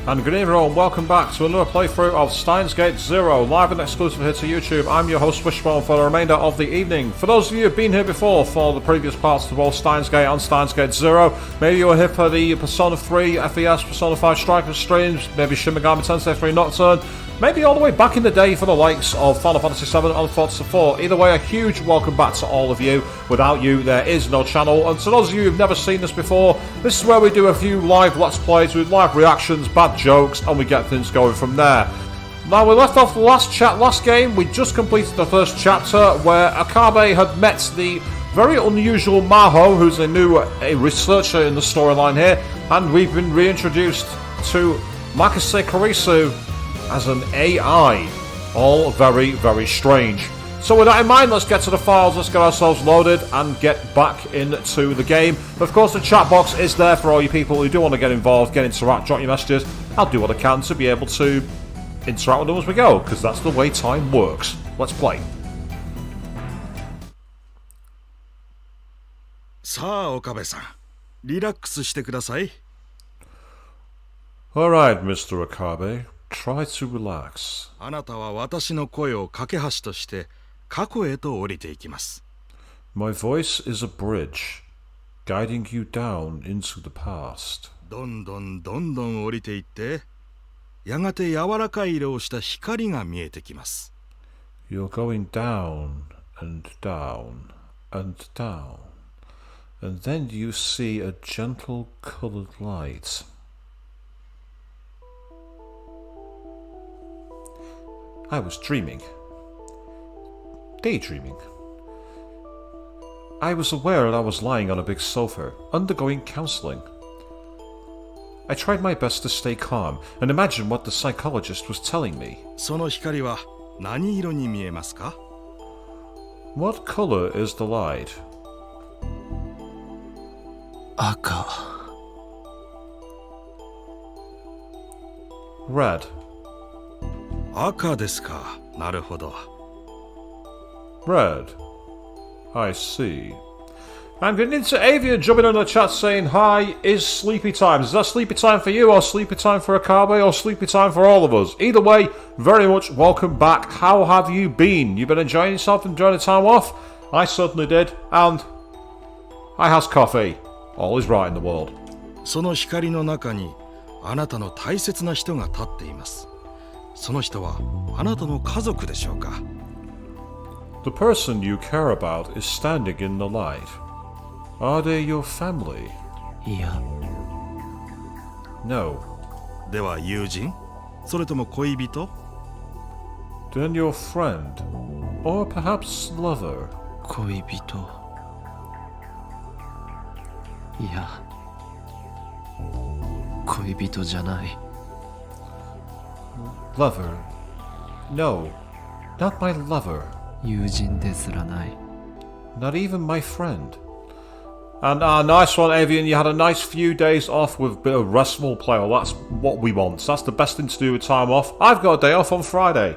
And good evening everyone, welcome back to another playthrough of Steins Gate 0, live and exclusive here to YouTube. I'm your host Wishbone for the remainder of the evening. For those of you who have been here before for the previous parts of both Steins Gate and Steins Gate 0, maybe you were here for the Persona 3, FES, Persona 5 Striker streams, maybe Shin Megami Tensei 3 Nocturne, maybe all the way back in the day for the likes of Final Fantasy 7 and Forza 4. Either way, a huge welcome back to all of you. Without you, there is no channel. And to those of you who've never seen this before, this is where we do a few live Let's Plays with live reactions, bad jokes, and we get things going from there. Now, we left off the last game. We just completed the first chapter where Okabe had met the very unusual Maho, who's a new researcher in the storyline here, and we've been reintroduced to Makase Karisu as an AI. All very, very strange. So with that in mind, let's get to the files, let's get ourselves loaded and get back into the game. Of course, the chat box is there for all you people who do want to get involved, interact, drop your messages. I'll do what I can to be able to interact with them as we go, because that's the way time works. Let's play. さあ、岡部さん、リラックスしてください。Alright, Mr. Okabe. Try to relax. あなたは私の声を架け橋として過去へと降りていきます。My voice is a bridge, guiding you down into the past. どんどん降りていって、やがて柔らかい色をした光が見えてきます。You're going down and down and down, and then you see a gentle colored light. I was dreaming. Daydreaming. I was aware that I was lying on a big sofa, undergoing counseling. I tried my best to stay calm and imagine what the psychologist was telling me. その光は何色に見えますか? What color is the light? 赤。Red. 赤ですか。なるほど。Red. I see. I'm getting into Avian jumping on the chat saying, hi, is sleepy time. Is that sleepy time for you or sleepy time for Okabe or sleepy time for all of us? Either way, very much welcome back. How have you been? You been enjoying yourself, enjoying the time off? I certainly did. And I has coffee. All is right in the world. その光の中にあなたの大切な人が立っています。その人はあなたの家族でしょうか? The person you care about is standing in the light. Are they your family? いや。No. では友人? それとも恋人? Then your friend. Or perhaps lover. 恋人。いや。恋人じゃない。Lover. No. Not my lover. 友人ですらない。Not even my friend. And nice one, Avian. You had a nice few days off with a bit of restful play. Well, that's what we want. That's the best thing to do with time off. I've got a day off on Friday.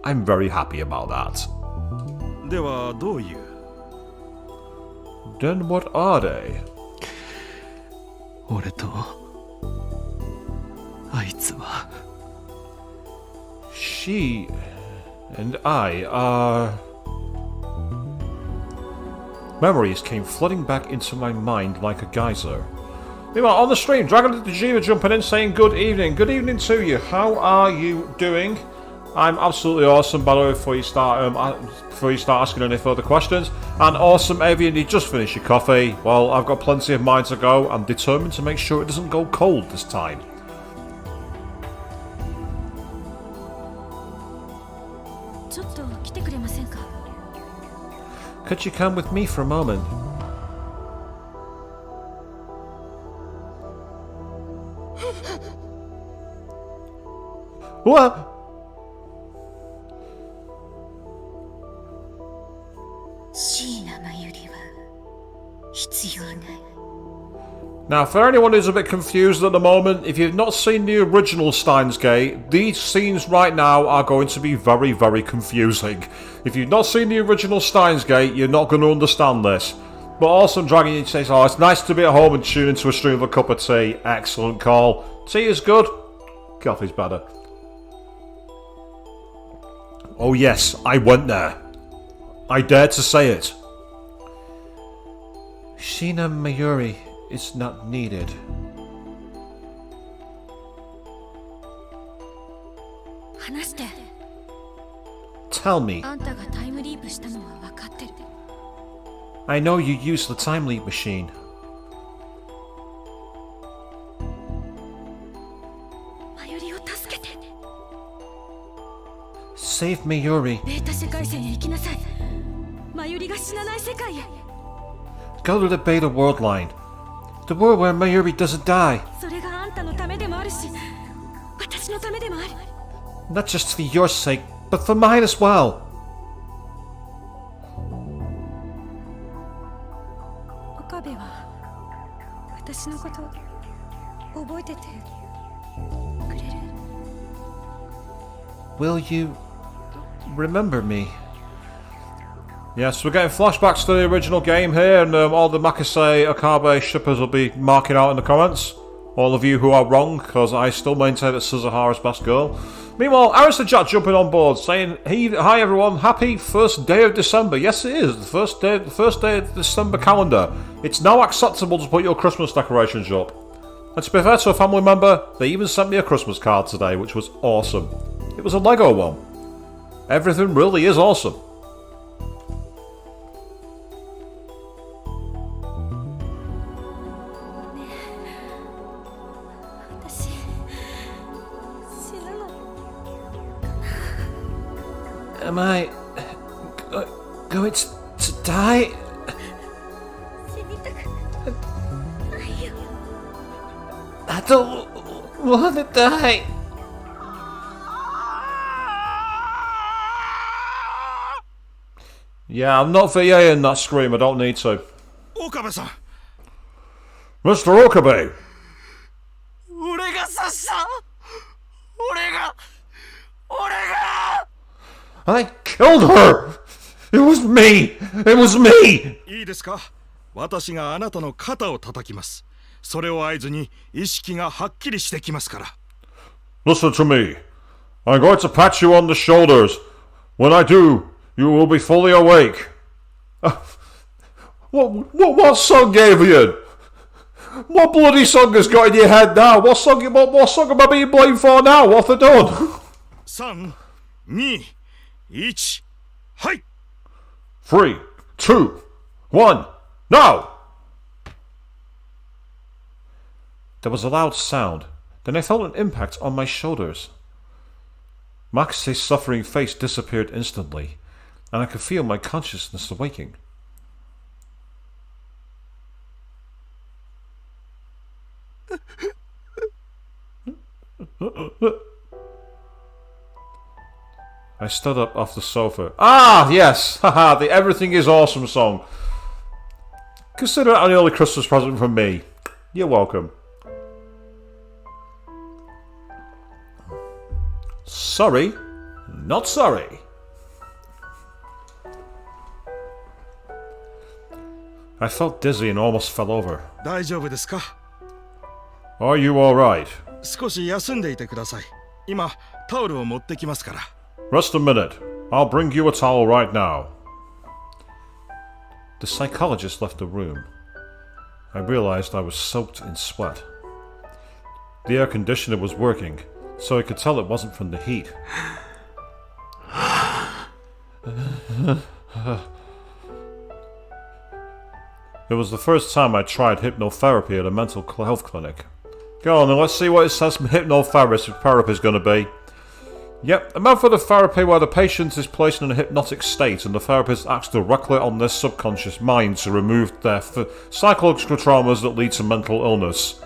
I'm very happy about that. ではどういう? Then what are they? 俺とあいつは She and I are... Memories came flooding back into my mind like a geyser. Meanwhile, on the stream, Dragon Dejima jumping in saying good evening. Good evening to you. How are you doing? I'm absolutely awesome, by the way, before you start asking any further questions. And awesome, Avian, you just finished your coffee. Well, I've got plenty of mine to go. I'm determined to make sure it doesn't go cold this time. Could you come with me for a moment? What? Now, for anyone who's a bit confused at the moment, if you've not seen the original Steins Gate, these scenes right now are going to be very, very confusing. If you've not seen the original Steins Gate, you're not going to understand this. But awesome Dragon Yin says, oh, it's nice to be at home and tune into a stream with a cup of tea. Excellent call. Tea is good. Coffee's better. Oh yes, I went there. I dare to say it. Shina Mayuri is not needed. Tell me. I know you used the time leap machine. Save Mayuri. Go to the beta world line. The world where Mayuri doesn't die. Not just for your sake, but for mine as well. Okabe will you remember me? Yes, we're getting flashbacks to the original game here, and all the Makase Okabe shippers will be marking out in the comments. All of you who are wrong, because I still maintain that Suzuhara's best girl. Meanwhile, Aristochat jumping on board, saying, hi everyone, happy first day of December. Yes, it is, the first day of the December calendar. It's now acceptable to put your Christmas decorations up. And to be fair to a family member, they even sent me a Christmas card today, which was awesome. It was a Lego one. Everything really is awesome. Am I going to die? I don't want to die. Yeah, I'm not VAing that scream, I don't need to. Okabe-san! Mr. Okabe! I killed her! It was me! It was me! いいですか? 私があなたの肩を叩きます。それを合図に意識がはっきりしてきますから。 Listen to me. I'm going to pat you on the shoulders. When I do, you will be fully awake. What song, Gavian? What bloody song has got in your head now? What song am I being blamed for now? What have I done? 3、2、1、はい! 3, 2, 1, now! There was a loud sound. Then I felt an impact on my shoulders. Max's suffering face disappeared instantly, and I could feel my consciousness awaking. I stood up off the sofa. Ah, yes! Haha, the Everything is Awesome song. Consider it an early Christmas present from me. You're welcome. Sorry, not sorry. I felt dizzy and almost fell over. 大丈夫ですか? Are you alright? 少し休んでいてください。今、タオルを持ってきますから。 Rest a minute. I'll bring you a towel right now. The psychologist left the room. I realized I was soaked in sweat. The air conditioner was working, so I could tell it wasn't from the heat. It was the first time I tried hypnotherapy at a mental health clinic. Go on then, let's see what it says hypnotherapy is going to be. Yep, a method of therapy where the patient is placed in a hypnotic state and the therapist acts directly on their subconscious mind to remove their psychological traumas that lead to mental illness.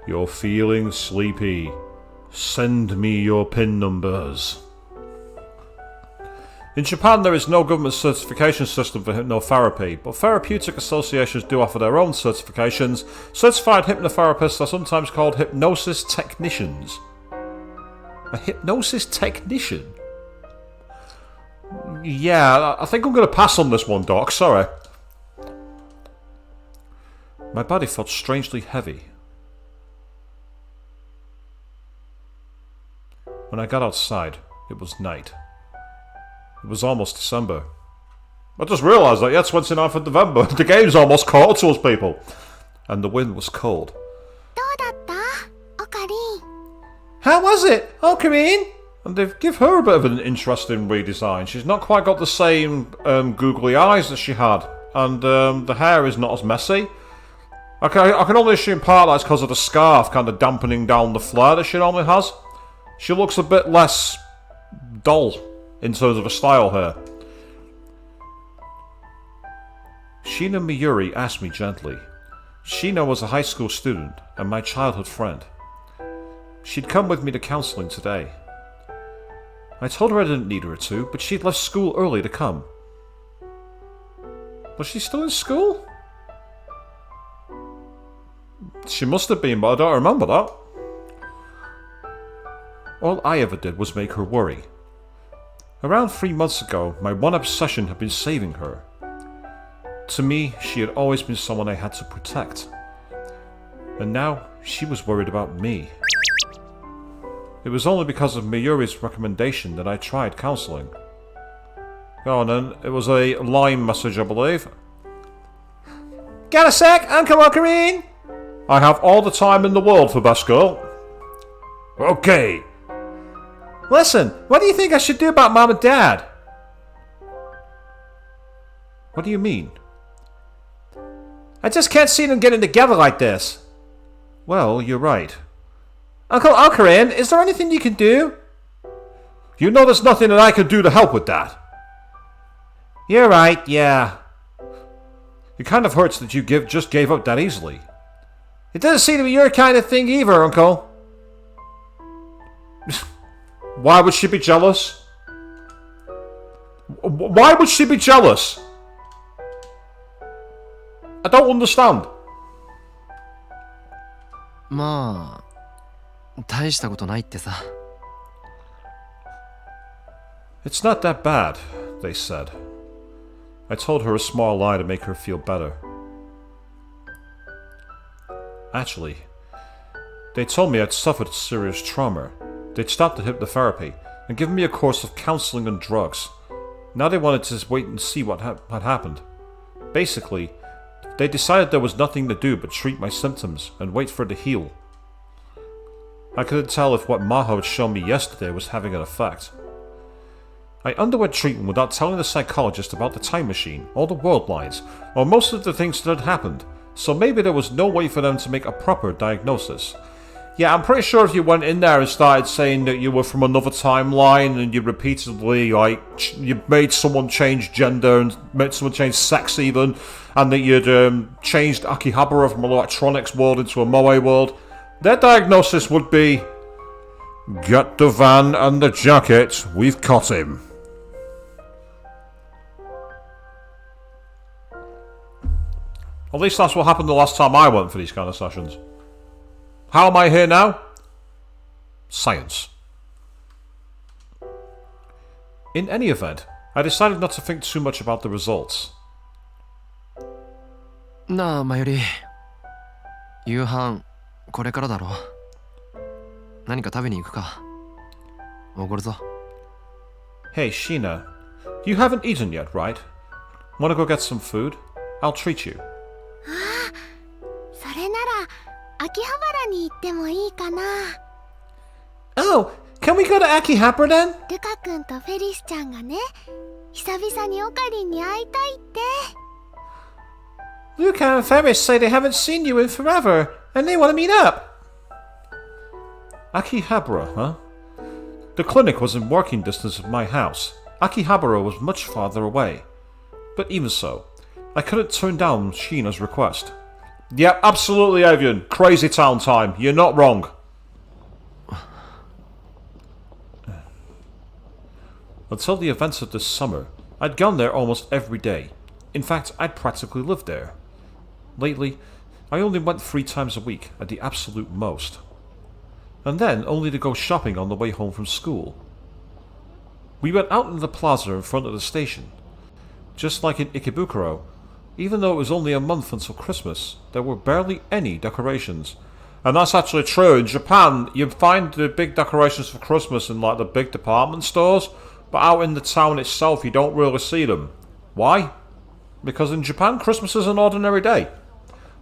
You're feeling sleepy. Send me your PIN numbers. In Japan, there is no government certification system for hypnotherapy, but therapeutic associations do offer their own certifications. Certified hypnotherapists are sometimes called hypnosis technicians. A hypnosis technician? Yeah, I think I'm going to pass on this one, Doc. Sorry. My body felt strangely heavy. When I got outside, it was night. It was almost December. I just realised that, yeah, it's 29th of November. The game's almost caught up to us, people. And the wind was cold. どうだったオカリン How was it, Okabe? And they give her a bit of an interesting redesign. She's not quite got the same googly eyes that she had. And the hair is not as messy. I can only assume part of that's because of the scarf kind of dampening down the flare that she normally has. She looks a bit less dull in terms of her style here. Shina Miyuri asked me gently. Shina was a high school student and my childhood friend. She'd come with me to counseling today. I told her I didn't need her to, but she'd left school early to come. Was she still in school? She must have been, but I don't remember that. All I ever did was make her worry. Around 3 months ago, my one obsession had been saving her. To me, she had always been someone I had to protect. And now, she was worried about me. It was only because of Miyuri's recommendation that I tried counseling. Go on then, it was a line message, I believe. Got a sec, Uncle Okabe? I have all the time in the world for best girl. Okay. Listen, what do you think I should do about Mom and Dad? What do you mean? I just can't see them getting together like this. Well, you're right. Uncle Okabe, is there anything you can do? You know there's nothing that I can do to help with that. You're right, yeah. It kind of hurts that you just gave up that easily. It doesn't seem to be your kind of thing either, Uncle. Why would she be jealous? Why would she be jealous? I don't understand. まあ、大したことないってさ。It's not that bad, they said. I told her a small lie to make her feel better. Actually, they told me I'd suffered serious trauma. They'd stopped the hypnotherapy and given me a course of counseling and drugs. Now they wanted to wait and see what had happened. Basically, they decided there was nothing to do but treat my symptoms and wait for it to heal. I couldn't tell if what Maho had shown me yesterday was having an effect. I underwent treatment without telling the psychologist about the time machine, or the worldlines, or most of the things that had happened, so maybe there was no way for them to make a proper diagnosis. Yeah, I'm pretty sure if you went in there and started saying that you were from another timeline and you repeatedly, you made someone change gender and made someone change sex even, and that you'd changed Akihabara from an electronics world into a moe world, their diagnosis would be, get the van and the jacket, we've caught him. At least that's what happened the last time I went for these kind of sessions. How am I here now? Science. In any event, I decided not to think too much about the results. なあ、まゆり。夕飯、これからだろ。何か食べに行くか。おごるぞ。Hey, Sheena. You haven't eaten yet, right? Wanna go get some food? I'll treat you. それなら秋葉原に行ってもいいかな Oh, can we go to Akihabara then? ルカ君とフェリスちゃんがね久々にオカリンに会いたいって Luca and Ferris say they haven't seen you in forever, and they want to meet up. Akihabara, huh? The clinic was in walking distance of my house. Akihabara was much farther away. But even so, I couldn't turn down Sheena's request. Yep, absolutely, Avian. Crazy town time. You're not wrong. Until the events of this summer, I'd gone there almost every day. In fact, I'd practically lived there. Lately, I only went 3 times a week, at the absolute most. And then only to go shopping on the way home from school. We went out in the plaza in front of the station. Just like in Ikebukuro, Even though it was only a month until Christmas, there were barely any decorations. And that's actually true. In Japan, you find the big decorations for Christmas in like the big department stores, but out in the town itself you don't really see them. Why? Because in Japan, Christmas is an ordinary day.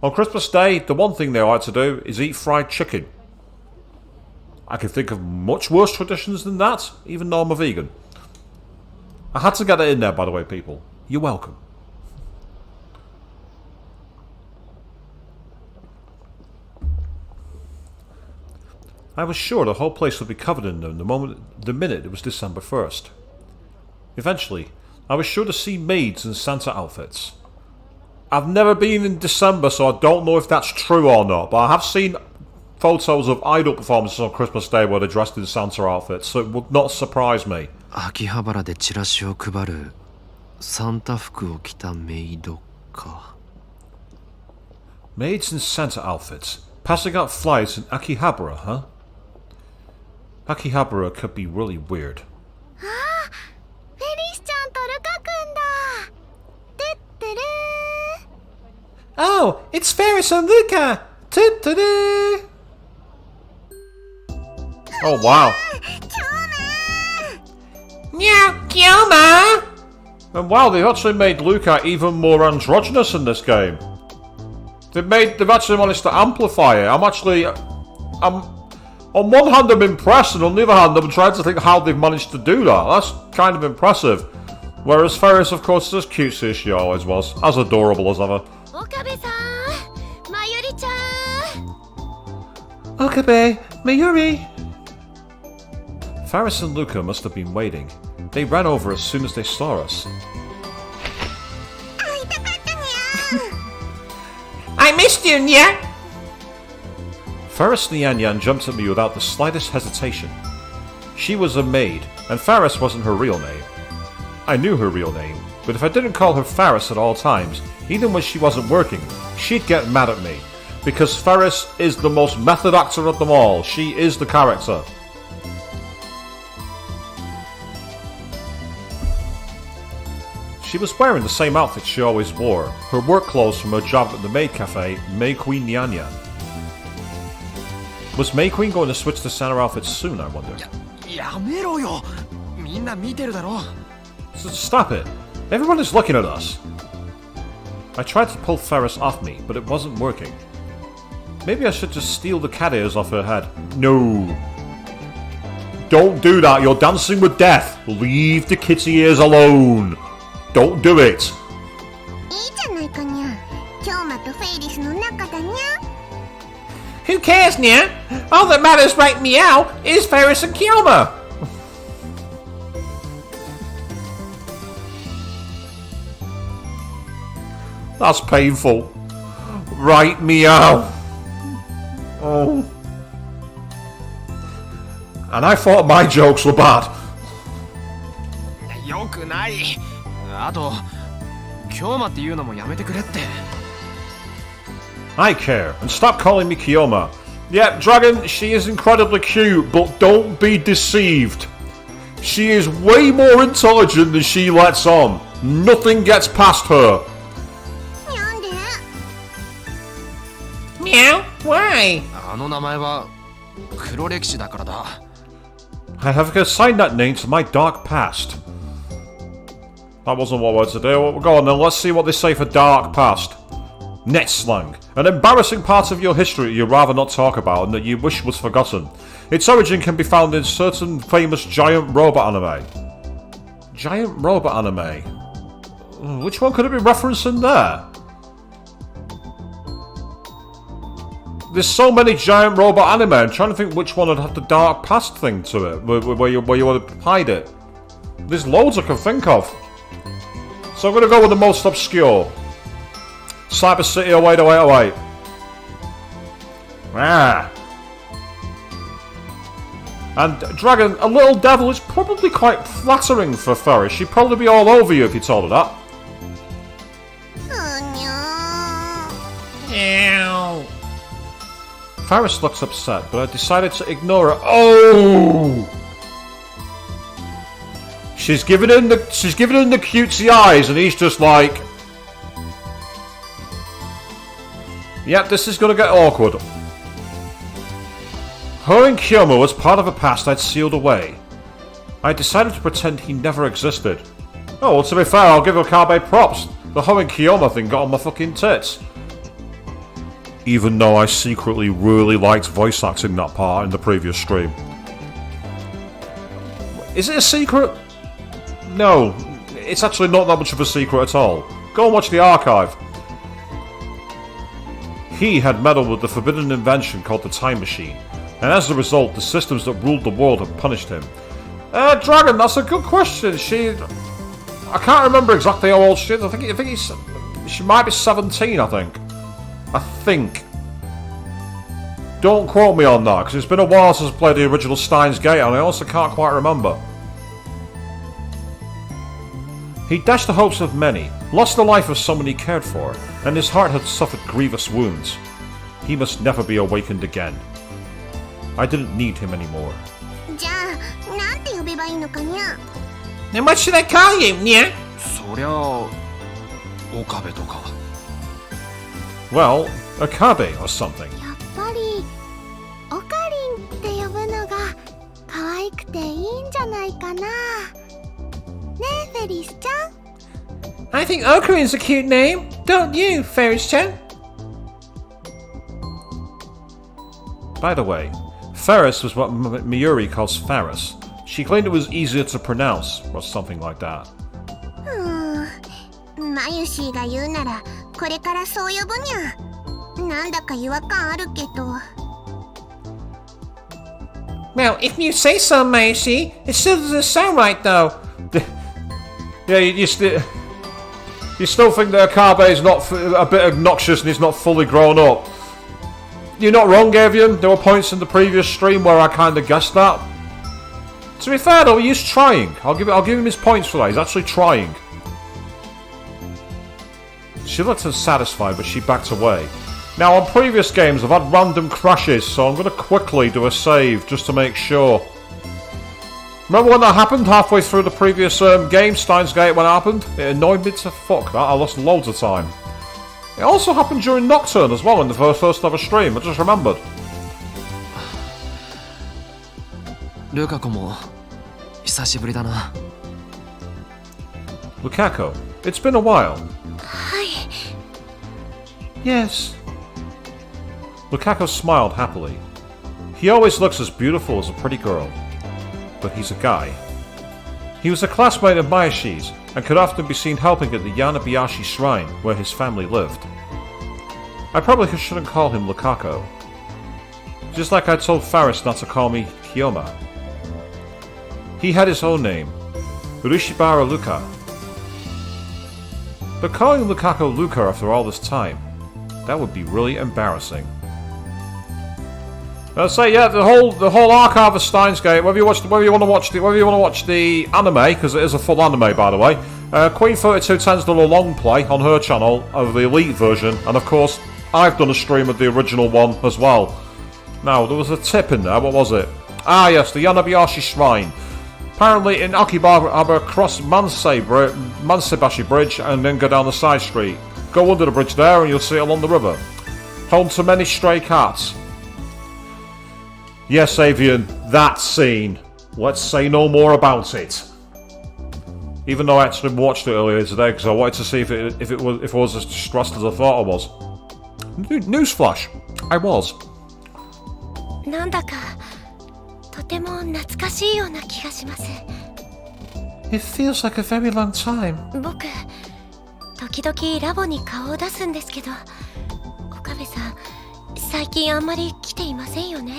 On Christmas Day, the one thing they like to do is eat fried chicken. I can think of much worse traditions than that, even though I'm a vegan. I had to get it in there, by the way, people. You're welcome. I was sure the whole place would be covered in them the minute it was December 1st. Eventually, I was sure to see maids in Santa outfits. I've never been in December, so I don't know if that's true or not, but I have seen photos of idol performances on Christmas Day where they're dressed in Santa outfits, so it would not surprise me. 秋葉原でチラシを配るサンタ服を着たメイドか。 Maids in Santa outfits, passing out flyers in Akihabara, huh? Akihabara could be really weird. ああ、フェリスちゃんとルカくんだ。てってるー。 Oh, it's Ferris and Luca! Toot-toot-oo! Oh, wow. Meow, Kioma! And wow, they've actually made Luca even more androgynous in this game. They've actually managed to amplify it. On one hand I'm impressed, and on the other hand I'm trying to think how they've managed to do that. That's kind of impressive. Whereas Ferris, of course, is as cutesy as she always was. As adorable as ever. Okabe-san, Mayuri-chan. Okabe, Mayuri. Ferris and Luca must have been waiting. They ran over as soon as they saw us. I missed you, Nya! Ferris the Yan Yan jumped at me without the slightest hesitation. She was a maid, and Ferris wasn't her real name. I knew her real name, but if I didn't call her Ferris at all times, even when she wasn't working, she'd get mad at me. Because Ferris is the most method actor of them all. She is the character. She was wearing the same outfit she always wore, her work clothes from her job at the maid cafe, May Queen Nyanya. Was May Queen going to switch to Santa outfits soon, I wonder? やめろよ。みんな見てるだろ。 So stop it. Everyone is looking at us. I tried to pull Ferris off me, but it wasn't working. Maybe I should just steal the cat ears off her head. No. Don't do that, you're dancing with death. Leave the kitty ears alone. Don't do it. いいじゃないかにゃ。京馬とフェイリスの仲だにゃ。 Who cares, Nya? All that matters right meow is Ferris and Kioma. That's painful. Right meow. Oh. And I thought my jokes were bad. よくない。あと、京馬っていうのもやめてくれって。 I care, and stop calling me Kioma. Yeah, Dragon, she is incredibly cute, but don't be deceived. She is way more intelligent than she lets on. Nothing gets past her. なんで Meow? Why? あの名前は黒歴史だからだ。 I have assigned that name to my dark past. That wasn't what I wanted to do. Go on then, let's see what they say for dark past. Net slang. An embarrassing part of your history you'd rather not talk about and that you wish was forgotten. Its origin can be found in certain famous giant robot anime. Giant robot anime? Which one could it be referencing there? There's so many giant robot anime, I'm trying to think which one would have the dark past thing to it, where you want to hide it. There's loads I can think of. So I'm going to go with the most obscure. Cyber City 08088. Ah. And Dragon, a little devil is probably quite flattering for Ferris. She'd probably be all over you if you told her that. うにゃ Ow. Ferris looks upset, but I decided to ignore her. Oh! She's giving him the cutesy eyes, and he's just like, Yep, this is gonna get awkward. Hoen Kyomo was part of a past I'd sealed away. I decided to pretend he never existed. Oh, well, to be fair, I'll give Okabe props. The Hoen Kyomo thing got on my fucking tits. Even though I secretly really liked voice acting that part in the previous stream. Is it a secret? No, it's actually not that much of a secret at all. Go and watch the archive. He had meddled with the forbidden invention called the Time Machine, and as a result, the systems that ruled the world have punished him. Dragon, that's a good question. I can't remember exactly how old she is. I think she might be 17, I think. Don't quote me on that, because it's been a while since I played the original Steins Gate, and I also can't quite remember. He dashed the hopes of many, lost the life of someone he cared for, and his heart had suffered grievous wounds. He must never be awakened again. I didn't need him anymore. じゃあ、なんて呼べばいいのかにゃ。 Then what should I call you, nya? そりゃあ岡部とか。 Well, Okabe or something. やっぱりオカリンって呼ぶのが可愛くていいんじゃないかな。ねえ、フェリスちゃん。 I think Okarin's a cute name, don't you, Ferris-chan? By the way, Ferris was what Miyuri calls Ferris. She claimed it was easier to pronounce, or something like that. マユシーが言うならこれからそう呼ぶにゃ。なんだか違和感あるけど。 Well, if you say so, Mayushi, it still doesn't sound right, though. Yeah, you still think that Okabe is not a bit obnoxious and he's not fully grown up. You're not wrong, Avian. There were points in the previous stream where I kind of guessed that. To be fair though, he's trying. I'll give him his points for that. He's actually trying. She looked unsatisfied, but she backed away. Now, on previous games, I've had random crashes, so I'm going to quickly do a save just to make sure. Remember when that happened halfway through the previous game, Steins Gate, when it happened? It annoyed me to fuck that. I lost loads of time. It also happened during Nocturne as well in the first ever stream. I just remembered. ルカ子も久しぶりだな。 Lukaku, it's been a while. はい。 Yes. Lukaku smiled happily. He always looks as beautiful as a pretty girl. But he's a guy. He was a classmate of Mayashi's and could often be seen helping at the Yanabayashi shrine where his family lived. I probably shouldn't call him Lukaku. Just like I told Faris not to call me Kiyoma. He had his own name, Urishibara Luka. But calling Lukaku Luka after all this time, that would be really embarrassing. I'll say, yeah, the whole archive of Steins Gate. Whether you want to watch the anime, because it is a full anime, by the way. Queen 3210's done a long play on her channel of the Elite version, and of course, I've done a stream of the original one as well. Now, there was a tip in there. What was it? Ah, yes, the Yanabayashi Shrine. Apparently, in Akihabara, cross Mansebashi Bridge, and then go down the side street. Go under the bridge there, and you'll see it along the river. Home to many stray cats. Yes, Avian, that scene. Let's say no more about it. Even though I actually watched it earlier today because I wanted to see if it was as distressed as I thought I was. Newsflash, I was. なんだかとても懐かしいような気がします。 It feels like a very long time. 僕、時々ラボに顔を出すんですけど、岡部さん、最近あんまり来ていませんよね。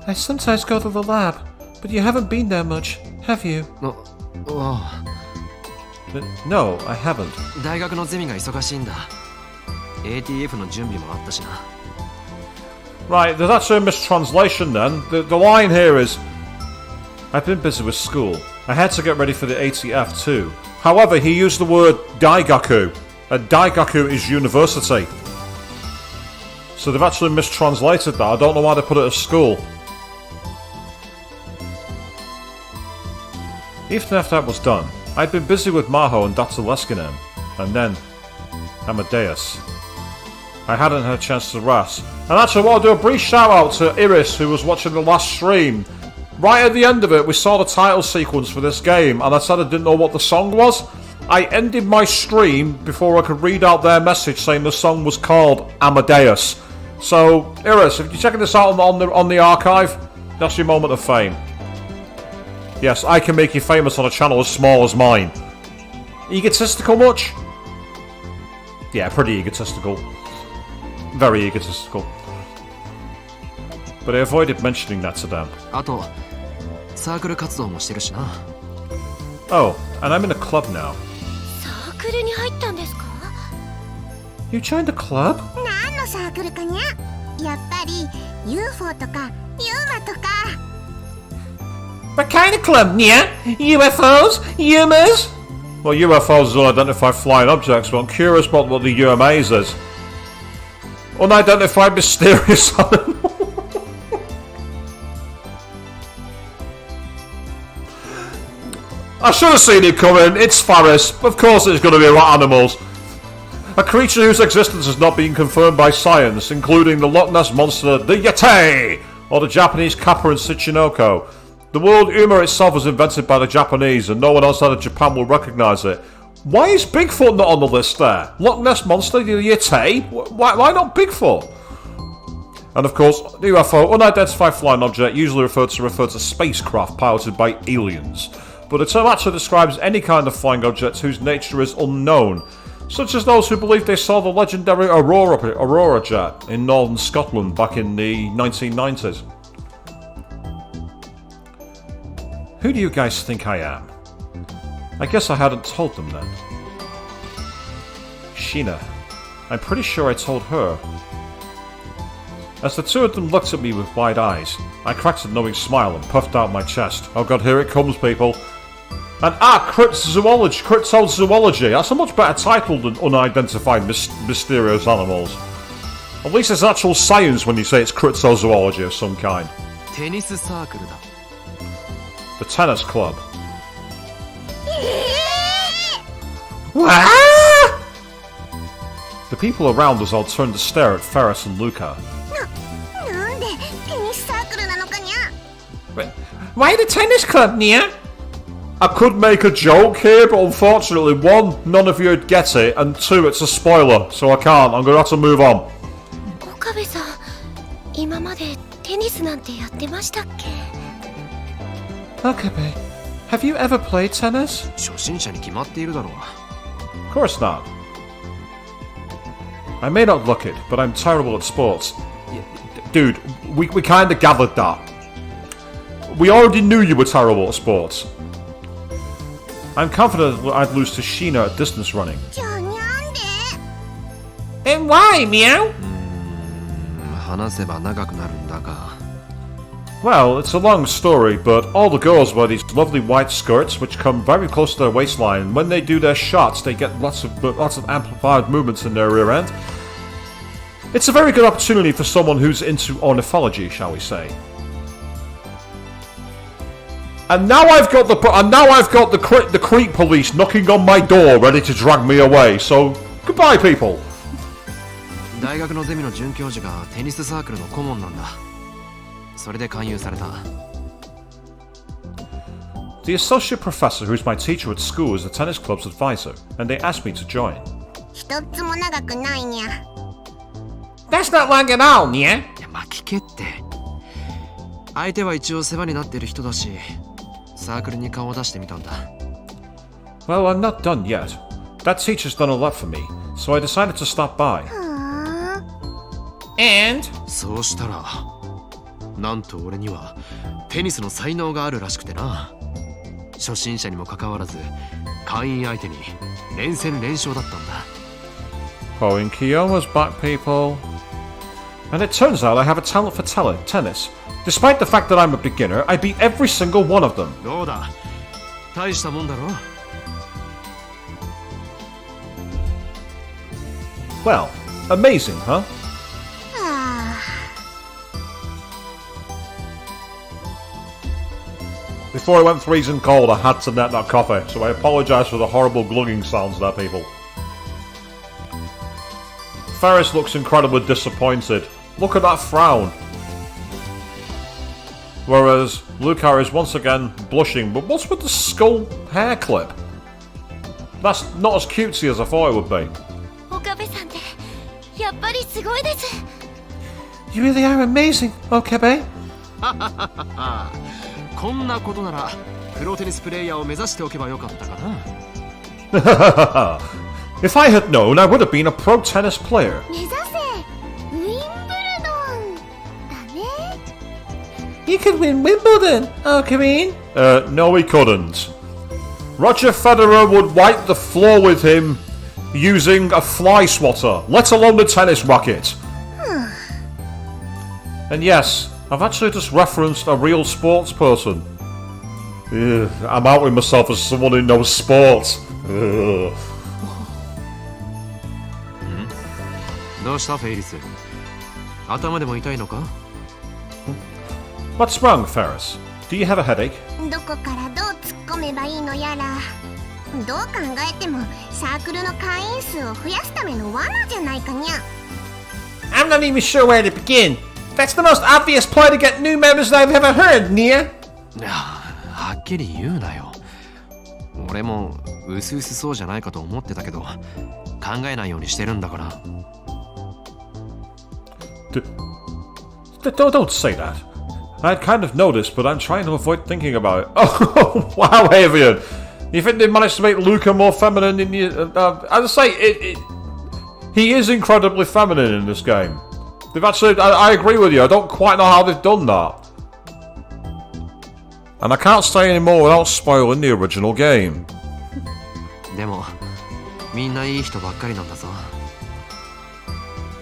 I sometimes go to the lab, but you haven't been there much, have you? No, I haven't. 大学のゼミが忙しいんだ。ATF の準備もあったしな。 Right, there's actually a mistranslation then. The line here is, I've been busy with school. I had to get ready for the ATF too. However, he used the word Daigaku. Daigaku is university. So they've actually mistranslated that. I don't know why they put it as school. Even after that was done, I'd been busy with Maho and Dr. Leskinen, and then Amadeus. I hadn't had a chance to rest. And actually, I want to do a brief shout out to Iris, who was watching the last stream. Right at the end of it, we saw the title sequence for this game, and I said I didn't know what the song was. I ended my stream before I could read out their message saying the song was called Amadeus. So, Iris, if you're checking this out on the archive, that's your moment of fame. Yes, I can make you famous on a channel as small as mine. Egotistical much? Yeah, pretty egotistical. Very egotistical. But I avoided mentioning that to them. あとサークル活動もしてるしな。 Oh, and I'm in a club now. サークルに入ったんですか？ You joined the club? 何のサークルかにゃ？やっぱり UFO とか UMA とか。 What kind of club, Nia? UFOs? UMAs? Well, UFOs is unidentified flying objects, but I'm curious about what the UMAs is. Unidentified mysterious animal. I should have seen it coming. It's Faris. Of course it's going to be about animals. A creature whose existence has not been confirmed by science, including the Loch Ness Monster, the Yeti, or the Japanese Kappa and Tsuchinoko. The word Uma itself was invented by the Japanese, and no one outside of Japan will recognise it. Why is Bigfoot not on the list there? Loch Ness Monster, the Yeti? Why not Bigfoot? And of course, the UFO, unidentified flying object, usually referred to spacecraft piloted by aliens. But the term actually describes any kind of flying object whose nature is unknown, such as those who believe they saw the legendary Aurora jet in northern Scotland back in the 1990s. Who do you guys think I am? I guess I hadn't told them then. Sheena. I'm pretty sure I told her. As the two of them looked at me with wide eyes, I cracked a knowing smile and puffed out my chest. Oh god, here it comes, people. And cryptozoology. That's a much better title than unidentified mysterious animals. At least it's actual science when you say it's cryptozoology of some kind. テニスサークルだ。 The tennis club. What? The people around us all turned to stare at Ferris and Luca. なんでテニスサークルなのかにゃ？ Why the tennis club, Nia? I could make a joke here, but unfortunately, one, none of you would get it, and two, it's a spoiler, so I can't. I'm gonna have to move on. 岡部さん、今までテニスなんてやってましたっけ？ Okabe, have you ever played tennis? 初心者に決まっているだろう。 Of course not. I may not look it, but I'm terrible at sports. Dude, we kinda gathered that. We already knew you were terrible at sports. I'm confident I'd lose to Sheena at distance running. じゃあにゃんで？ And why, Meow? 話せば長くなるんだが。 Well, it's a long story, but all the girls wear these lovely white skirts which come very close to their waistline, and when they do their shots they get lots of amplified movements in their rear end. It's a very good opportunity for someone who's into ornithology, shall we say. And now I've got the creep police knocking on my door, ready to drag me away. So goodbye, people. 大学のゼミの准教授がテニスサークルの顧問なんだ。それで勧誘された。 The associate professor, who's my teacher at school, is the tennis club's advisor, and they asked me to join. 一つも長くないにゃ。 That's not long at all, Nia. いや、まあ聞けって。相手は一応世話になってる人だし、サークルに顔を出してみたんだ。 Well, I'm not done yet. That teacher's done a lot for me, so I decided to stop by. And? そうしたら、なんと俺にはテニスの才能があるらしくてな。初心者にもかかわらず、会員相手に連戦連勝だったんだ。 Oh, in Kiyoma's back, people. And it turns out I have a talent for tennis. Despite the fact that I'm a beginner, I beat every single one of them. どうだ、大したもんだろ。 Well, amazing, huh? Before I went freezing cold, I had to net that coffee, so I apologise for the horrible glugging sounds there, people. Ferris looks incredibly disappointed. Look at that frown. Whereas Luca is once again blushing. But what's with the skull hair clip? That's not as cutesy as I thought it would be. Okabe さんってやっぱりすごいです。 You really are amazing, Okabe. こんなことならプロテニスプレイヤーを目指しておけばよかったかな。If I had known, I would have been a pro tennis player. 目指せウィンブルドンだね。 You could win Wimbledon, Okabe. No, he couldn't. Roger Federer would wipe the floor with him using a fly swatter, let alone the tennis racket. And yes, I've actually just referenced a real sports person. Ugh, I'm outing myself as someone who knows sports. Ugh. どうしたフェイリス？頭でも痛いのか？ What's wrong, Ferris? Do you have a headache? どこからどう突っ込めばいいのやら。どう考えてもサークルの会員数を増やすための罠じゃないかにゃ。 I'm not even sure where to begin. That's the most obvious ploy to get new members I've ever heard, Nia. はっきり言うなよ。俺もうすうすそうじゃないかと思ってたけど、考えないようにしてるんだから。Don't say that. I'd kind of noticed, but I'm trying to avoid thinking about it. Oh, wow, Avian. You think they managed to make Luca more feminine in you? As I say, he is incredibly feminine in this game. They've actually, I agree with you. I don't quite know how they've done that. And I can't say any more without spoiling the original game. でも、みんないい人ばっかりなんだぞ。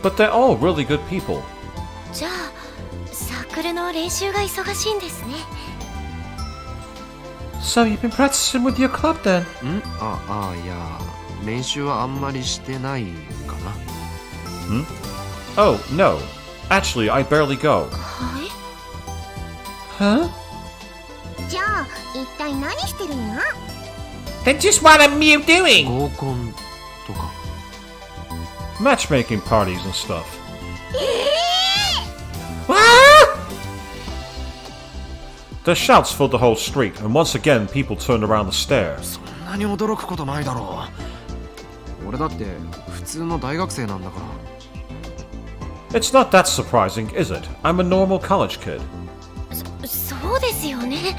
But they're all really good people. じゃあサークルの練習が忙しいんですね。 So you've been practicing with your club then? いや、練習はあんまりしてないかな。Oh, no. Actually, I barely go. はい。 Huh? じゃあ一体何してるんや？ Then just what are you doing? 合コンとか。Matchmaking parties and stuff. What? Their shouts filled the whole street, and once again people turned around the stairs. そんなに驚くことないだろう。俺だって普通の大学生なんだから。It's not that surprising, is it? I'm a normal college kid. そうですよね。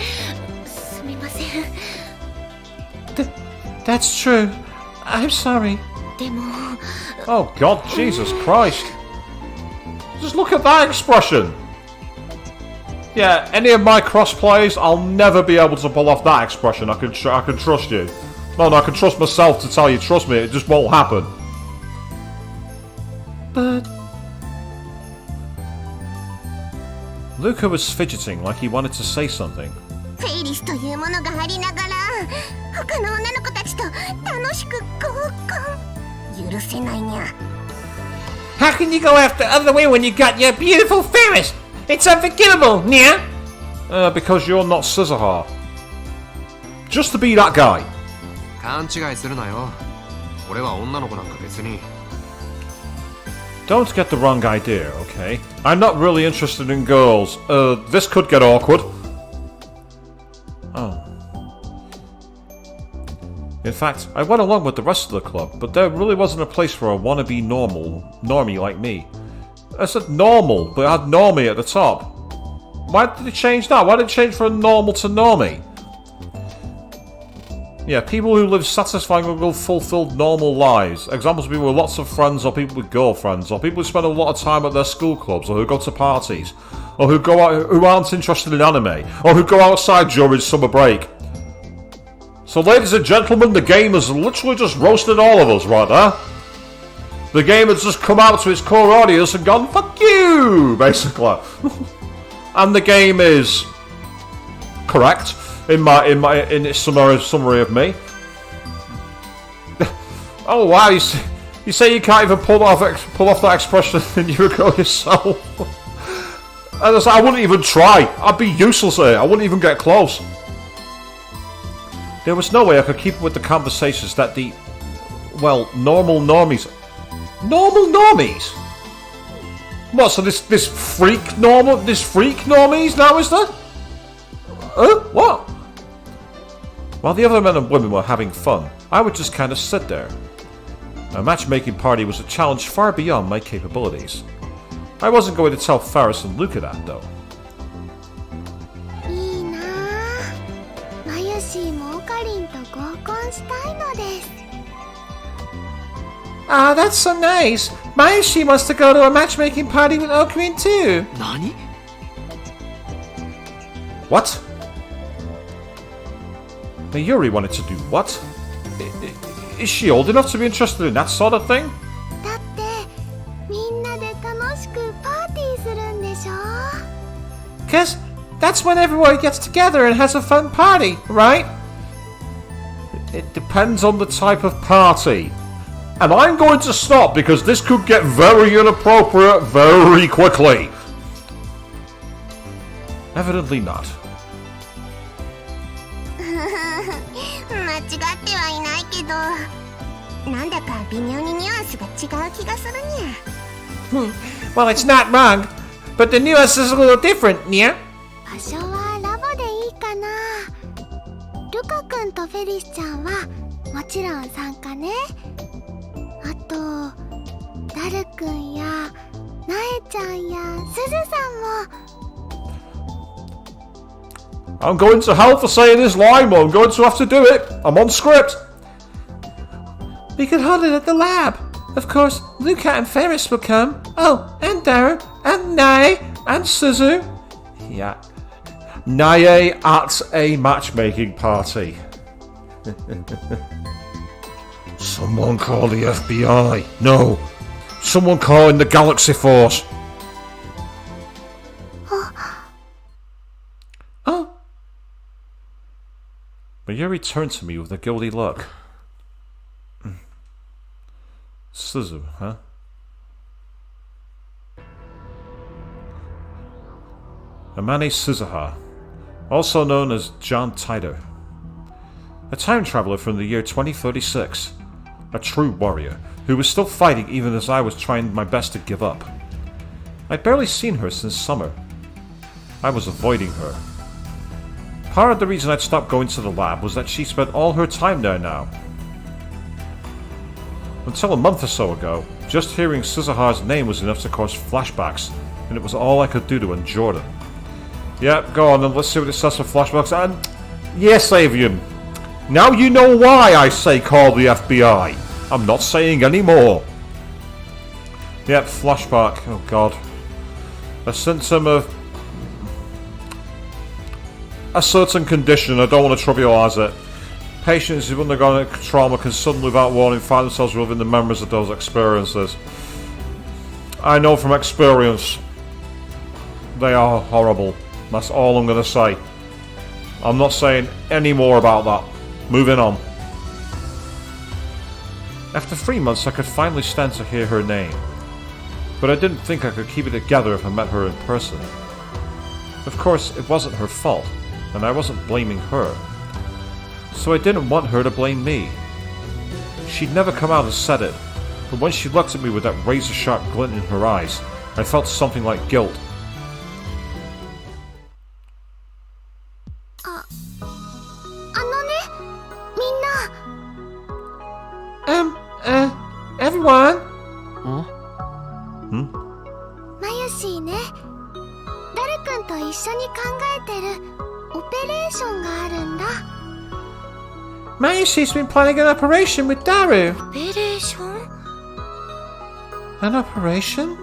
すみません。 That's true. I'm sorry. でも Oh god, Jesus Christ. Just look at that expression. Yeah, any of my crossplays, I'll never be able to pull off that expression. I can trust you. No, I can trust myself to tell you, trust me, it just won't happen. But Luca was fidgeting like he wanted to say something. フェイリスというものがありながら他の女の子たちと楽しく合コン許せないにゃ。 how can you go after other women when you got your beautiful Ferris? It's unforgivable, Nia. Because you're not Scissorhaar. Just to be that guy. 勘違いするなよ。俺は女の子なんか別に。Don't get the wrong idea, okay? I'm not really interested in girls. This could get awkward. Oh. In fact, I went along with the rest of the club, but there really wasn't a place for a wannabe normie like me. I said normal, but it had normie at the top. Why did it change that? Why did it change from normal to normie? Yeah, people who live satisfying or fulfilled normal lives. Examples of people with lots of friends, or people with girlfriends, or people who spend a lot of time at their school clubs, or who go to parties, or who go out, who aren't interested in anime, or who go outside during summer break. So, ladies and gentlemen, the game has literally just roasted all of us right there. The game has just come out to its core audience and gone, fuck you, basically. And the game is correct in its summary of me. Oh wow, you say you can't even pull off that expression in your girl yourself. As I wouldn't even try. I'd be useless at it. I wouldn't even get close. There was no way I could keep up with the conversations that the, well, normal normies. Normal normies? What, so this freak normies now, is there? What? While the other men and women were having fun, I would just kind of sit there. A matchmaking party was a challenge far beyond my capabilities. I wasn't going to tell Faris and Luca that, though. いいなあ。マユシーもオカリンと合コンしたいのです。 Ah, that's so nice. Mayushi wants to go to a matchmaking party with Okarin too. 何？ What? Mayuri wanted to do what? Is she old enough to be interested in that sort of thing? だってみんなで楽しくパーティーするんでしょ Cause that's when everyone gets together and has a fun party, right? It depends on the type of party. And I'm going to stop because this could get very inappropriate very quickly. Evidently not. 間違ってはいないけど、なんだか微妙にニュアンスが違う気がするにゃ。 Well, it's not wrong, but the nuance is a little different, yeah? 場所はラボでいいかな。ルカ君とフェリスちゃんはもちろん参加ね。あとダル君やナエちゃんやスズさんも。 I'm going to hell for saying this line, but I'm going to have to do it. I'm on script. We could hold it at the lab. Of course, Luca and Ferris will come. Oh, and Darren, and Nae, and Suzu. Yeah. Nae at a matchmaking party. Someone call the FBI. No. Someone call in the Galaxy Force. Oh, Mayuri turned to me with a guilty look. Suzu, huh? Amane Suzuha, also known as John Titor. A time traveler from the year 2036. A true warrior, who was still fighting even as I was trying my best to give up. I'd barely seen her since summer. I was avoiding her. Part of the reason I'd stopped going to the lab was that she spent all her time there now. Until a month or so ago, just hearing Suzuha's name was enough to cause flashbacks, and it was all I could do to endure them. Yep, go on then, let's see what it says for flashbacks, and... Yes, Avian. Now you know why I say call the FBI. I'm not saying any more. Yep, flashback. Oh god. A symptom of a certain condition. I don't want to trivialise it. Patients who've undergone a trauma can suddenly, without warning, find themselves within the memories of those experiences. I know from experience. They are horrible. That's all I'm going to say. I'm not saying any more about that. Moving on. After 3 months, I could finally stand to hear her name. But I didn't think I could keep it together if I met her in person. Of course, it wasn't her fault, and I wasn't blaming her. So I didn't want her to blame me. She'd never come out and said it, but when she looked at me with that razor-sharp glint in her eyes, I felt something like guilt. Everyone? マユシーね、ダル君と一緒に考えてるオペレーションがあるんだ。 Mayushi's been planning an operation with Daru. オペレーション？ An operation?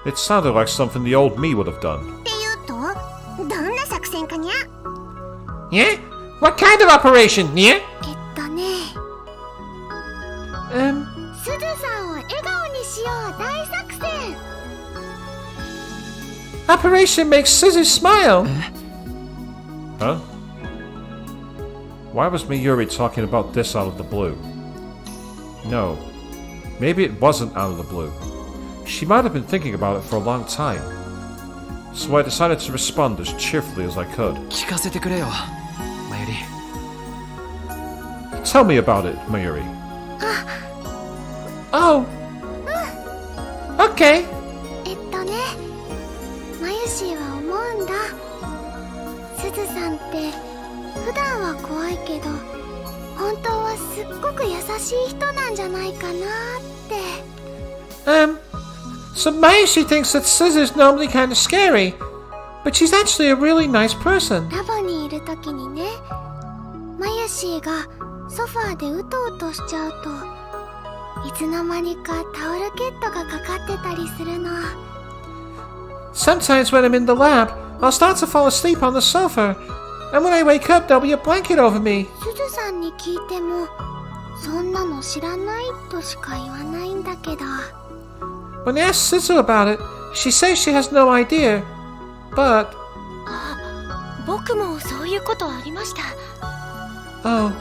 It sounded like something the old me would have done. っていうと、どんな作戦かにゃ？ Yeah? What kind of operation, yeah? スズさんを笑顔にしよう大作戦。 Operation makes Suzu smile. Huh? Why was Mayuri talking about this out of the blue? No. Maybe it wasn't out of the blue. She might have been thinking about it for a long time. So I decided to respond as cheerfully as I could. 聞かせてくれよ、マユリ。 Tell me about it, Mayuri. Oh. Okay. マユシーは思うんだ。すずさんって普段は怖いけど本当はすっごく優しい人なんじゃないかなって。So Mayushi thinks that Scissor's normally kind of scary, but she's actually a really nice person. ラボにいる時にね、マユシーがソファーでうとうとしちゃうといつの間にかタオルケットがかかってたりするの。Sometimes when I'm in the lab, I'll start to fall asleep on the sofa, and when I wake up, there'll be a blanket over me. すずさんに聞いてもそんなの知らないとしか言わないんだけど。When I ask Scissor about it, she says she has no idea, but... 僕もそういうことありました。 Oh,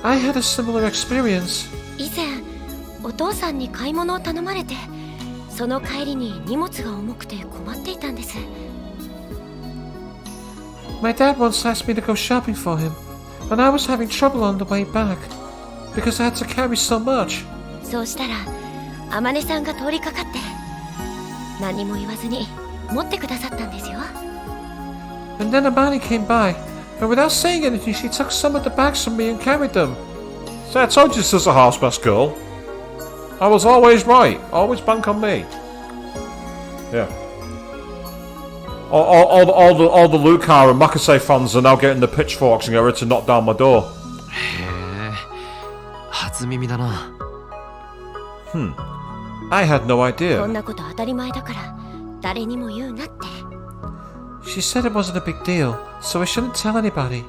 I had a similar experience. 以前お父さんに買い物を頼まれて、その帰りに荷物が重くて困っていたんです。 My dad once asked me to go shopping for him, and I was having trouble on the way back, because I had to carry so much. そうしたら天音さんが通りかかって何も言わずに持ってくださったんですよ。 And then Amani came by, and without saying anything, she took some of the bags from me and carried them. See, I told you Scissor House, best girl. I was always right. Always bank on me. Yeah. All the Lucar and Makase fans are now getting the pitchforks and get ready to knock down my door. へえ、初耳だな。I had no こん idea. なこと当たり前だから誰にも言うなって。 She said it wasn't a big deal, so I shouldn't tell anybody.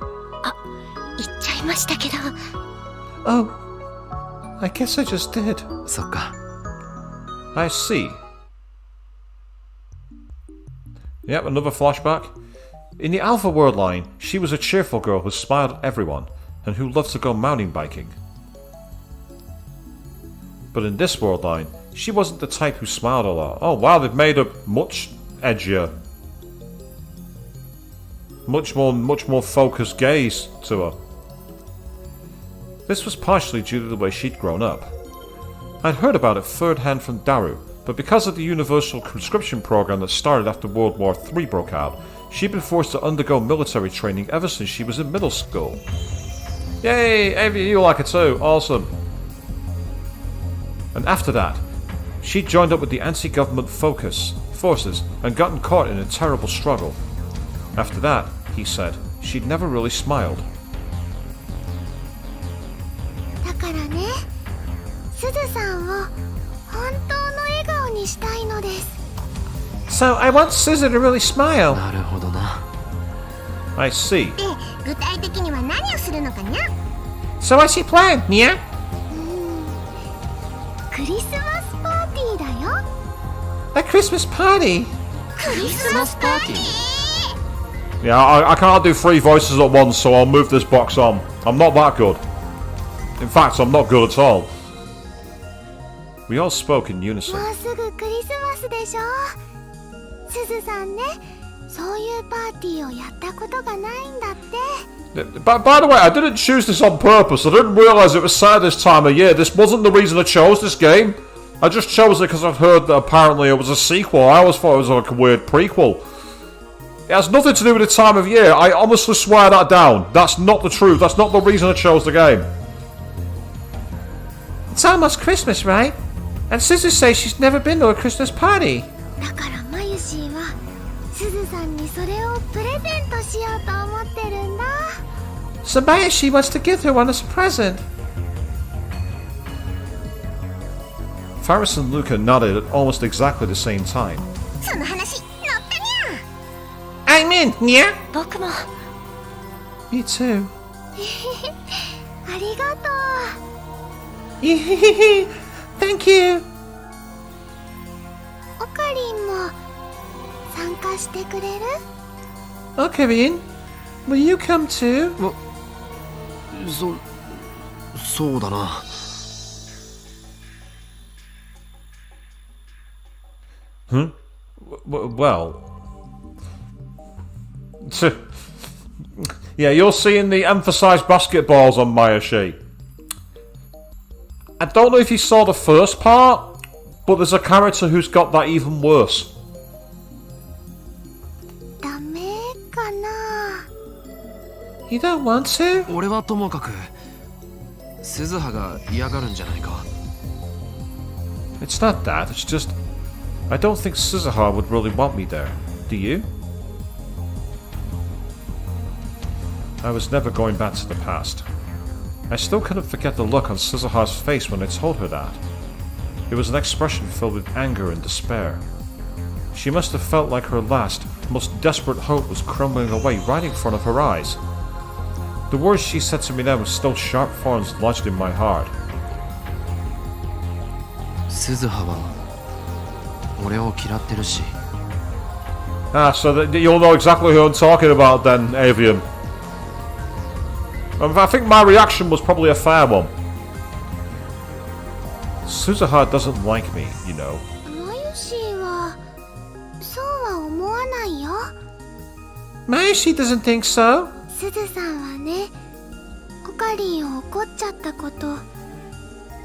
言っちゃいましたけど。 Oh, I guess I just did. そっか。 I see. Yep, another flashback. In the Alpha World line, she was a cheerful girl who smiled at everyone and who loved to go mountain biking. But in this world line, she wasn't the type who smiled a lot. Oh wow, they've made her much edgier. Much more focused gaze to her. This was partially due to the way she'd grown up. I'd heard about it third hand from Daru, but because of the universal conscription program that started after World War III broke out, she'd been forced to undergo military training ever since she was in middle school. Yay! Avery, you like it too. Awesome. And after that, she joined up with the anti-government forces and gotten caught in a terrible struggle. After that, he said, she'd never really smiled. だからね、すずさんを本当の笑顔にしたいのです。 So I want Scissor to really smile. なるほどな。I see. で、具体的には何をするのかにゃ？ So what's your plan, Nia? クリスマスパーティーだよ。 A Christmas party? クリスマスパーティー？ Yeah, I can't do three voices at once, so I'll move this box on. I'm not that good. In fact, I'm not good at all. We all spoke in unison. もうすぐクリスマスでしょ。すずさんね、そういうパーティーをやったことがないんだって。 By the way, I didn't choose this on purpose. I didn't realise it was sad this time of year. This wasn't the reason I chose this game. I just chose it because I've heard that apparently it was a sequel. I always thought it was like a weird prequel. It has nothing to do with the time of year. I honestly swear that down. That's not the truth. That's not the reason I chose the game. It's almost Christmas, right? And Scissor says she's never been to a Christmas party. だからマユシーはすずさんにそれをプレゼントしようと思ってるんだ。 So Mayashi wants to give her one as a present. Faris and Luca nodded at almost exactly the same time. その話乗ったにゃ。 I'm in, Nia. 僕も。 Me too. ありがとう。 Thank you. オカリンも参加してくれる？ Okabe, will you come too? そうだな。Well... Yeah, you're seeing the emphasised basketballs on Mayashi. I don't know if you saw the first part, but there's a character who's got that even worse. ダメかな。 You don't want to? 俺はともかく鈴葉が嫌がるんじゃないか。 It's not that, it's just... I don't think Suzuha would really want me there. Do you? I was never going back to the past. I still couldn't forget the look on Suzuha's face when I told her that. It was an expression filled with anger and despair. She must have felt like her last, most desperate hope was crumbling away right in front of her eyes. The words she said to me then were still sharp thorns lodged in my heart. 鈴葉は俺を嫌ってるし。 Ah, so that you'll know exactly who I'm talking about then, Avian. I think my reaction was probably a fair one. Suzuha doesn't like me, you know. マユシーはそうは思わないよ。 Mayushi doesn't think so. すずさんはね、オカリンを怒っちゃったこと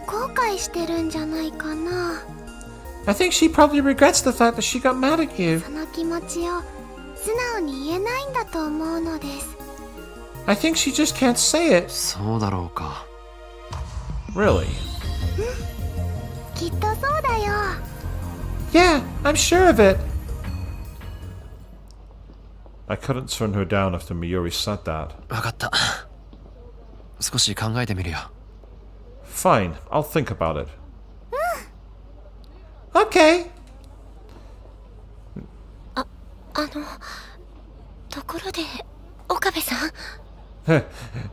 後悔してるんじゃないかな。 I think she probably regrets the fact that she got mad at you. その気持ちを素直に言えないんだと思うのです。 I think she just can't say it. そうだろうか。 Really? きっとそうだよ。 Yeah, I'm sure of it. I couldn't turn her down after Miyuri said that. わかった。少し考えてみるよ。 Fine, I'll think about it. Okay. ところで岡部さん、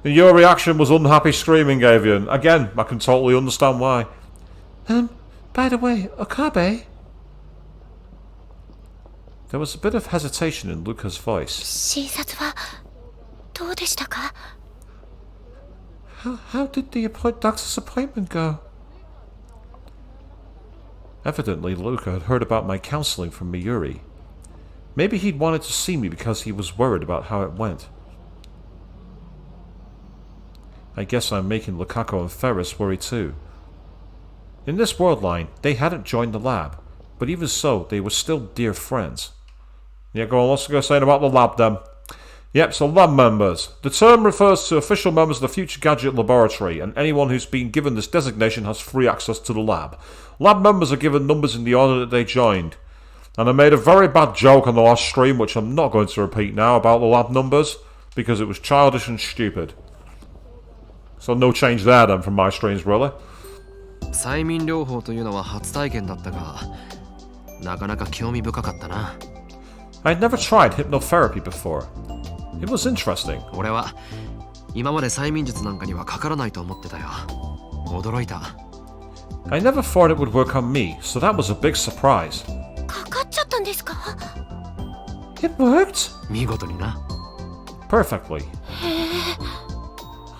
Your reaction was unhappy screaming, Avian. Again, I can totally understand why. By the way, Okabe. There was a bit of hesitation in Luca's voice. 診察はどうでしたか？ How did the doctor's appointment go? Evidently, Luca had heard about my counseling from Miyuri. Maybe he'd wanted to see me because he was worried about how it went. I guess I'm making Lukaku and Ferris worry too. In this world line, they hadn't joined the lab, but even so, they were still dear friends. Yeah, go on, let's go saying about the lab then. Yep, so lab members. The term refers to official members of the Future Gadget Laboratory, and anyone who's been given this designation has free access to the lab. Lab members are given numbers in the order that they joined. And I made a very bad joke on the last stream, which I'm not going to repeat now, about the lab numbers, because it was childish and stupid. So no change there then from my streams, really. 催眠療法というのは初体験だったが、なかなか興味深かったな。I'd never tried hypnotherapy before. It was interesting. 俺は今まで催眠術なんかにはかからないと思ってたよ。驚いた。I never thought it would work on me, so that was a big surprise. かかっちゃったんですか？ It worked. 見事にな。 Perfectly.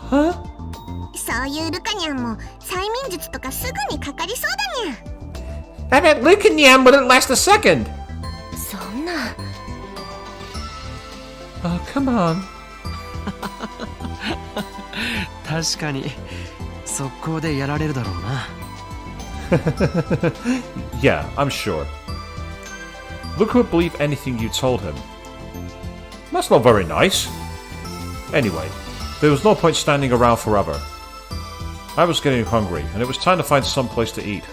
Huh? そういうルカニャンも催眠術とかすぐにかかりそうだにゃ。 I bet Luke and Yam wouldn't last a second. そんな。 Oh, come on. 確かに速攻でやられるだろうな。Yeah, I'm sure. Luke would believe anything you told him. That's not very nice. Anyway, there was no point standing around forever. I was getting hungry, and it was time to find some place to eat.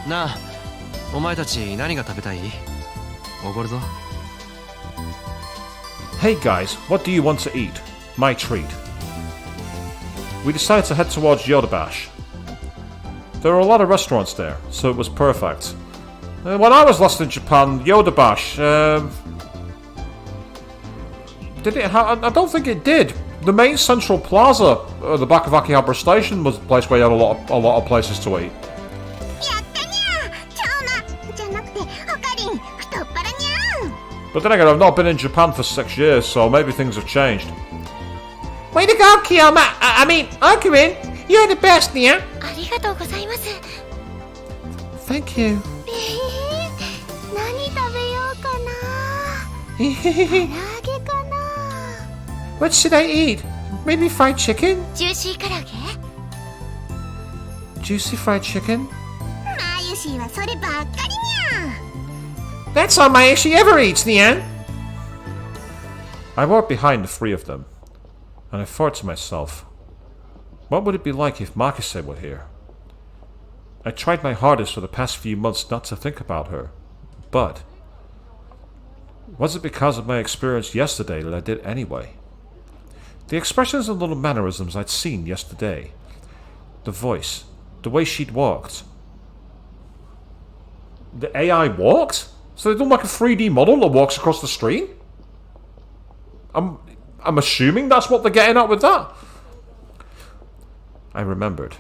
なあ、お前たち何が食べたい？おごるぞ。 Hey guys, what do you want to eat? My treat. We decided to head towards Yodobash. There are a lot of restaurants there, so it was perfect. When I was last in Japan, Yodobash, did it I don't think it did. The main central plaza at the back of Akihabara Station was the place where you had a lot of places to eat. やったにゃ。超なじゃなくてオカリン太っ腹にゃ。 But then again, I've not been in Japan for 6 years, so maybe things have changed. Way to go, Kiyama. I mean, Okurin. You're the best, Nia. ありがとうございます。 Thank you. 何食べようかな。唐揚げかな。 What should I eat? Maybe fried chicken? ジューシー唐揚げ？ juicy fried chicken? マユシーはそればっかりにゃん。 That's all Mayashi ever eats, Nian! I walked behind the three of them, and I thought to myself, what would it be like if Makise were here? I tried my hardest for the past few months not to think about her, but was it because of my experience yesterday that I did anyway? The expressions and little mannerisms I'd seen yesterday, the voice, the way she'd walked. The AI walked? So they've done like a 3D model that walks across the screen? I'm assuming that's what they're getting at with that. I remembered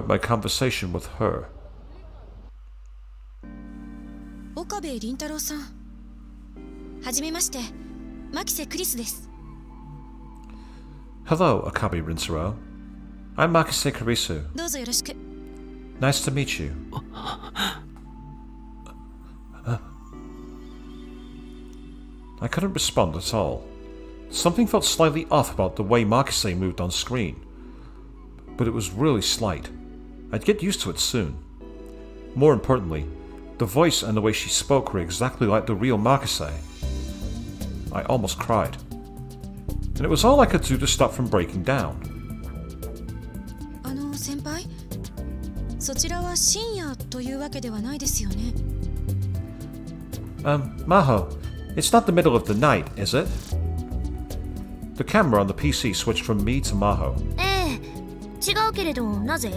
my conversation with her. Okabe 凛太郎さん。はじめまして、牧瀬クリスです。 Hello, Okabe Rinsero. I'm Makise Kurisu. どうぞよろしく。 Nice to meet you. I couldn't respond at all. Something felt slightly off about the way Makise moved on screen. But it was really slight. I'd get used to it soon. More importantly, the voice and the way she spoke were exactly like the real Makise. I almost cried. And it was all I could do to stop from breaking down. 先輩、そちらは深夜というわけではないですよね。Maho, it's not the middle of the night, is it? The camera on the PC switched from me to Maho. ええ、違うけれど、なぜ？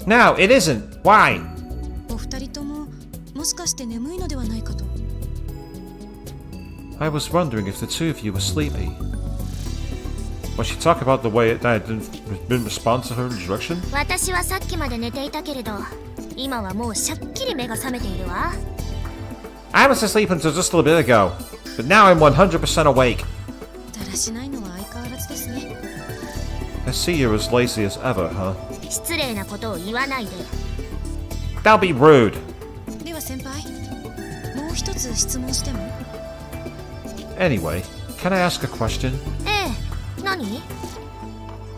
No, it isn't. Why? お二人とももしかして眠いのではないかと。 I was wondering if the two of you were sleepy. Was she talking about the way that I didn't respond to her introduction? 私はさっきまで寝ていたけれど、今はもうしゃっきり目が覚めているわ。I was asleep until just a little bit ago, but now I'm 100% awake. だらしないのは相変わらずですね。 I see you're as lazy as ever, huh? 失礼なことを言わないで。 Don't be rude. では先輩、もう一つ質問しても？ Anyway, can I ask a question? ええ、何？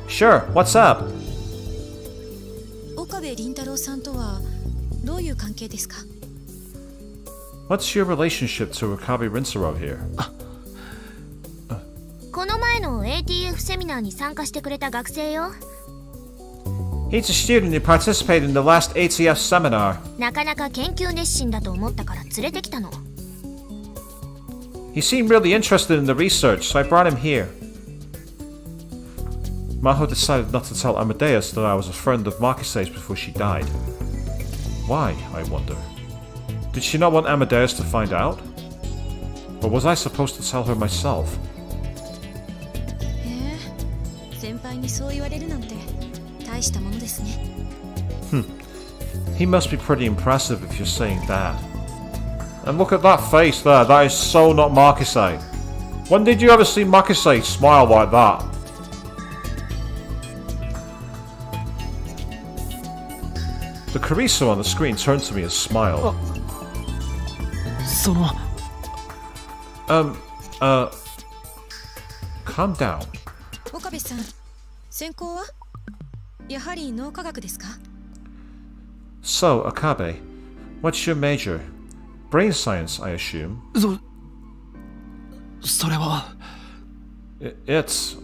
Sure, what's up? 岡部凛太郎さんとはどういう関係ですか？ What's your relationship to Okabe Rinsero here? この前の ATF セミナーに参加してくれた学生よ。 He's a student who participated in the last ATF seminar. なかなか研究熱心だと思ったから連れてきたの。 He seemed really interested in the research, so I brought him here. Maho decided not to tell Amadeus that I was a friend of Makise's before she died. Why, I wonder? Did she not want Amadeus to find out? Or was I supposed to tell her myself? 先輩にそう言われるなんて大したものですね。He must be pretty impressive if you're saying that. And look at that face there, that is so not Makise. When did you ever see Makise smile like that? The Kariso on the screen turned to me and smiled. その Calm down. 岡部さん、専攻はやはり脳科学ですか？ So, Okabe, what's your major? Brain science, I assume. それは It's...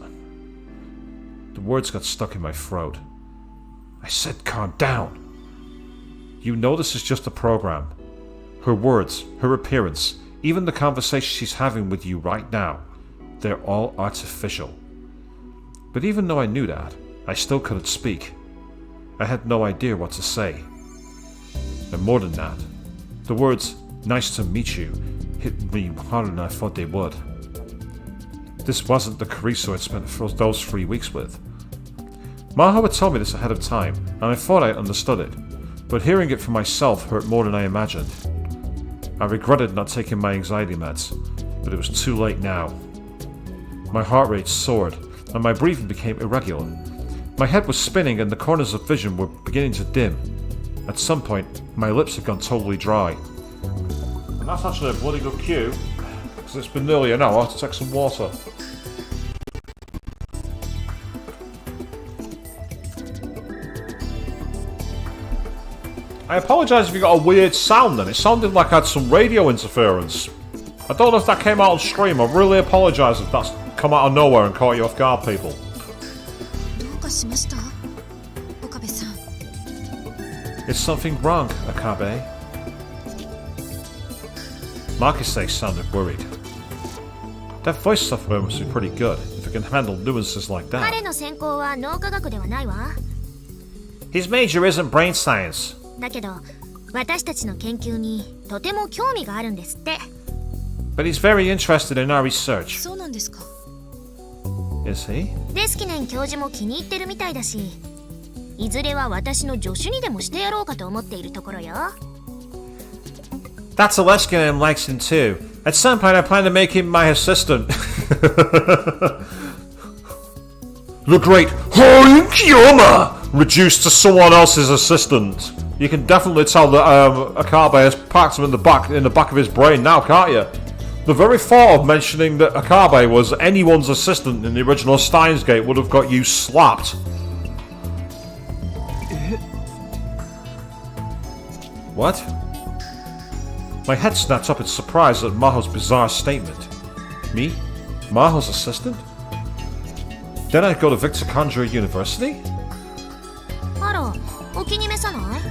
The words got stuck in my throat. I said calm down. You know this is just a program. Her words, her appearance, even the conversation she's having with you right now, they're all artificial. But even though I knew that, I still couldn't speak. I had no idea what to say. And more than that, the words, nice to meet you, hit me harder than I thought they would. This wasn't the Kariso I'd spent those 3 weeks with. Maho had told me this ahead of time, and I thought I understood it, but hearing it for myself hurt more than I imagined. I regretted not taking my anxiety meds, but it was too late now. My heart rate soared, and my breathing became irregular. My head was spinning and the corners of vision were beginning to dim. At some point, my lips had gone totally dry. And that's actually a bloody good cue, because it's been nearly an hour to take some water. I apologise if you got a weird sound then. It sounded like I had some radio interference. I don't know if that came out on stream. I really apologise if that's come out of nowhere and caught you off guard, people. どうかしました？岡部さん。 Is something wrong, Okabe? Marcus sounded worried. That voice software must be pretty good if it can handle nuances like that. 彼の専攻は脳科学ではないわ。 His major isn't brain science. だけど私たちの研究にとても興味があるんですって。 But he's very interested in our research. そうなんですか。 Is he? デスキネン教授も気に入ってるみたいだし、いずれは私の助手にでもしてやろうかと思っているところよ。 That's Aleskinen likes him too. At some point I plan to make him my assistant. The great Hoinkyoma reduced to someone else's assistant. You can definitely tell that Okabe has packed him in the back of his brain now, can't you? The very thought of mentioning that Okabe was anyone's assistant in the original Steins Gate would have got you slapped. What? My head snapped up in surprise at Maho's bizarre statement. Me? Maho's assistant? Then I'd go to Victor Conjurer University? あら、お気に召さない？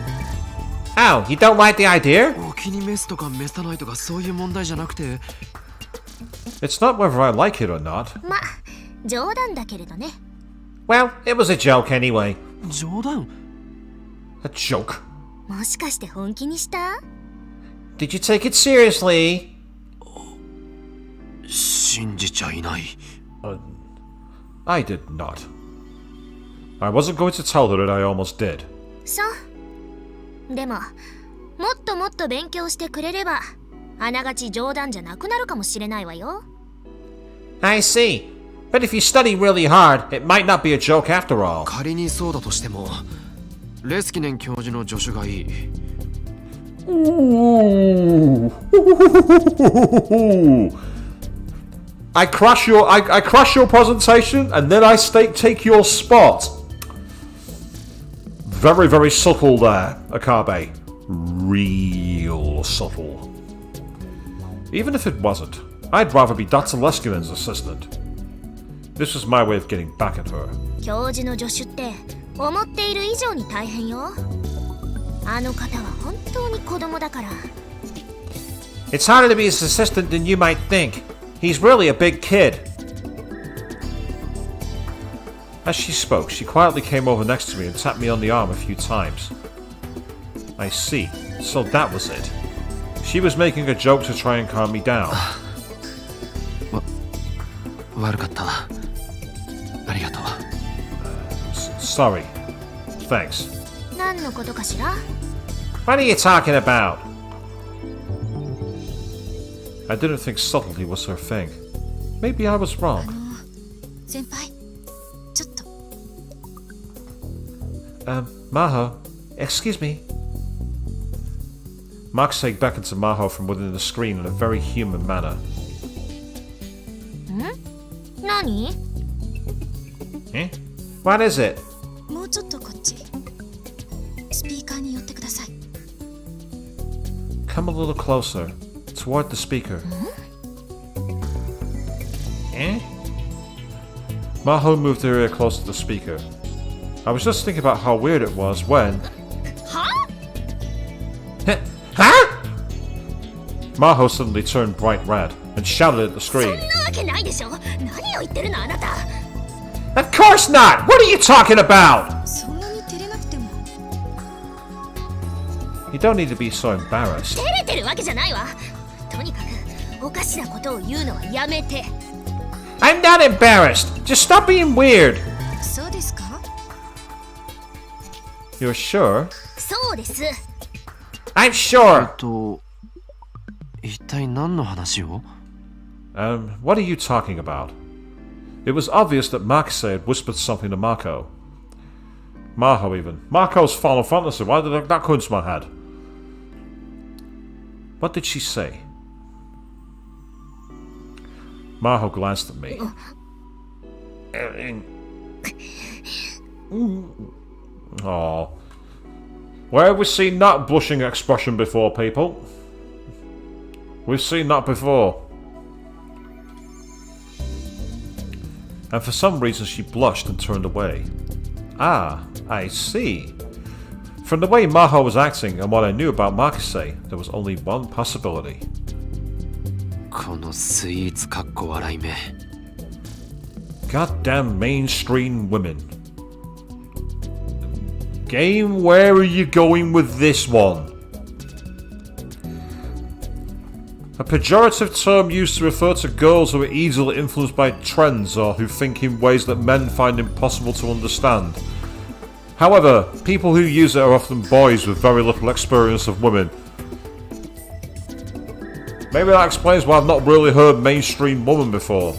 Oh, you don't like the idea? お気に召すとか召さないとかそういう問題じゃなくて。 It's not whether I like it or not. ま、冗談だけれどね。 Well, it was a joke anyway. 冗談？ A joke? もしかして本気にした？ Did you take it seriously? 信じちゃいない。I did not. I wasn't going to tell her that I almost did. そう。でも、もっともっと勉強してくれれば、あながち冗談じゃなくなるかもしれないわよ。 I see. But if you study really hard, it might not be a joke after all. 仮にそうだとしても、レスキネン教授の助手がいい。Ooh. I crush your presentation and then I take your spot. Very, very subtle there, Okabe. Real subtle. Even if it wasn't, I'd rather be Dr. Leskinen's assistant. This was my way of getting back at her. 教授の助手って思っている以上に大変よ。あの方は本当に子供だから。 It's harder to be his assistant than you might think. He's really a big kid. As she spoke, she quietly came over next to me and tapped me on the arm a few times. I see. So that was it. She was making a joke to try and calm me down. 悪かった。ありがとう。Sorry. Thanks. 何のことかしら？ What are you talking about? I didn't think subtlety was her thing. Maybe I was wrong. 先輩、ちょっと。Maho, excuse me. Markseg beckoned to Maho from within the screen in a very human manner. 何？ Eh? What is it? もうちょっとこっち。スピーカーに寄ってください。 Come a little closer, toward the speaker. Eh? Maho moved her ear close to the speaker. I was just thinking about how weird it was when... は？ Huh? Maho suddenly turned bright red and shouted at the そん screen. なわけないでしょ。何を言ってるのあなた。 Of course not! What are you talking about? そんなに照れなくても。 You don't need to be so embarrassed. 照れてるわけじゃないわ。とにかくおかしなことを言うのはやめて。 I'm not embarrassed! Just stop being weird! そうですか？ You're sure? そうです。 I'm sure! 一体何の話を？ What are you talking about? It was obvious that Makise had whispered something to Mako. Maho even. Marco's Final Fantasy. Why did that come into my head? What did she say? Maho glanced at me. Oh. Where have we seen that blushing expression before, people? We've seen that before. And for some reason she blushed and turned away. Ah, I see. From the way Maho was acting and what I knew about Makise, there was only one possibility. このスイーツかっこ笑い目。 Goddamn mainstream women. Game, where are you going with this one? A pejorative term used to refer to girls who are easily influenced by trends or who think in ways that men find impossible to understand. However, people who use it are often boys with very little experience of women. Maybe that explains why I've not really heard mainstream woman before.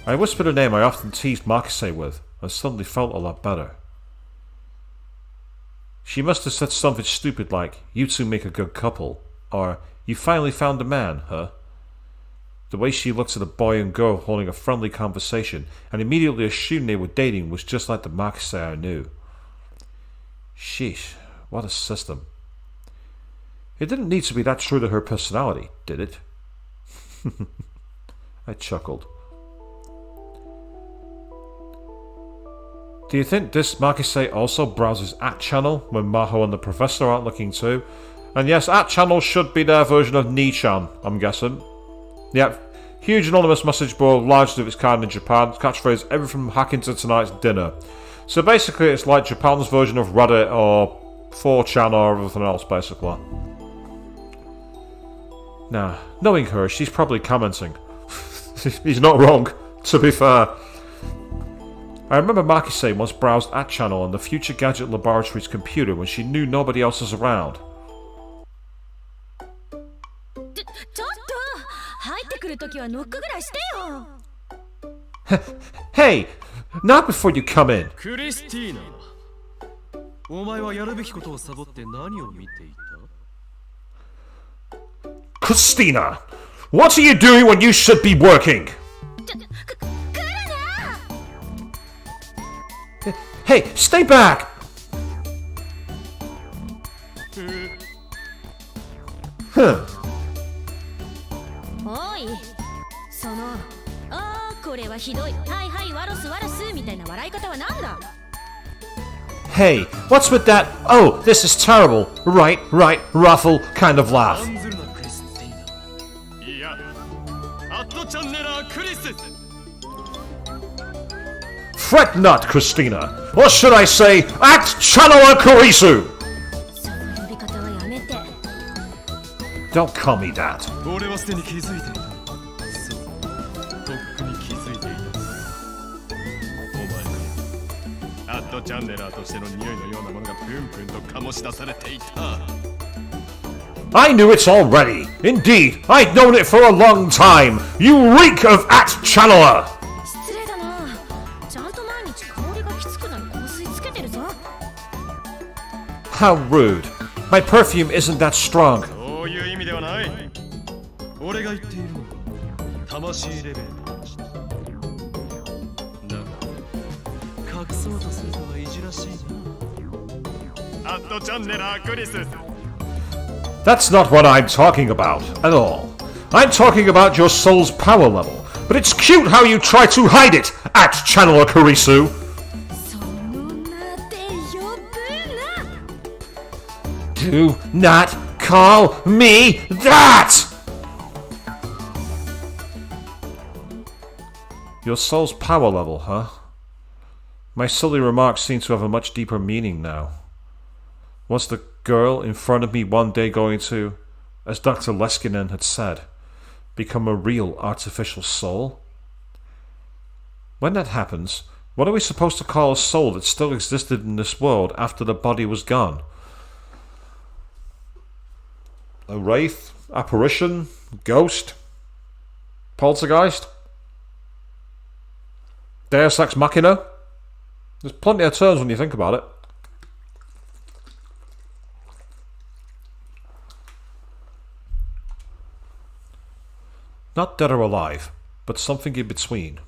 I whispered a name I often teased Makise with, and suddenly felt a lot better. She must have said something stupid like, "You two make a good couple," or "You finally found a man, huh?" The way she looked at the boy and girl holding a friendly conversation and immediately assumed they were dating was just like the Makise I knew. Sheesh, what a system. It didn't need to be that true to her personality, did it? I chuckled. Do you think this Makise also browses @channel when Maho and the professor aren't looking too? And yes, @channel should be their version of Ni-chan, I'm guessing. Yep, huge anonymous message board, largest of its kind in Japan. Catchphrase, everything from hacking to tonight's dinner. So basically it's like Japan's version of Reddit or 4chan or everything else basically. Now, knowing her, she's probably commenting. He's not wrong, to be fair. I remember Makise once browsed @channel on the Future Gadget Laboratory's computer when she knew nobody else was around. ちょっと入ってくるときはノックぐらいしてよ。 Hey! Not before you come in! クリスティーナ、お前はやるべきことをサボって何を見ていた？ Christina! What are you doing when you should be working? Hey, stay back! Huh. おい、その、あーこれはひどい。はいはい、ワロスワロスみたいな笑い方はなんだ？ Hey, what's with that? Oh, this is terrible. Right, ruffle kind of laugh. 案ずるなクリスティーナ。いや、アットチャンネラークリス。 Fret not, Christina. Or should I say, @channel Kurisu! その呼び方はやめて。 Don't call me that. 俺はすでに気づいていた。そう、とっくに気づいていた。お前がアットチャンネラーとしての匂いのようなものがプンプンと醸し出されていた。 I knew it already. Indeed, I'd known it for a long time. You reek of @channeler! 失礼だな。ちゃんと毎日香りがきつくなる香水つけてるぞ。 How rude. My perfume isn't that strong. そういう意味ではない。俺が言っているのは魂レベルの話だ。だが隠そうとするのはいじらしいな。アットチャンネラークリス。 That's not what I'm talking about at all. I'm talking about your soul's power level. But it's cute how you try to hide it, @channeler Kurisu. その名で呼ぶな。 Do not call me that! Your soul's power level, huh? My silly remarks seem to have a much deeper meaning now. Was the girl in front of me one day going to, as Dr. Leskinen had said, become a real artificial soul? When that happens, what are we supposed to call a soul that still existed in this world after the body was gone? A wraith? Apparition? Ghost? Poltergeist? Deus Ex Machina? There's plenty of terms when you think about it. Not dead or alive, but something in between.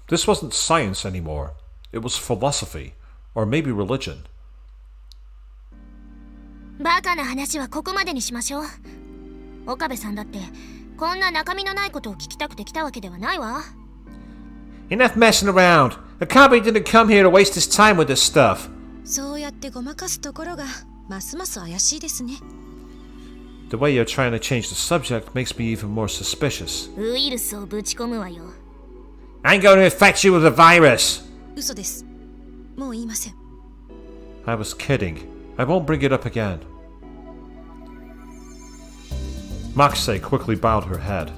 This wasn't science anymore. It was philosophy, or maybe religion. バカな話はここまでにしましょう。岡部さんだってこんな中身のないことを聞きたくて来たわけではないわ。 Enough messing around. Okabe didn't come here to waste his time with this stuff. そうやってごまかすところがますます怪しいですね。 The way you're trying to change the subject makes me even more suspicious. ウイルスをぶち込むわよ。 I'm going to infect you with a virus. 嘘です。もう言いません。 I was kidding. I won't bring it up again. Makise quickly bowed her head.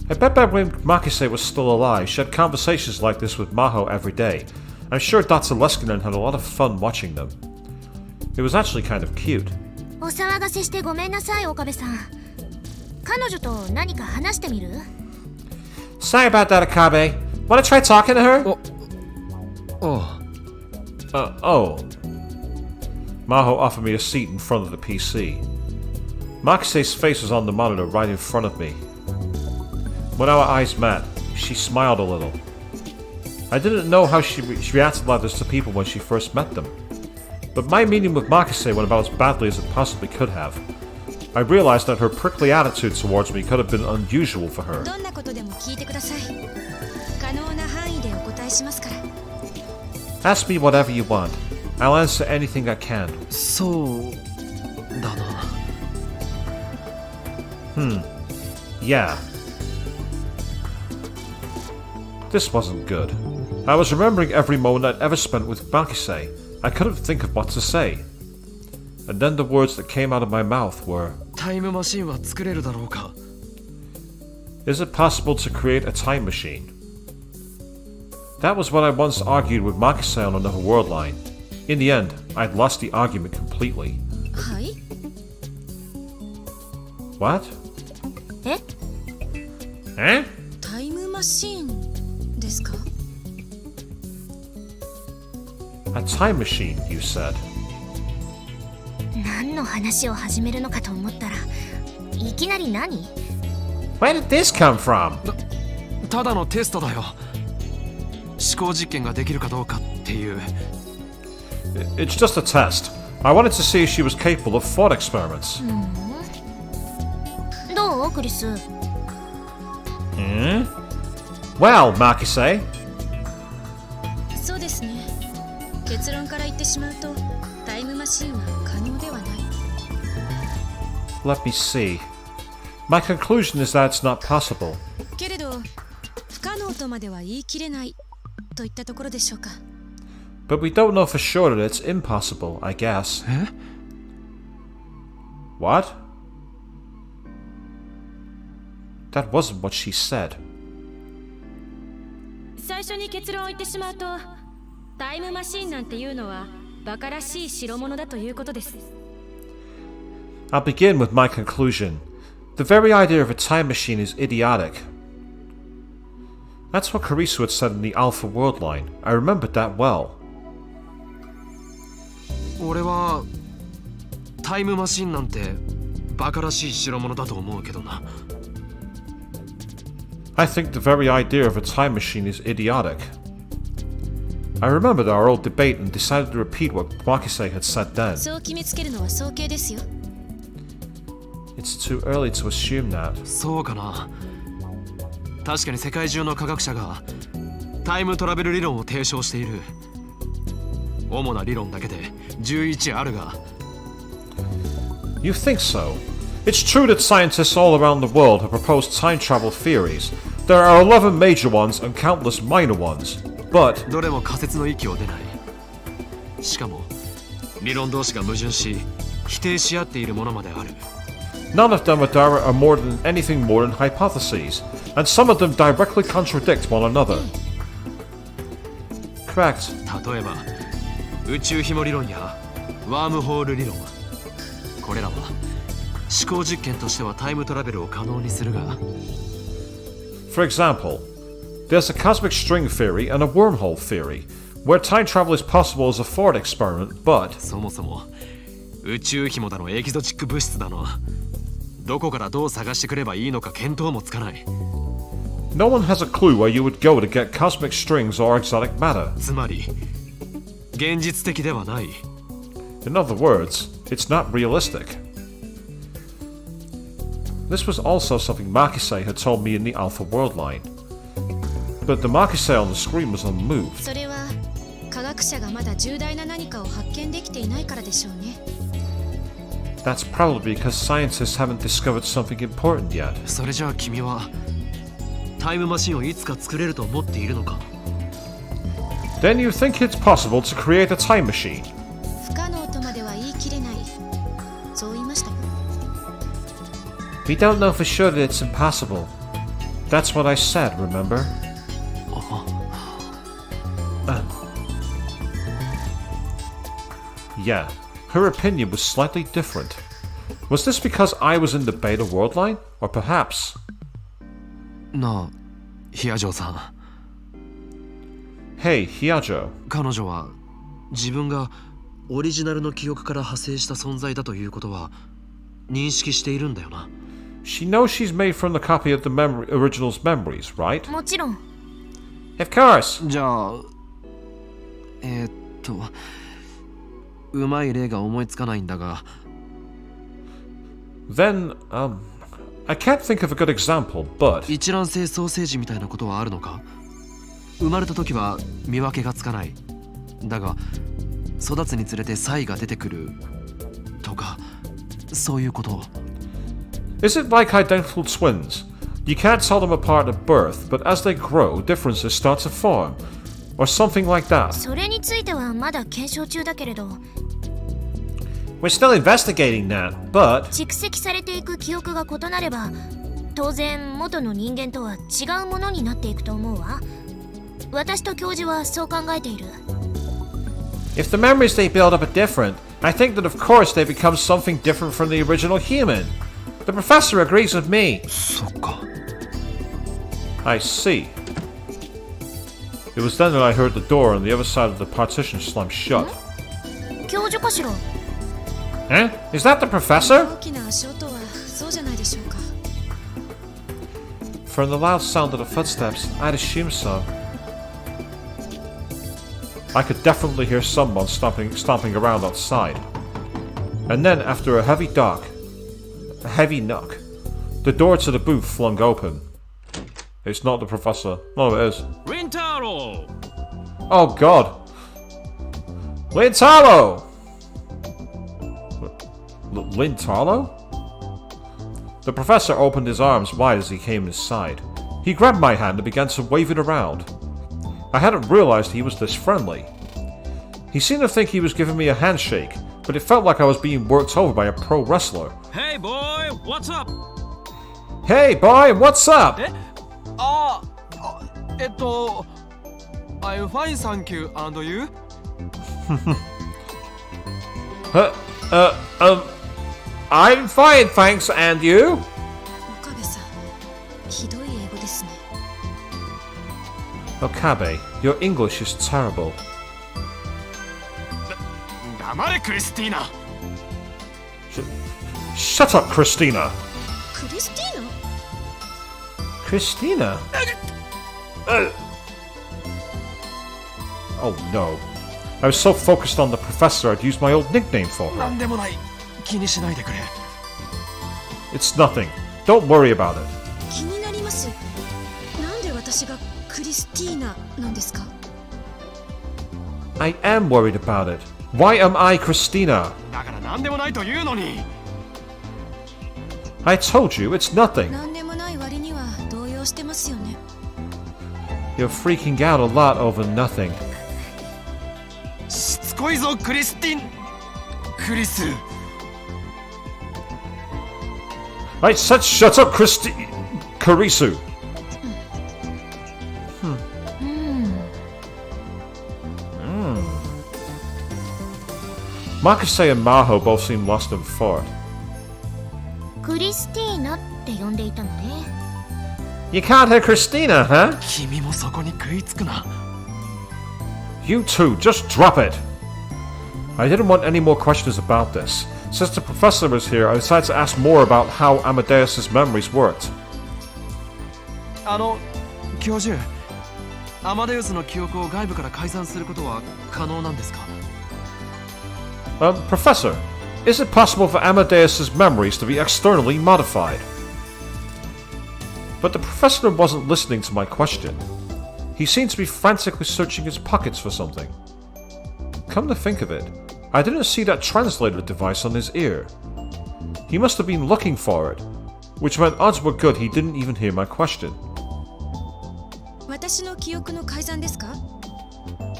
I bet back when Makise was still alive, she had conversations like this with Maho every day. I'm sure Dotsa Leskinen had a lot of fun watching them. It was actually kind of cute. お騒がせしてごめんなさい、岡部さん。彼女と何か話してみる？ Sorry about that, Okabe. Wanna try talking to her? Oh. Maho offered me a seat in front of the PC. Makise's face was on the monitor right in front of me. When our eyes met, she smiled a little. I didn't know how she reacted like this to people when she first met them. But my meeting with Makise went about as badly as it possibly could have. I realized that her prickly attitude towards me could have been unusual for her. どんなことでも聞いてください。可能な範囲でお答えしますから。 Ask me whatever you want. I'll answer anything I can. そうだな。Yeah. This wasn't good. I was remembering every moment I'd ever spent with Makise. I couldn't think of what to say. And then the words that came out of my mouth were, タイムマシンは作れるだろうか。 Is it possible to create a time machine? That was what I once argued with Makise on another world line. In the end, I'd lost the argument completely. はい？ What? え？ Eh? タイムマシーンですか？ A time machine, you said. 何の話を始めるのかと思ったら、いきなり何？ Where did this come from? ただのテストだよ。思考実験ができるかどうかっていう。 It's just a test. I wanted to see if she was capable of thought experiments. どうクリス？ Well, Makise. そうですね。結論から言ってしまうと、タイムマシーンは可能ではない。 Let me see. My conclusion is that it's not possible. けれど、不可能とまでは言い切れないといったところでしょうか。 But we don't know for sure that it's impossible, I guess. え？ What? That wasn't what she said. 最初に結論を言ってしまうと、タイムマシーンなんていうのはバカらしい代物だということです。 I'll begin with my conclusion. The very idea of a time machine is idiotic. That's what Karisu had said in the Alpha World line. I remembered that well. 俺はタイムマシンなんてバカらしい代物だと思うけどな。 I think the very idea of a time machine is idiotic. I remembered our old debate and decided to repeat what Makise had said then. そう決めつけるのは早計ですよ。 It's too early to assume that. そうかな。確かに世界中の科学者がタイムトラベル理論を提唱している。主な理論だけで11あるが。 You think so? It's true that scientists all around the world have proposed time travel theories. There are 11 major ones and countless minor ones. But どれも仮説の域を出ない。しかも理論同士が矛盾し否定し合っているものまである。 none of them are more than anything more than hypotheses, and some of them directly contradict one another. Correct. 例えば宇宙紐理論やワームホール理論。これらは思考実験としてはタイムトラベルを可能にするが。 For example, there's a cosmic string theory and a wormhole theory, where time travel is possible as a thought experiment, but そもそも宇宙紐だのエキゾチック物質だのどこからどう探してくればいいのか見当もつかない。No one has a clue where you would go to get cosmic strings or exotic matter. つまり現実的ではない。 In other words, it's not realistic. This was also something Makise had told me in the Alpha World line. But the Makise on the screen was unmoved. それは科学者がまだ重大な何かを発見できていないからでしょうね。 That's probably because scientists haven't discovered something important yet. それじゃあ君はタイムマシンをいつか作れると思っているのか？ Then you think it's possible to create a time machine? 不可能とまでは言い切れない。そう言いましたよ。 We don't know for sure that it's impossible. That's what I said, remember? Yeah, her opinion was slightly different. Was this because I was in the Beta World line? Or perhaps... なあ、ヒアジョーさん。 Hey, Hyajo. 彼女は自分がオリジナルの記憶から派生した存在だということは認識しているんだよな。 She knows she's made from the copy of the original's memories, right? もちろん。 Of course. じゃあうまい例が思いつかないんだが。 Then, I can't think of a good example, but... 一卵性ソーセージみたいなことはあるのか？生まれた時は見分けがつかない。だが育つにつれて差異が出てくるとか、そういうこと。 Is it like identical twins? You can't tell them apart at birth, but as they grow, differences start to form. Or something like that. それについてはまだ検証中だけれど、 We're still investigating that, but... 蓄積されていく記憶が異なれば、当然元の人間とは違うものになっていくと思うわ。私と教授はそう考えている。 If the memories they build up are different, I think that of course they become something different from the original human. The professor agrees with me. そっか。 I see. It was then that I heard the door on the other side of the partition slam shut. 教授かしら？ Huh? Is that the professor? 大きな足音はそうじゃないでしょうか。 From the loud sound of the footsteps, I'd assume so. I could definitely hear someone stomping around outside. And then, after a heavy knock, the door to the booth flung open. It's not the professor. No, it is. Rintaro! Oh God! Lintalo! Lintalo? The professor opened his arms wide as he came inside. He grabbed my hand and began to wave it around. I hadn't realized he was this friendly. He seemed to think he was giving me a handshake, but it felt like I was being worked over by a pro wrestler. Hey boy, what's up? Hey boy, what's up? I'm fine, thank you, and you? I'm fine, thanks, and you? 岡部さん、ひどい英語ですね。 Okabe, your English is terrible. 黙れクリスティーナ。 Shut up, Christina! クリスティーナ？ Christina? Oh no. I was so focused on the professor I'd used my old nickname for な her. んでもない。気にしないでくれ。 It's nothing. Don't worry about it. 気になります。なんで私がクリスティーナなんですか？ I am worried about it. Why am I Christina? だからなんでもないというのに。I told you, it's nothing. なんでもない割には動揺してますよね。 You're freaking out a lot over nothing. しつこいぞクリスティン。クリス。I said shut up, Karisu. Makase and Maho both seemed lost in thought. クリスティーナって呼んでいたのね。 You called her Christina, huh? 君もそこに食いつくな。 You two, just drop it! I didn't want any more questions about this. Since the professor was here, I decided to ask more about how Amadeus's memories worked. 教授、アマデウスの記憶を外部から改ざんすることは可能なんですか？ Professor, is it possible for Amadeus's memories to be externally modified? But the professor wasn't listening to my question. He seemed to be frantically searching his pockets for something. Come to think of it, I didn't see that translator device on his ear. He must have been looking for it, which meant odds were good he didn't even hear my question. 私の記憶の改ざんですか？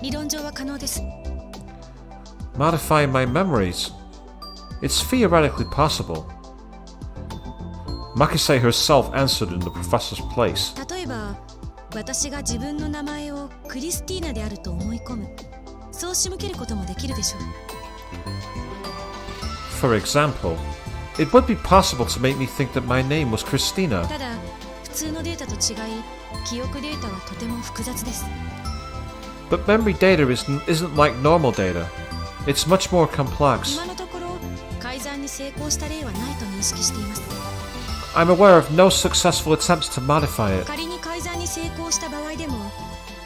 理論上は可能です。Modifying my memories. It's theoretically possible. Makise herself answered in the professor's place. 例えば、私が自分の名前をクリスティーナであると思い込む。そう仕向けることもできるでしょう。For example, it would be possible to make me think that my name was Christina. ただ、普通のデータと違い、記憶データはとても複雑です。But memory data isn't like normal data. It's much more complex. 今のところ、改ざんに成功した例はないと認識しています。I'm aware of no successful attempts to modify it. 仮に改ざんに成功した場合でも、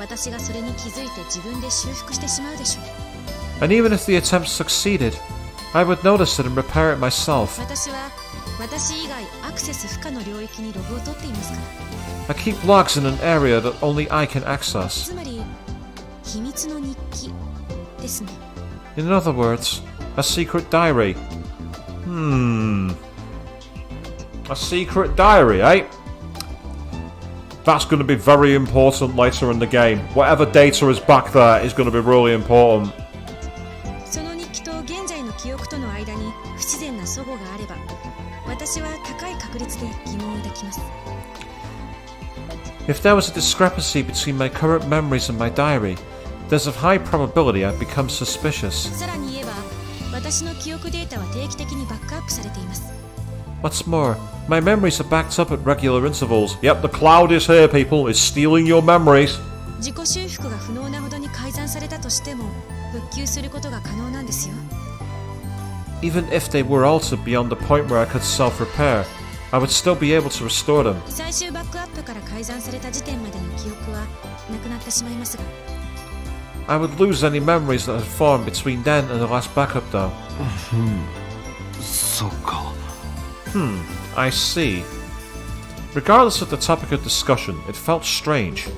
私がそれに気づいて自分で修復してしまうでしょう。And even if the attempt succeeded, I would notice it and repair it myself. 私は私以外アクセス不可の領域にログを取っていますから。I keep logs in an area that only I can access. つまり秘密の日記ですね。In other words, a secret diary. A secret diary, eh? That's going to be very important later in the game. Whatever data is back there is going to be really important. その日記と現在の記憶との間に不自然な齟齬があれば、私は高い確率で疑問を抱きます。If there was a discrepancy between my current memories and my diary, there's a high probability I'd become suspicious. さらに言えば、私の記憶データは定期的にバックアップされています。What's more, my memories are backed up at regular intervals. Yep, the cloud is here, people. It's stealing your memories. 自己修復が不能なほどに改ざんされたとしても、復旧することが可能なんですよ。Even if they were altered beyond the point where I could self-repair, I would still be able to restore them. 最終バックアップから改ざんされた時点までの記憶はなくなってしまいますが、I would lose any memories that had formed between then and the last backup, though. そっか。I see. Regardless of the topic of discussion, it felt strange.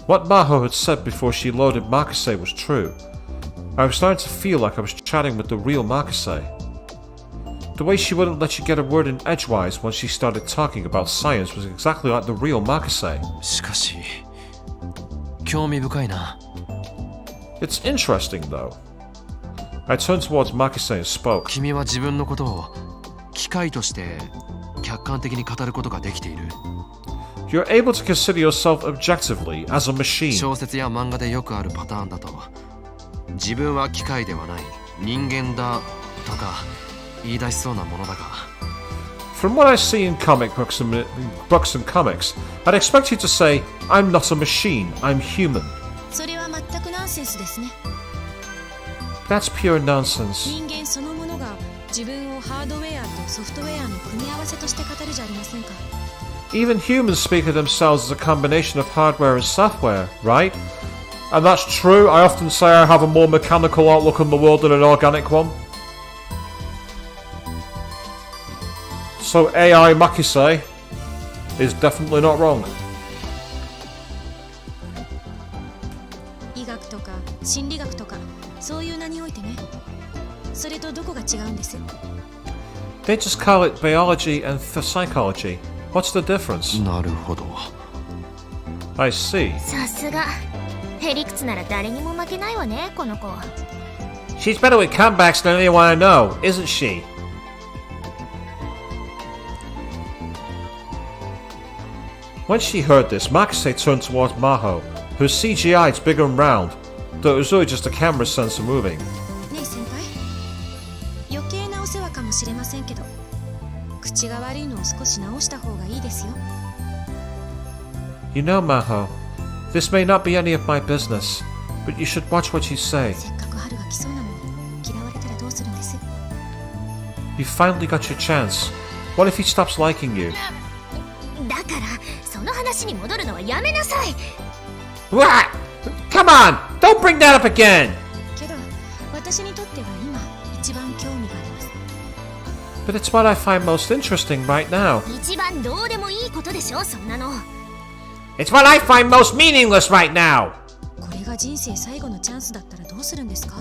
What Maho had said before she loaded Makise was true. I was starting to feel like I was chatting with the real Makise. The way she wouldn't let you get a word in edgewise when she started talking about science was exactly like the real Makise. しかし、興味深いな。It's interesting, though. I turned towards Makise and spoke. 君は自分のことを機械として客観的に語ることができている。You're able to consider yourself objectively as a machine. 小説や漫画でよくあるパターンだと、自分は機械ではない人間だとか言い出しそうなものだが。From what I see in comic books and comics, I'd expect you to say, I'm not a machine, I'm human. それは全くナンセンスですね。 That's pure nonsense. 人間そのものが自分をハードウェアとソフトウェアの組み合わせとして語るじゃありませんか。 Even humans speak of themselves as a combination of hardware and software, right? And that's true. I often say I have a more mechanical outlook on the world than an organic one. So AI Makise is definitely not wrong. 医学とか心理学とかそういう名においてね。それとどこが違うんです？ They just call it biology and psychology. What's the difference? なるほど。I see. さすがへりくつなら誰にも負けないわね、この子。 She's better with comebacks than anyone I know, isn't she? When she heard this, Makise turned towards Maho, whose CGI is big and round, though it was really just a camera sensor moving. ねえ先輩、余計なお世話かもしれませんけど、口が悪いのを少し直した方がいいですよ。 You know, Maho, this may not be any of my business, but you should watch what you say. せっかく春が来そうなのに嫌われたらどうするんです？ You finally got your chance. What if he stops liking you? だからその話に戻るのはやめなさい。 What? Come on! Don't bring that up again! けど私にとっては今一番興味があります。 But it's what I find most interesting right now. 一番どうでもいいことでしょ、そんなの。 It's what I find most meaningless right now! これが人生最後のチャンスだったらどうするんですか？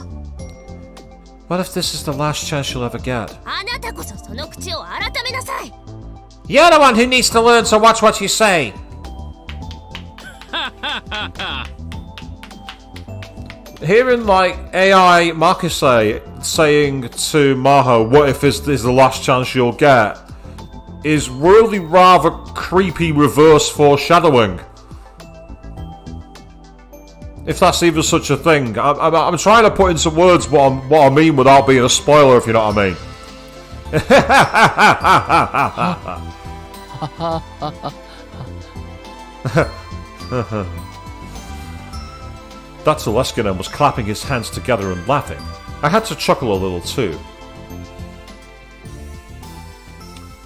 What if this is the last chance you'll ever get? あなたこそその口を改めなさい。 You're the one who needs to learn to watch what you say! Hearing like AI Makise saying to Maho, what if this is the last chance you'll get, is really rather creepy reverse foreshadowing. If that's even such a thing. I'm trying to put into words what I mean without being a spoiler, if you know what I mean. That Teleskinen was clapping his hands together and laughing. I had to chuckle a little too.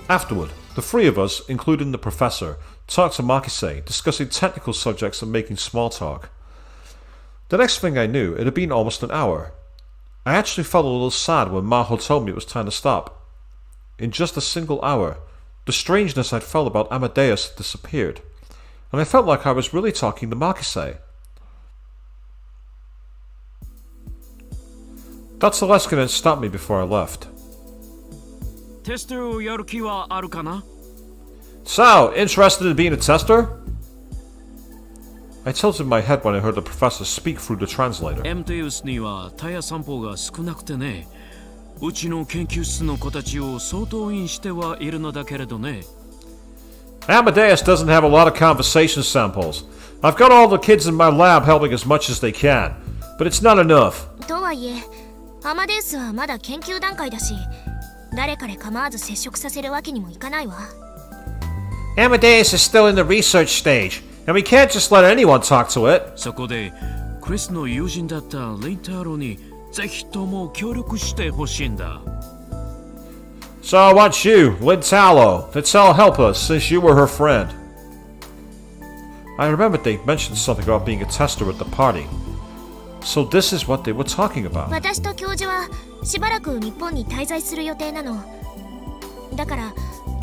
Afterward, the three of us, including the professor, talked to Makise, discussing technical subjects and making small talk. The next thing I knew, it had been almost an hour. I actually felt a little sad when Maho told me it was time to stop. In just a single hour, the strangeness I'd felt about Amadeus had disappeared, and I felt like I was really talking to Makise. That Teleskinen stopped me before I left. テストをやる気はあるかな? So, interested in being a tester? I tilted my head when I heard the professor speak through the translator. エムテウスにはタイヤ散歩が少なくてね。うちの研究室の子たちを相当員してはいるのだけれどね。Amadeus doesn't have a lot of conversation samples. I've got all the kids in my lab helping as much as they can, but it's not enough. とはいえ、アマデウスはまだ研究段階だし、誰彼構わず接触させるわけにもいかないわ。Amadeus is still in the research stage, and we can't just let anyone talk to it. そこでクリスの友人だったリンタロにぜひとも協力してほしいんだ。So I want you, Lintalo, to help us since you were her friend. I remembered they mentioned something about being a tester at the party. So this is what they were talking about. 私と教授はしばらく日本に滞在する予定なの。だから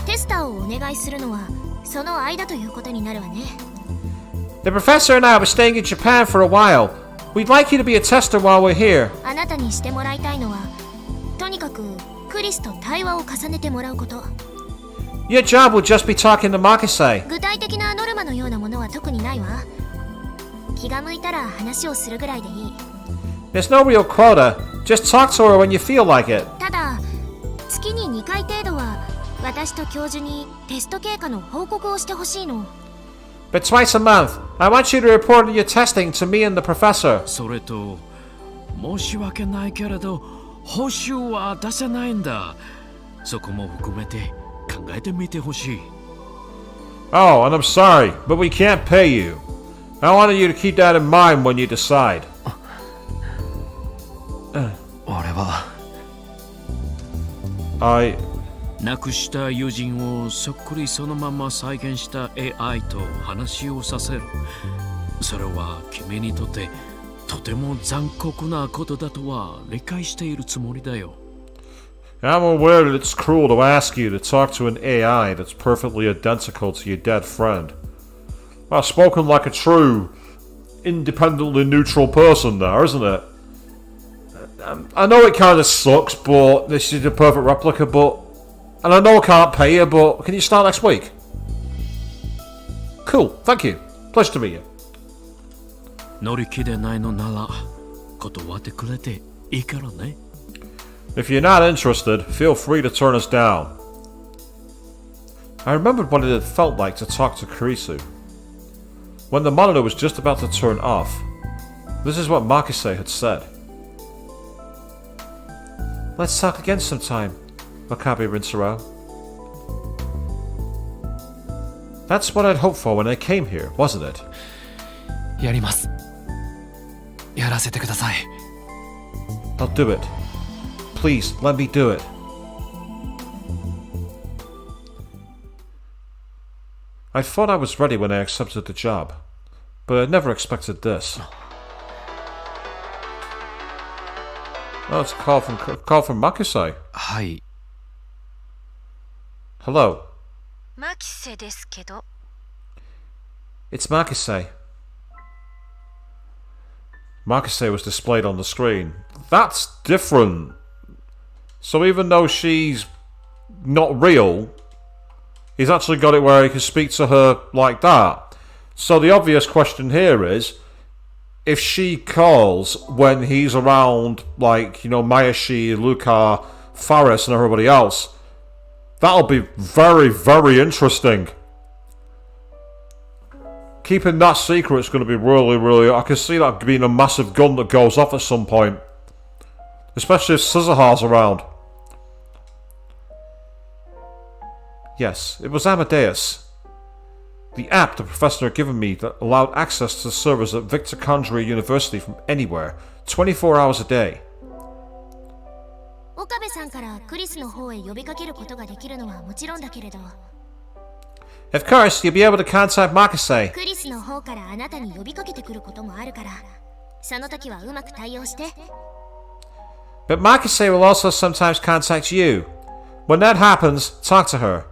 テスターをお願いするのはその間ということになるわね。The professor and I were staying in Japan for a while. We'd like you to be a tester while we're here. あなたにしてもらいたいのは、とにかくクリスと対話を重ねてもらうこと。Your job will just be talking to Makise. 具体的なノルマのようなものは特にないわ。気が向いたら話をするぐらいでいい。There's no real quota. Just talk to her when you feel like it. ただ、月に2回程度は私と教授にテスト経過の報告をしてほしいの。But twice a month, I want you to report your testing to me and the professor. それと申し訳ないけれど報酬は出せないんだ。そこも含めて考えてみてほしい。 Oh, and I'm sorry, but we can't pay you. I wanted you to keep that in mind when you decide. 俺は I... 亡くした友人をそっくりそのまま再現した AI と話をさせる。それは君にとってとても残酷なことだとは理解しているつもりだよ。I'm aware that it's cruel to ask you to talk to an AI that's perfectly identical to your dead friend. Well, spoken like a true, independently neutral person there, isn't it? I know it kind of sucks, but this is a perfect replica, but... And I know I can't pay you, but can you start next week? Cool, thank you. Pleasure to meet you. 乗り気でないのなら断ってくれていいからね。If you're not interested, feel free to turn us down. I remembered what it had felt like to talk to Kurisu. When the monitor was just about to turn off, this is what Makise had said. Let's talk again sometime, Okabe Rinsaro. That's what I'd hoped for when I came here, wasn't it? やります。やらせてください。 I'll do it. Please, let me do it. I thought I was ready when I accepted the job, but I never expected this. Oh, it's a call from Makise. はい。 Hello. マキセですけど。 It's Makise. Makise was displayed on the screen. That's different. So even though she's not real, he's actually got it where he can speak to her like that. So the obvious question here is, if she calls when he's around, like, you know, Mayashi, Luca, Faris and everybody else, that'll be very, very interesting. Keeping that secret is going to be really, really... I can see that being a massive gun that goes off at some point. Especially if Scissorhar's around. Yes, it was Amadeus. The app the professor had given me that allowed access to the servers at Victor Kandria University from anywhere, 24 hours a day. 岡部さんからクリスの方へ呼びかけることができるのはもちろんだけれど、 Of course, you'll be able to contact Makise. クリスの方からあなたに呼びかけてくることもあるから、その時はうまく対応して。 But Makise will also sometimes contact you. When that happens, talk to her.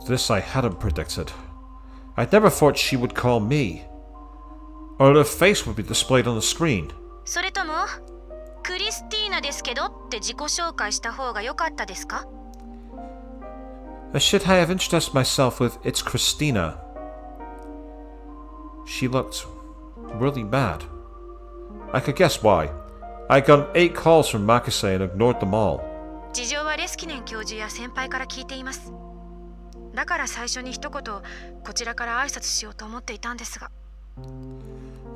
This I hadn't predicted. I'd never thought she would call me. Or her face would be displayed on the screen. それともクリスティーナですけどって自己紹介した方が良かったですか？ Or should I have introduced myself with "It's Christina"? She looked really mad. I could guess why. I'd gotten 8 calls from Makise and ignored them all. 事情はレスキネン教授や先輩から聞いています。だから最初に一言こちらから挨拶しようと思っていたんですが。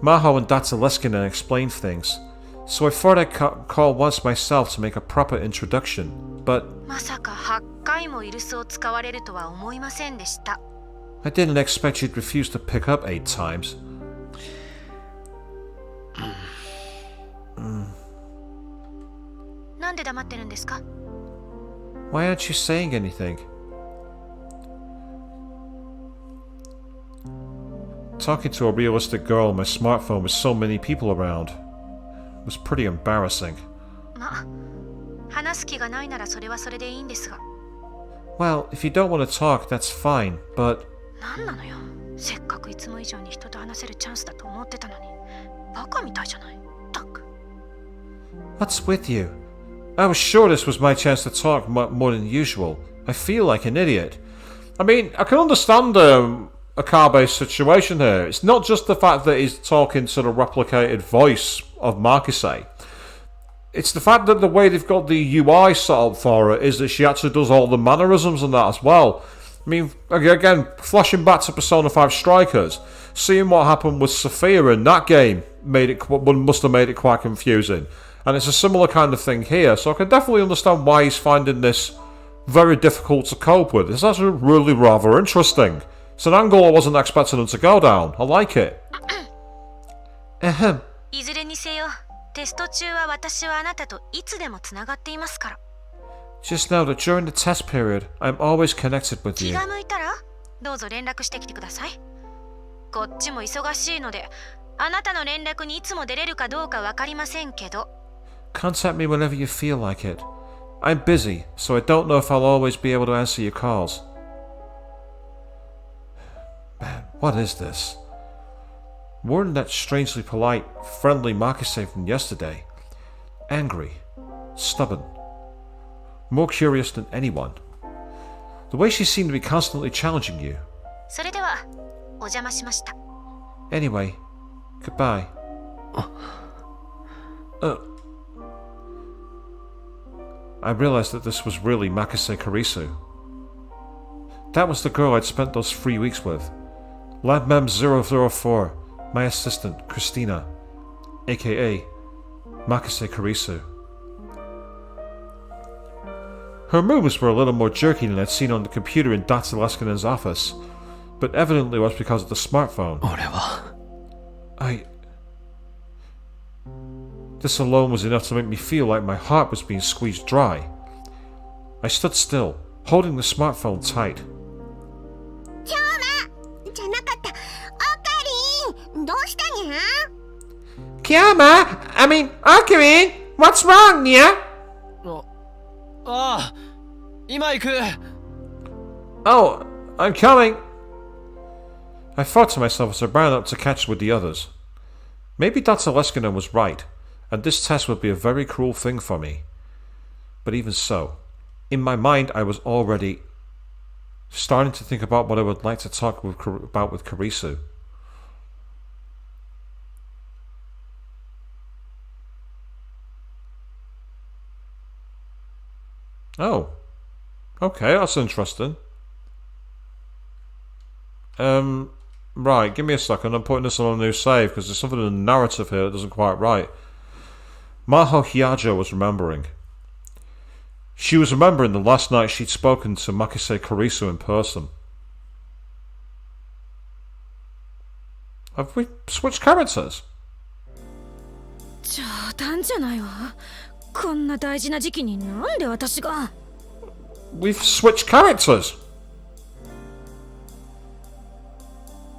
Maho and Dr. Leskinen explained things, so I thought I'd call once myself to make a proper introduction, but まさか8回もイルスを使われるとは思いませんでした。 I didn't expect you'd refuse to pick up 8 times. なんで黙ってるんですか？ Why aren't you saying anything? Talking to a realistic girl on my smartphone with so many people around was pretty embarrassing. まあ、話す気がないならそれはそれでいいんですが。 Well, if you don't want to talk, that's fine, but... なんなのよ。せっかくいつも以上に人と話せるチャンスだと思ってたのに。バカみたいじゃない。たく。 What's with you? I was sure this was my chance to talk more than usual. I feel like an idiot. I mean, I can understand Okabe's situation here. It's not just the fact that he's talking to the replicated voice of Makise. It's the fact that the way they've got the UI set up for her is that she actually does all the mannerisms and that as well. I mean, again, flashing back to Persona 5 Strikers, seeing what happened with Sophia in that game must have made it quite confusing. And it's a similar kind of thing here, so I can definitely understand why he's finding this very difficult to cope with. It's actually really rather interesting. It's an angle I wasn't expecting him to go down. I like it. Ahem. いずれにせよ、テスト中は私はあなたといつでもつながっていますから。 Just know that during the test period, I'm always connected with 気 you. が向いたらどうぞ連絡してきてください。こっちも忙しいので、あなたの連絡にいつも出れるかどうかわかりませんけど。 Contact me whenever you feel like it. I'm busy, so I don't know if I'll always be able to answer your calls. Man, what is this? More than that strangely polite, friendly Makise from yesterday. Angry, stubborn, more curious than anyone. The way she seemed to be constantly challenging you. それではお邪魔しました。 Anyway, goodbye. I realized that this was really Makise Kurisu. That was the girl I'd spent those 3 weeks with. Lab Mem 004, my assistant, Christina, aka Makise Kurisu. Her moves were a little more jerky than I'd seen on the computer in Dr. Leskinen's office, but evidently it was because of the smartphone. 俺は This alone was enough to make me feel like my heart was being squeezed dry. I stood still, holding the smartphone tight. ちょまじゃなかった。オカリンどうしたにゃ Kyama, I mean, Okabe, what's wrong, nya? ああ、今行く。 Oh, I'm coming! I thought to myself as I ran up to catch with the others. Maybe Dr. Leskinen was right, and this test would be a very cruel thing for me. But even so, in my mind I was already starting to think about what I would like to talk about with Kurisu. Oh. Okay, that's interesting. Right, give me a second. I'm putting this on a new save because there's something in the narrative here that doesn't quite right. Maho Hyajo was remembering. She was remembering the last night she'd spoken to Makise Kurisu in person. Have we switched characters? 冗談じゃないわ。こんな大事な時期になんで私が。 We've switched characters.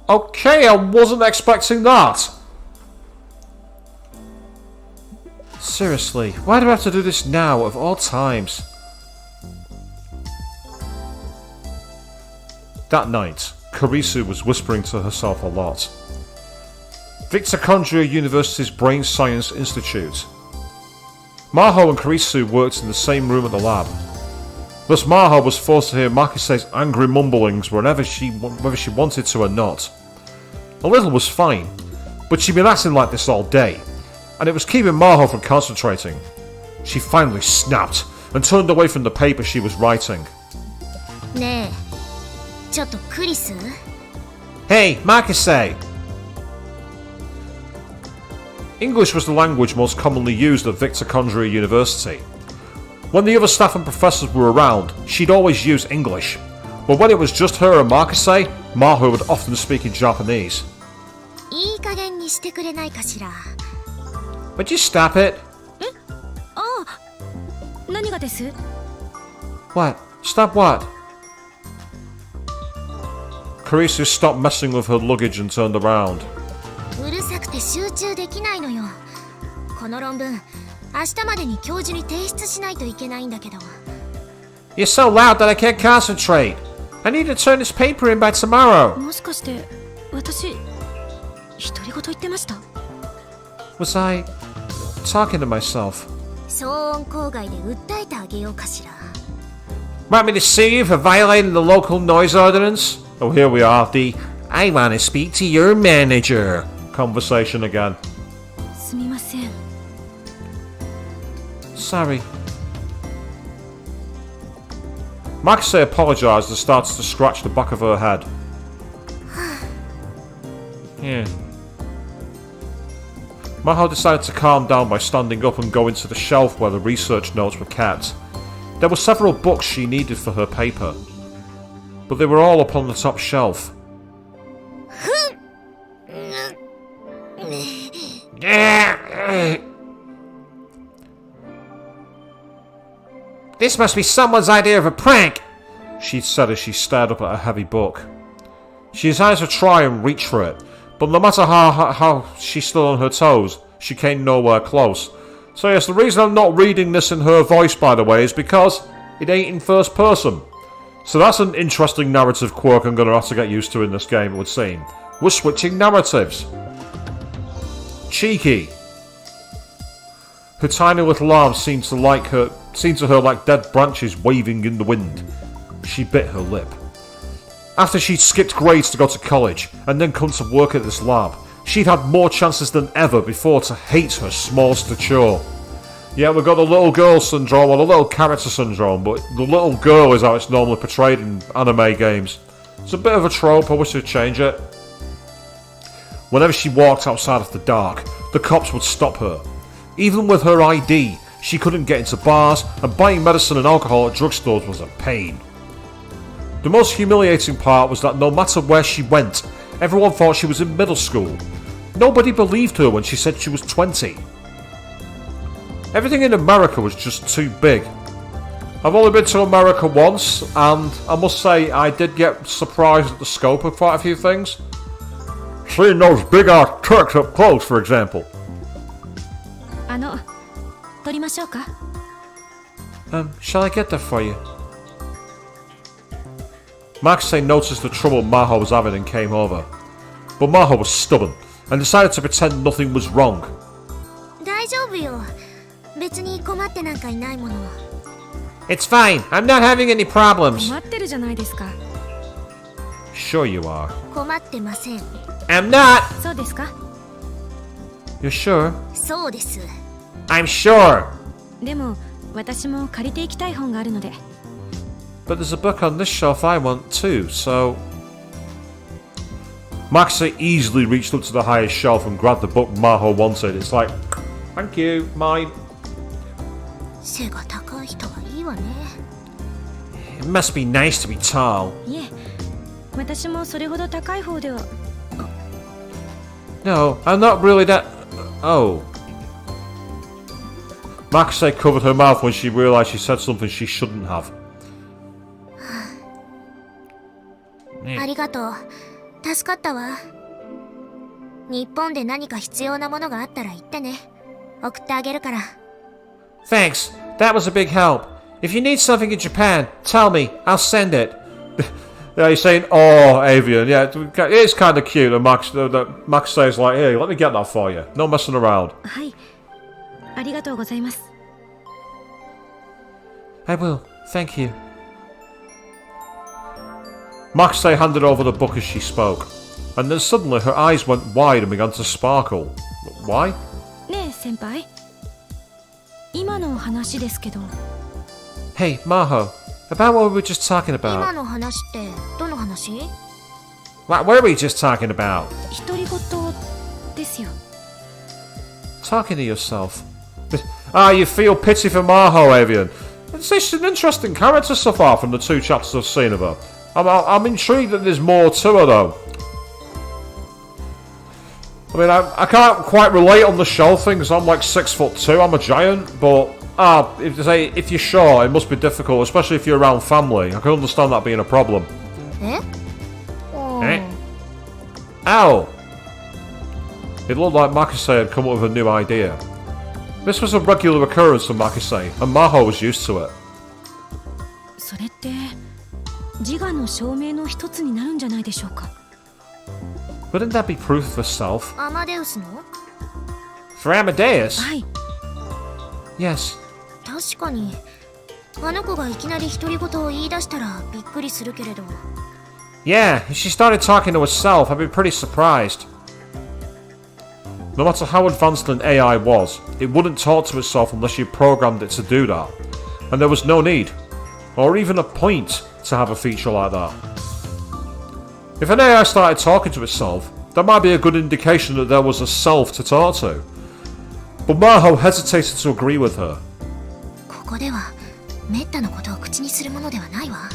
Okay, I wasn't expecting that. Seriously, why do I have to do this now, of all times? That night, Kurisu was whispering to herself a lot. Victor Kondria University's Brain Science Institute. Maho and Kurisu worked in the same room at the lab. Thus Maho was forced to hear Makise's angry mumblings whether she wanted to or not. A little was fine, but she'd been acting like this all day, and it was keeping Maho from concentrating. She finally snapped and turned away from the paper she was writing. ねえ、ちょっとクリス Hey, Makise! English was the language most commonly used at Victor Kondria University. When the other staff and professors were around, she'd always use English, but when it was just her and Makise, Maho would often speak in Japanese. いい加減にしてくれないかしら。 Would you stop it? ああ、何がです？ What? Stop what? Kurisu stopped messing with her luggage and turned around. うるさくて集中できないのよ。この論文、明日までに教授に提出しないといけないんだけど。 You're so loud that I can't concentrate. I need to turn this paper in by tomorrow. もしかして私独り言言ってました？ Was I talking to myself? 騒音郊外で訴えてあげようかしら。 Want me to sue you for violating the local noise ordinance? Oh, here we are, the I want to speak to your manager. conversation again. すみません。 Sorry. Makise apologised and started to scratch the back of her head. Yeah. Maho decided to calm down by standing up and going to the shelf where the research notes were kept. There were several books she needed for her paper, but they were all up on the top shelf. This must be someone's idea of a prank. She'd said as she stared up at a heavy book. She decided to try and reach for it, but no matter how she stood on her toes, she came nowhere close. So yes, the reason I'm not reading this in her voice, by the way, is because it ain't in first person. So that's an interesting narrative quirk I'm going to have to get used to in this game, it would seem. We're switching narratives. Cheeky. Her tiny little arms seemed to her like dead branches waving in the wind. She bit her lip. After she'd skipped grades to go to college, and then come to work at this lab, she'd had more chances than ever before to hate her small stature. Yeah, we've got the little girl syndrome, or the little character syndrome, but the little girl is how it's normally portrayed in anime games. It's a bit of a trope, I wish they'd change it. Whenever she walked outside after dark, the cops would stop her. Even with her ID, she couldn't get into bars, and buying medicine and alcohol at drugstores was a pain. The most humiliating part was that no matter where she went, everyone thought she was in middle school. Nobody believed her when she said she was 20. Everything in America was just too big. I've only been to America once, and I must say I did get surprised at the scope of quite a few things. Seeing those big-ass trucks up close, for example. 撮りましょうか。Shall I get that for you? Maxey noticed the trouble Maho was having and came over. But Maho was stubborn, and decided to pretend nothing was wrong. 大丈夫よ。別に困ってなんかいないもの。It's fine. I'm not having any problems. 困ってるじゃないですか。Sure you are. 困ってません。I'm not. そうですか。You're sure? そうです。I'm sure. でも私も借りていきたい本があるので。But there's a book on this shelf I want too, so... Maxey easily reached up to the highest shelf and grabbed the book Maho wanted. It's like, thank you, mine. 背が高い人はいいわね。It must be nice to be tall. いえ、私もそれほど高い方では。No, I'm not really that... Oh. Maxey covered her mouth when she realised she said something she shouldn't have. ありがとう。助かったわ。日本で何か必要なものがあったら言ってね。送ってあげるから。Thanks. That was a big help. If you need something in Japan, tell me. I'll send it. Yeah, he's saying, oh, Avian. Yeah, it's kind of cute. And Max says, like, hey, let me get that for you. No messing around. はい。ありがとうございます。I will. Thank you. Maxey handed over the book as she spoke. And then suddenly her eyes went wide and began to sparkle. Why? ねえ先輩。今の話ですけど。Hey, Maho. About what we were just talking 今 about. の話ってどの話？ What were we just talking about? 独り言ですよ。Talking to yourself. You feel pity for Maho, Avian. It's an interesting character so far from the 2 chapters I've seen of her. I'm intrigued that there's more to her though. I mean, I can't quite relate on the shelf thing because I'm like 6'2", I'm a giant, but if you're short, it must be difficult, especially if you're around family. I can understand that being a problem. え？ Eh? Ow! It looked like Makise had come up with a new idea. This was a regular occurrence for Makise, and Maho was used to it. それって自我の証明の一つになるんじゃないでしょうか。Wouldn't that be proof of the self? アマデウスの？ For Amadeus? はい。 Yes. 確かに。あの子がいきなり独り言を言い出したらびっくりするけれど。Yeah, if she started talking to herself, I'd be pretty surprised. No matter how advanced an AI was, it wouldn't talk to itself unless you programmed it to do that. And there was no need, or even a point, to have a feature like that. If an AI started talking to itself, that might be a good indication that there was a self to talk to. But Maho hesitated to agree with her. ここではめったなことを口にするものではないわ。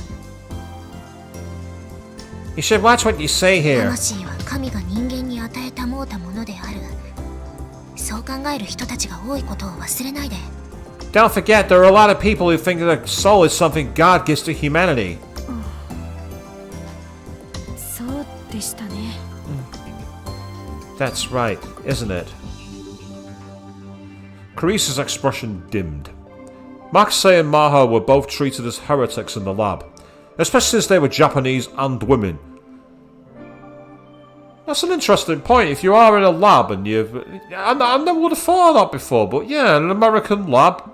You should watch what you say here. 魂は神が人間に与えたもうたものである。そう考える人たちが多いことを忘れないで。 Don't forget, there are a lot of people who think that soul is something God gives to humanity. そうでしたね。That's right, isn't it? Carice's expression dimmed. Makise and Maho were both treated as heretics in the lab, especially since they were Japanese and women. That's an interesting point. If you are in a lab and you've... I never would have thought of that before, but yeah, an American lab.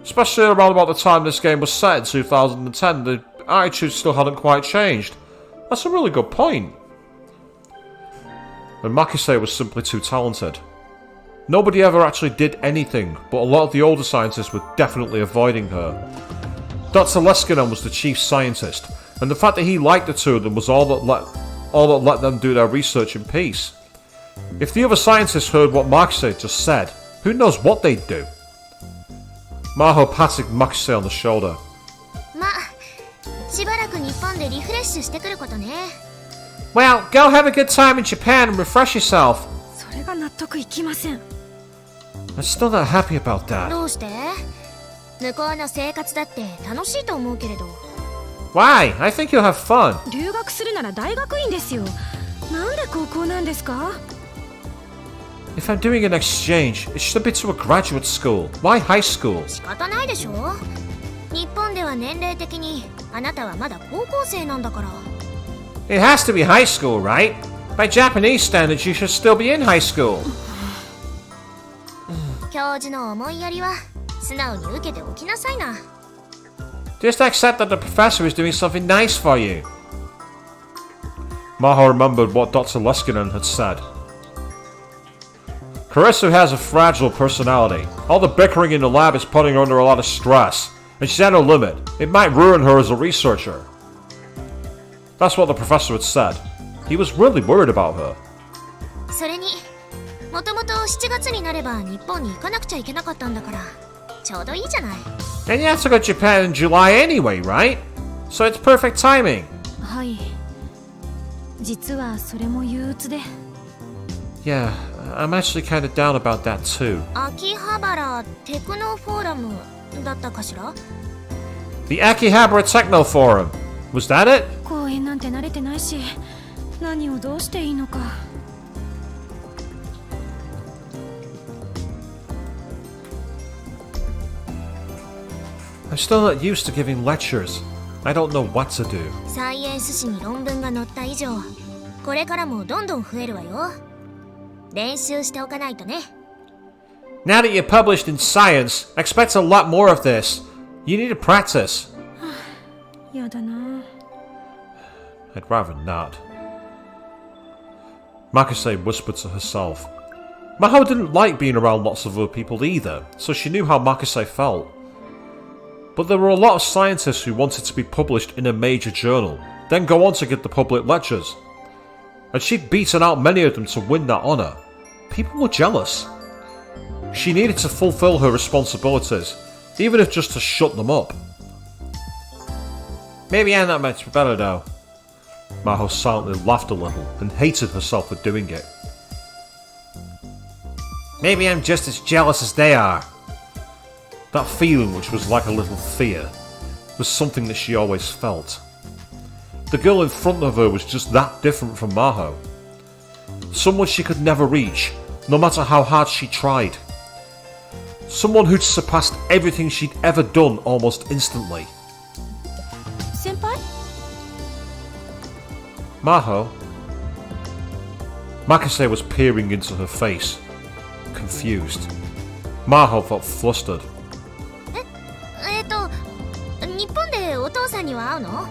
Especially around about the time this game was set in 2010, the attitude still hadn't quite changed. That's a really good point. And Makise was simply too talented. Nobody ever actually did anything, but a lot of the older scientists were definitely avoiding her. Dr. Leskinen was the chief scientist, and the fact that he liked the two of them was all that let them do their research in peace. If the other scientists heard what Makise just said, who knows what they'd do? Maho patted Makise on the shoulder. まあ、しばらく日本でリフレッシュしてくることね。 Well, go have a good time in Japan and refresh yourself. それが納得いきません。 I'm still not happy about that. どうして？向こうの生活だって楽しいと思うけれど。 Why? I think you'll have fun. 留学するなら大学院ですよ。なんで高校なんですか？ If I'm doing an exchange, it should be to a graduate school. Why high school? 仕方ないでしょ。日本では年齢的にあなたはまだ高校生なんだから。 It has to be high school, right? By Japanese standards, you should still be in high school. 教授の思いやりは素直に受けておきなさいな。 Just accept that the professor is doing something nice for you. Maho remembered what Dr. Leskinen had said. Karisu has a fragile personality. All the bickering in the lab is putting her under a lot of stress, and she's at her limit. It might ruin her as a researcher. That's what the professor had said. He was really worried about her. それにもともと7月になれば日本に行かなくちゃいけなかったんだからちょうどいいじゃない。 And you have to go to Japan in July anyway, right? So it's perfect timing. はい。実はそれも憂鬱で。 Yeah, I'm actually kind of down about that too. 秋葉原テクノフォーラムだったかしら？ The Akihabara Techno Forum. Was that it? 公園なんて慣れてないし、何をどうしていいのか。 I'm still not used to giving lectures. I don't know what to do. サイエンス誌に論文が載った以上これからもどんどん増えるわよ。練習しておかないとね。 Now that you're published in science, expect a lot more of this. You need to practice. やだな。 I'd rather not. Makase whispered to herself. Maho didn't like being around lots of other people either, so she knew how Makase felt. But there were a lot of scientists who wanted to be published in a major journal, then go on to give the public lectures. And she'd beaten out many of them to win that honour. People were jealous. She needed to fulfill her responsibilities, even if just to shut them up. Maybe I'm not much better though. Maho silently laughed a little and hated herself for doing it. Maybe I'm just as jealous as they are. That feeling, which was like a little fear, was something that she always felt. The girl in front of her was just that different from Maho. Someone she could never reach, no matter how hard she tried. Someone who'd surpassed everything she'd ever done almost instantly. 先輩？ Maho? Makase was peering into her face, confused. Maho felt flustered. 日本でお父さんには会うの？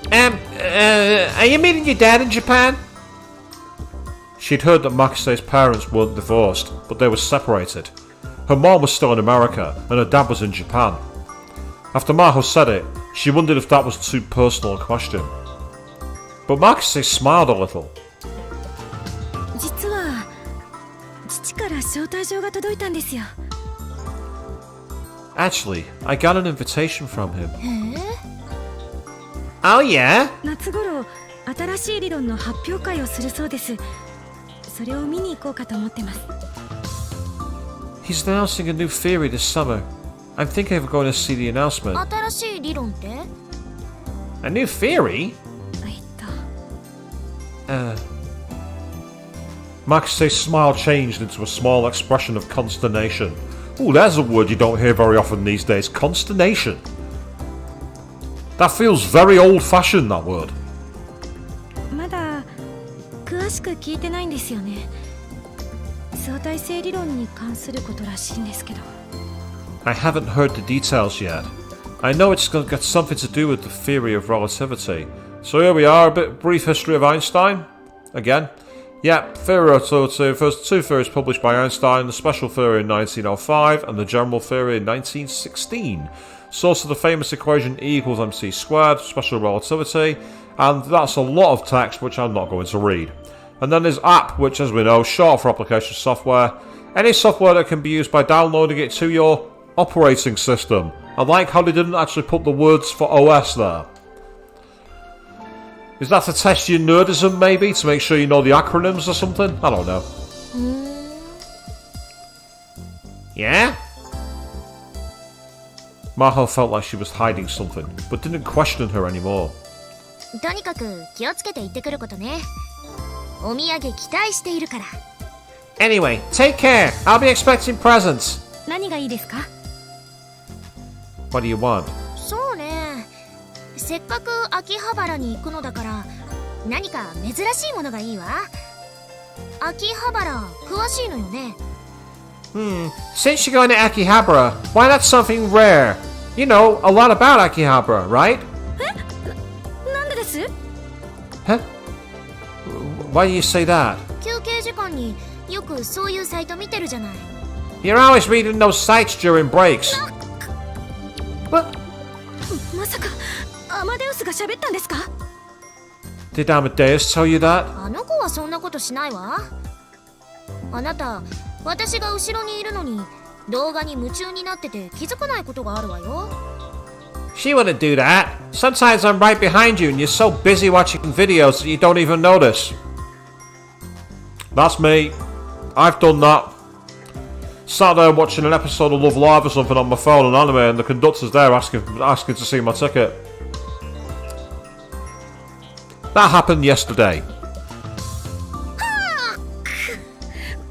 Are you meeting your dad in Japan? She'd heard that Makase's parents weren't divorced, but they were separated. Her mom was still in America, and her dad was in Japan. After Maho said it, she wondered if that was too personal a question. But Makase smiled a little. 実は父から招待状が届いたんですよ。 Actually, I got an invitation from him. Oh yeah? 夏頃新しい理論の発表会をするそうです。それを見に行こうかと思ってます。 He's announcing a new theory this summer. I'm thinking of going to see the announcement. 新しい理論って？ A new theory? Makase's smile changed into a small expression of consternation. Ooh, there's a word you don't hear very often these days. Consternation. That feels very old-fashioned, that word. まだ詳しく聞いてないんですよね。相対性理論に関することらしいんですけど。 I haven't heard the details yet. I know it's got something to do with the theory of relativity. So here we are, a bit brief history of Einstein. Again. Yeah, theory of relativity. First two theories published by Einstein, the special theory in 1905 and the general theory in 1916. Source of the famous equation E equals mc squared, special relativity, and that's a lot of text which I'm not going to read. And then there's app, which as we know, short for application software. Any software that can be used by downloading it to your operating system. I like how they didn't actually put the words for OS there. Is that to test your nerdism, maybe? To make sure you know the acronyms or something? I don't know. Yeah? Maho felt like she was hiding something, but didn't question her anymore. とにかく気をつけて行ってくることね。お土産期待しているから。 Anyway, take care. I'll be expecting presents. 何がいいですか？ What do you want? そうね。せっかく秋葉原に行くのだから何か珍しいものがいいわ。秋葉原詳しいのよね。Since you're going to Akihabara, why not something rare? You know a lot about Akihabara, right? なんでです？ Huh? Why do you say that? 休憩時間によくそういうサイト見てるじゃない。 You're always reading those sites during breaks. What? まさかアマデウスが喋ったんですか？ Did Amadeus tell you that? あの子はそんなことしないわ。あなた、私が後ろにいるのに動画に夢中になってて気づかないことがあるわよ。 She wouldn't do that. Sometimes I'm right behind you and you're so busy watching videos that you don't even notice. That's me. I've done that. Sat there watching an episode of Love Live or something on my phone and anime and the conductor's there asking to see my ticket. That happened yesterday.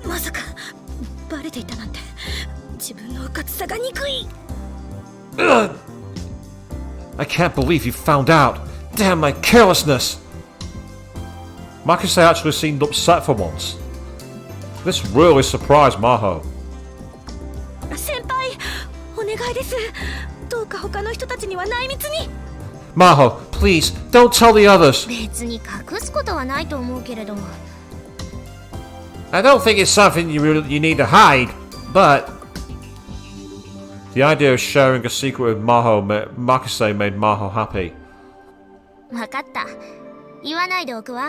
まさかバレていたなんて自分のうかつさが憎い。 Ugh. I can't believe you found out. Damn my carelessness. Makise actually seemed upset for once. This really surprised Maho. 先輩、お願いです。どうか他の人たちには内密に。 Maho, please, don't tell the others. 別に隠すことはないと思うけれど。 I don't think it's something you need to hide, but... The idea of sharing a secret with Makise made Maho happy. わかった。言わないでおくわ。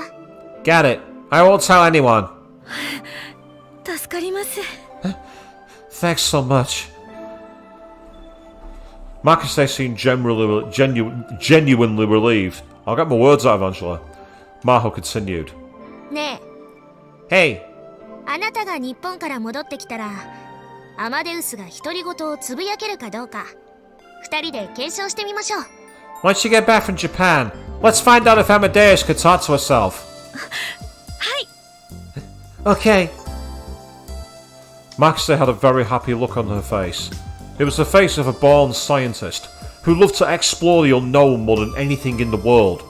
Get it. I won't tell anyone. 助かります。 Thanks so much. Makise seemed genuinely relieved. I'll get my words out eventually. Maho continued. ねえ。 Hey, あなたが日本から戻ってきたら、アマデウスが独り言をつぶやけるかどうか、二人で検証してみましょう。 once you get back from Japan, let's find out if Amadeus could talk to herself. はい。 Okay. Makise had a very happy look on her face. It was the face of a born scientist who loved to explore the unknown more than anything in the world.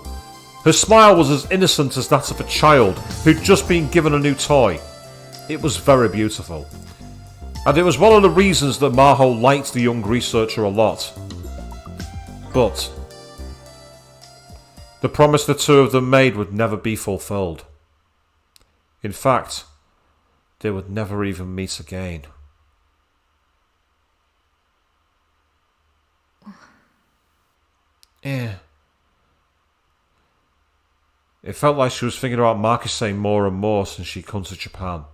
Her smile was as innocent as that of a child who'd just been given a new toy. It was very beautiful. And it was one of the reasons that Maho liked the young researcher a lot. But the promise the two of them made would never be fulfilled. In fact, they would never even meet again. Yeah. It felt like she was thinking about Makise more and more since she'd come to Japan.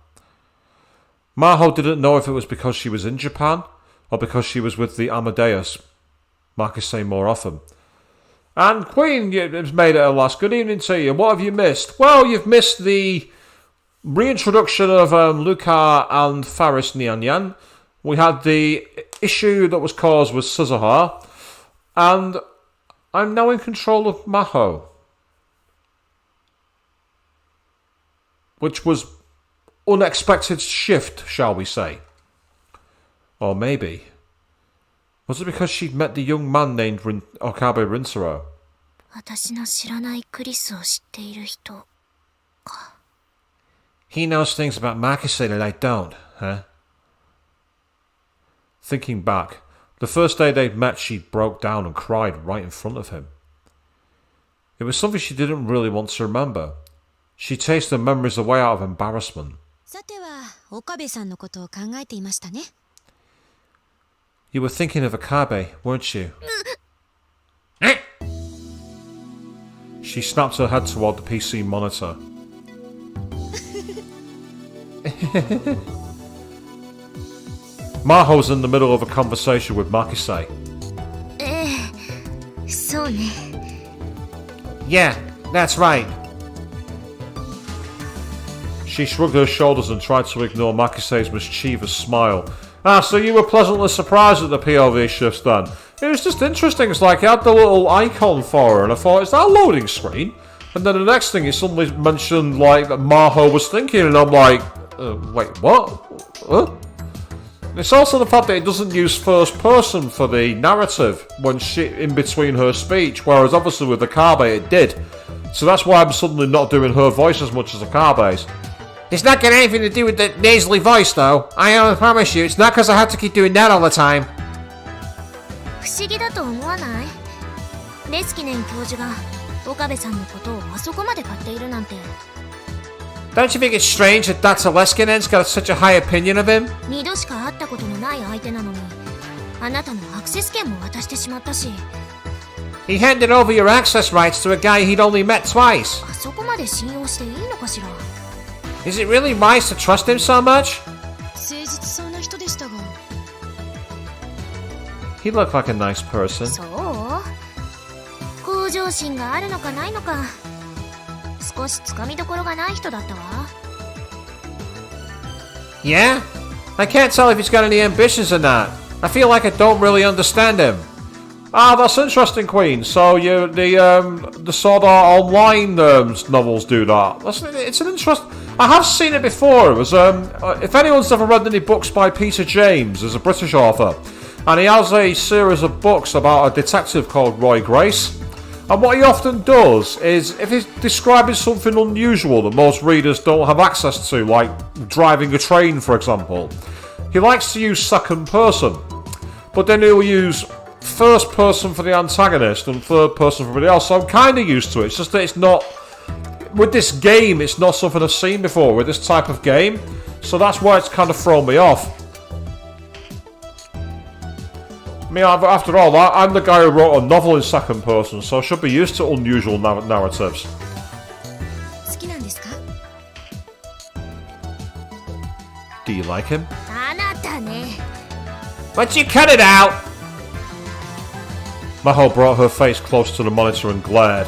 Maho didn't know if it was because she was in Japan or because she was with the Amadeus Makise more often. And Queen, you've made it at last. Good evening to you. What have you missed? Well, you've missed the reintroduction of Luca and Faris Nyanyan. We had the issue that was caused with Suzuha. And I'm now in control of Maho. Which was unexpected shift, shall we say. Or maybe... was it because she'd met the young man named Okabe Rintaro? 私の知らないクリスを知っている人か。 He knows things about Makise that I don't, huh? Thinking back, the first day they'd met she broke down and cried right in front of him. It was something she didn't really want to remember. She chased the memories away out of embarrassment. さては岡部さんのことを考えていましたね。 You were thinking of Okabe, weren't you? She snapped her head toward the PC monitor. Maho was in the middle of a conversation with Makise. そうね。 Yeah, that's right. She shrugged her shoulders and tried to ignore Makise's mischievous smile Ah, so you were pleasantly surprised at the POV shifts then? It was just interesting. It's like, it had the little icon for her, and I thought, is that a loading screen? And then the next thing, he suddenly mentioned, like, that Maho was thinking, and I'm like, wait, what? Huh? It's also the fact that it doesn't use first person for the narrative when in between her speech, whereas obviously with Okabe it did. So that's why I'm suddenly not doing her voice as much as Okabe's. It's not got anything to do with the nasally voice, though. I promise you, it's not because I have to keep doing that all the time. 不思議だと思わない？レスキネン教授が岡部さんのことをあそこまで買っているなんて。Don't you think it's strange that Dr. Leskinen's got such a high opinion of him? 2度しか会ったことのない相手なのに、あなたのアクセス権も渡してしまったし。He handed over your access rights to a guy he'd only met twice. あそこまで信用していいのかしら？ Is it really wise to trust him so much? 誠実そうな人でしたが。He looked like a nice person. そう？向上心があるのかないのか。少しつかみどころがない人だったわ。Yeah? I can't tell if he's got any ambitions or not. I feel like I don't really understand him. Ah, that's interesting, Queen. So the sort of online novels do that. It's an interest. I have seen it before. It was if anyone's ever read any books by Peter James, as a British author, and he has a series of books about a detective called Roy Grace. And what he often does is, if he's describing something unusual that most readers don't have access to, like driving a train, for example, he likes to use second person. But then he'll use first person for the antagonist and third person for everybody else. So I'm kind of used to it. It's just that it's not... With this game, it's not something I've seen before, with this type of game. So that's why it's kind of thrown me off. I mean, after all, I'm the guy who wrote a novel in second person, so I should be used to unusual narratives. 好きなんですか？ Do you like him? あなたね。 But you cut it out! Maho brought her face close to the monitor and glared.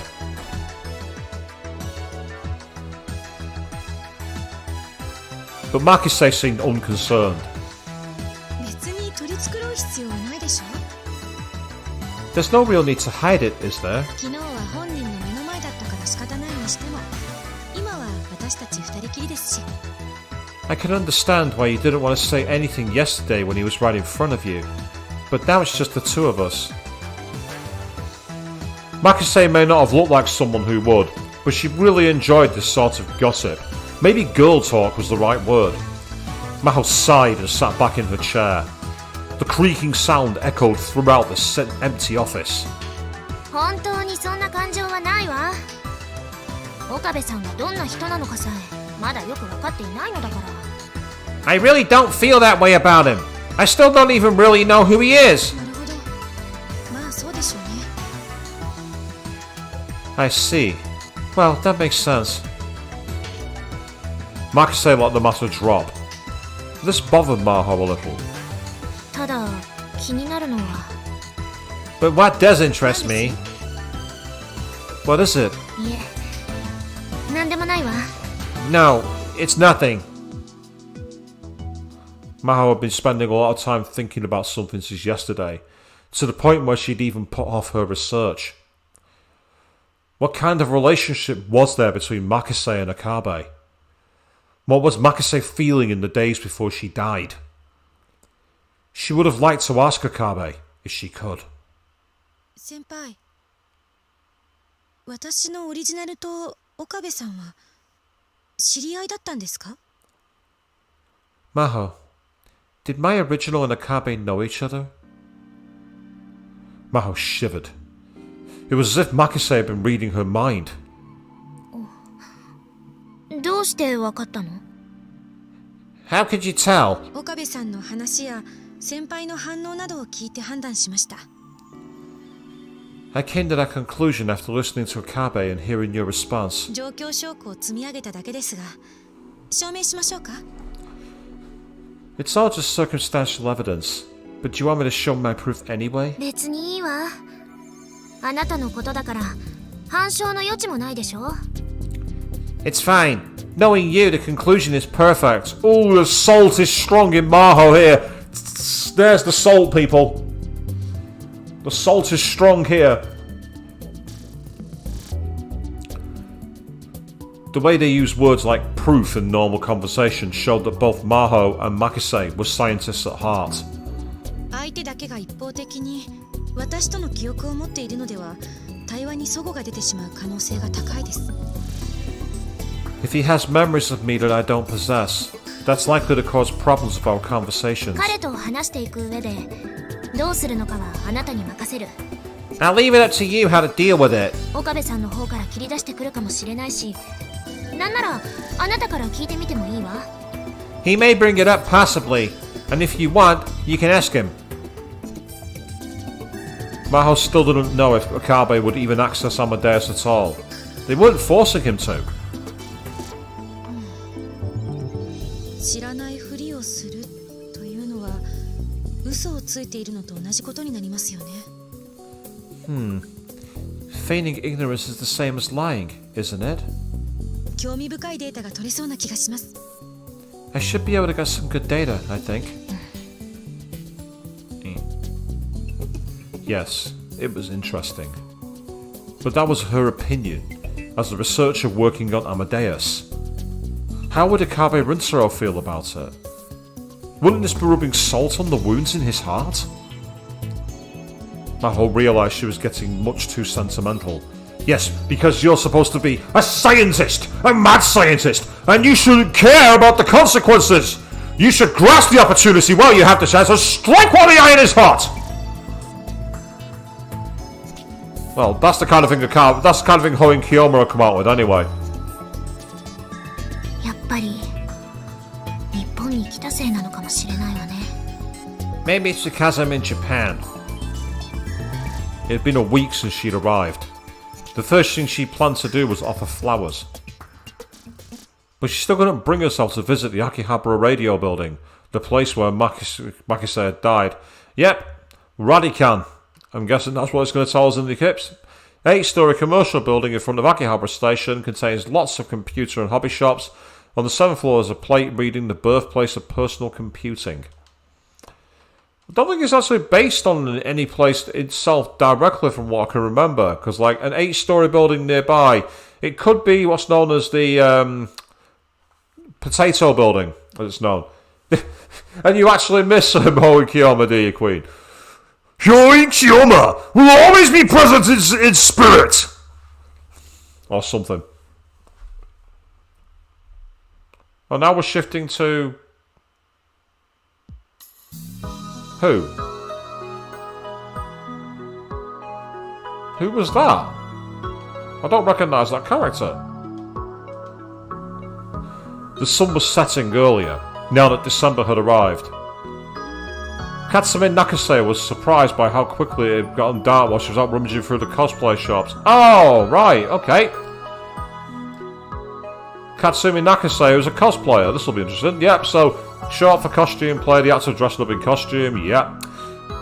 But Makise seemed unconcerned. 別に取り繕う必要はないでしょ？ There's no real need to hide it, is there? 昨日は本人の目の前だったから仕方ないにしても、今は私たち二人きりですし。 I can understand why you didn't want to say anything yesterday when he was right in front of you, but now it's just the two of us. Makise may not have looked like someone who would, but she really enjoyed this sort of gossip. Maybe girl talk was the right word. Maho sighed and sat back in her chair. The creaking sound echoed throughout the empty office. 本当にそんな感情はないわ。岡部さんがどんな人なのかさえまだよく分かっていないのだから。I really don't feel that way about him. I still don't even really know who he is. なるほど。まあそうでしょうね。 I see. Well, that makes sense. Makise let the matter drop. This bothered Maho a little. ただ気になるのは。But what does interest me? What is it? いえ、なんでもないわ。No, it's nothing. Maho had been spending a lot of time thinking about something since yesterday, to the point where she'd even put off her research. What kind of relationship was there between Makise and Okabe? What was Makise feeling in the days before she died? She would have liked to ask Okabe if she could. 先輩、私のオリジナルと岡部さんは知り合いだったんですか？ Maho, did my original and Okabe know each other? Maho shivered. It was as if Makise had been reading her mind. どうして分かったの？ How could you tell? 岡部さんの話や先輩の反応などを聞いて判断しました。 I came to that conclusion after listening to Okabe and hearing your response. 状況証拠を積み上げただけですが、証明しましょうか？ It's all just circumstantial evidence, but do you want me to show my proof anyway? 別にいいわ。あなたのことだから反証の余地もないでしょ。 It's fine. Knowing you, the conclusion is perfect. Oh, the salt is strong in Maho here. There's the salt, people. The salt is strong here. The way they use words like proof in normal conversation showed that both Maho and Makise were scientists at heart. 相手だけが一方的に私との記憶を持っているのでは対話に齟齬が出てしまう可能性が高いです。 If he has memories of me that I don't possess, that's likely to cause problems of our conversations. 彼と話していく上でどうするのかはあなたに任せる。 I'll leave it up to you how to deal with it. 岡部さんの方から切り出してくるかもしれないし、なんならあなたから聞いてみてもいいわ。 He may bring it up passively, and if you want, you can ask him. Maho still didn't know if Okabe would even access Amadeus at all. They weren't forcing him to. 知らないふりをするというのは嘘をついているのと同じことになりますよね。Feigning ignorance is the same as lying, isn't it? 興味深いデータが取れそうな気がします。 I should be able to get some good data, I think. Yes, it was interesting. But that was her opinion, as a researcher working on Amadeus. How would Okabe Rinsero feel about it? Wouldn't this be rubbing salt on the wounds in his heart? Maho realised she was getting much too sentimental. Yes, because you're supposed to be a scientist, a mad scientist, and you shouldn't care about the consequences. You should grasp the opportunity while you have the chance and strike while the iron is hot. Well, that's the kind of thing Ho and Kiyoma will come out with anyway. やっぱり日本に来たせいなのかもしれないわね。 Maybe it's because I'm in Japan. It had been a week since she'd arrived. The first thing she planned to do was offer flowers. But she still couldn't bring herself to visit the Akihabara radio building, the place where Makise had died. Yep, Radican. I'm guessing that's what it's going to tell us in the clips. 8-story commercial building in front of Akihabara station contains lots of computer and hobby shops. On the 7th floor is a plate reading the birthplace of personal computing. I don't think it's actually based on any place itself directly from what I can remember, because like an 8-story building nearby, it could be what's known as the potato building, as it's known. And you actually miss Ho and Kiyoma, do you, Queen? Ho and Kiyoma will always be present in spirit! Or something. Well, now we're shifting to... Who? Who was that? I don't recognise that character. The sun was setting earlier, now that December had arrived. Katsumi Nakase was surprised by how quickly it had gotten dark while she was out rummaging through the cosplay shops. Oh, right, okay. Katsumi Nakase was a cosplayer, this will be interesting. Yep, so short for costume play, the actor dressing up in costume, yep.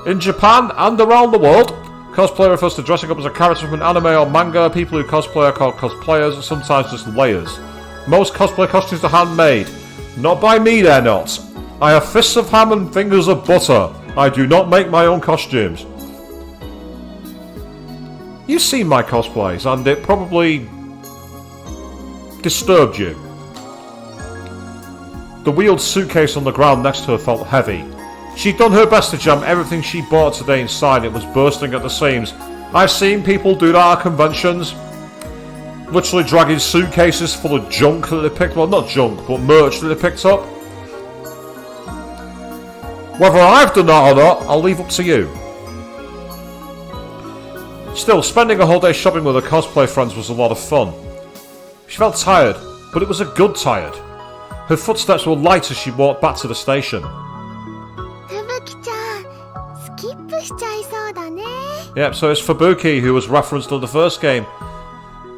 In Japan and around the world, cosplay refers to dressing up as a character from an anime or manga. People who cosplay are called cosplayers, and sometimes just layers. Most cosplay costumes are handmade. Not by me, they're not. I have fists of ham and fingers of butter. I do not make my own costumes. You've seen my cosplays, and it probably disturbed you. The wheeled suitcase on the ground next to her felt heavy. She'd done her best to jam everything she bought today inside. It was bursting at the seams. I've seen people do that at conventions. Literally dragging suitcases full of junk that they picked, well not junk, but merch that they picked up. Whether I've done that or not, I'll leave up to you. Still, spending a whole day shopping with her cosplay friends was a lot of fun. She felt tired, but it was a good tired. Her footsteps were light as she walked back to the station. Yep, so it's Fubuki who was referenced in the first game.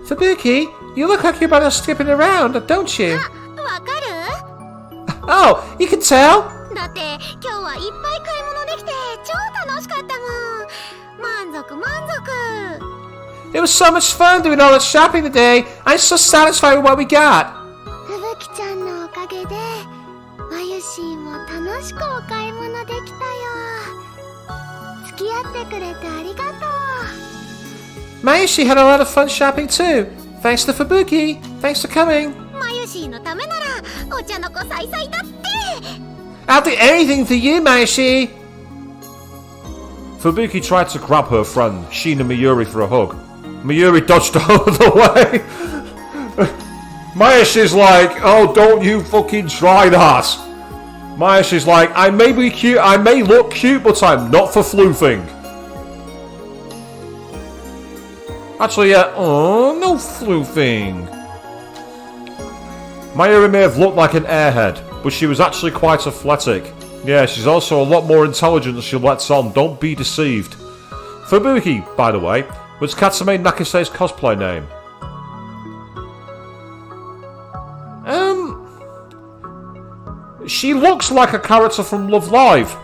Fubuki, you look like you're about to skipping around, don't you? Oh, you can tell? It was so much fun doing all that shopping today. I'm so satisfied with what we got. ってくれてありがとう。 Mayushi had a lot of fun shopping too. Thanks to Fubuki. Thanks for coming. マユシーのためならお茶の子さいさいだって。 I'll do anything for you, Mayushi. Fubuki tried to grab her friend, Shina Miyuri, for a hug. Miyuri dodged out of the way. Mayushi's like, oh, don't you fucking try that. Mayushi's like, I may be cute, I may look cute, but I'm not for floofing. Actually, yeah, oh, no floofing. Mayuri may have looked like an airhead, but she was actually quite athletic. Yeah, she's also a lot more intelligent than she lets on, don't be deceived. Fubuki, by the way, was Katsume Nakase's cosplay name. She looks like a character from Love Live.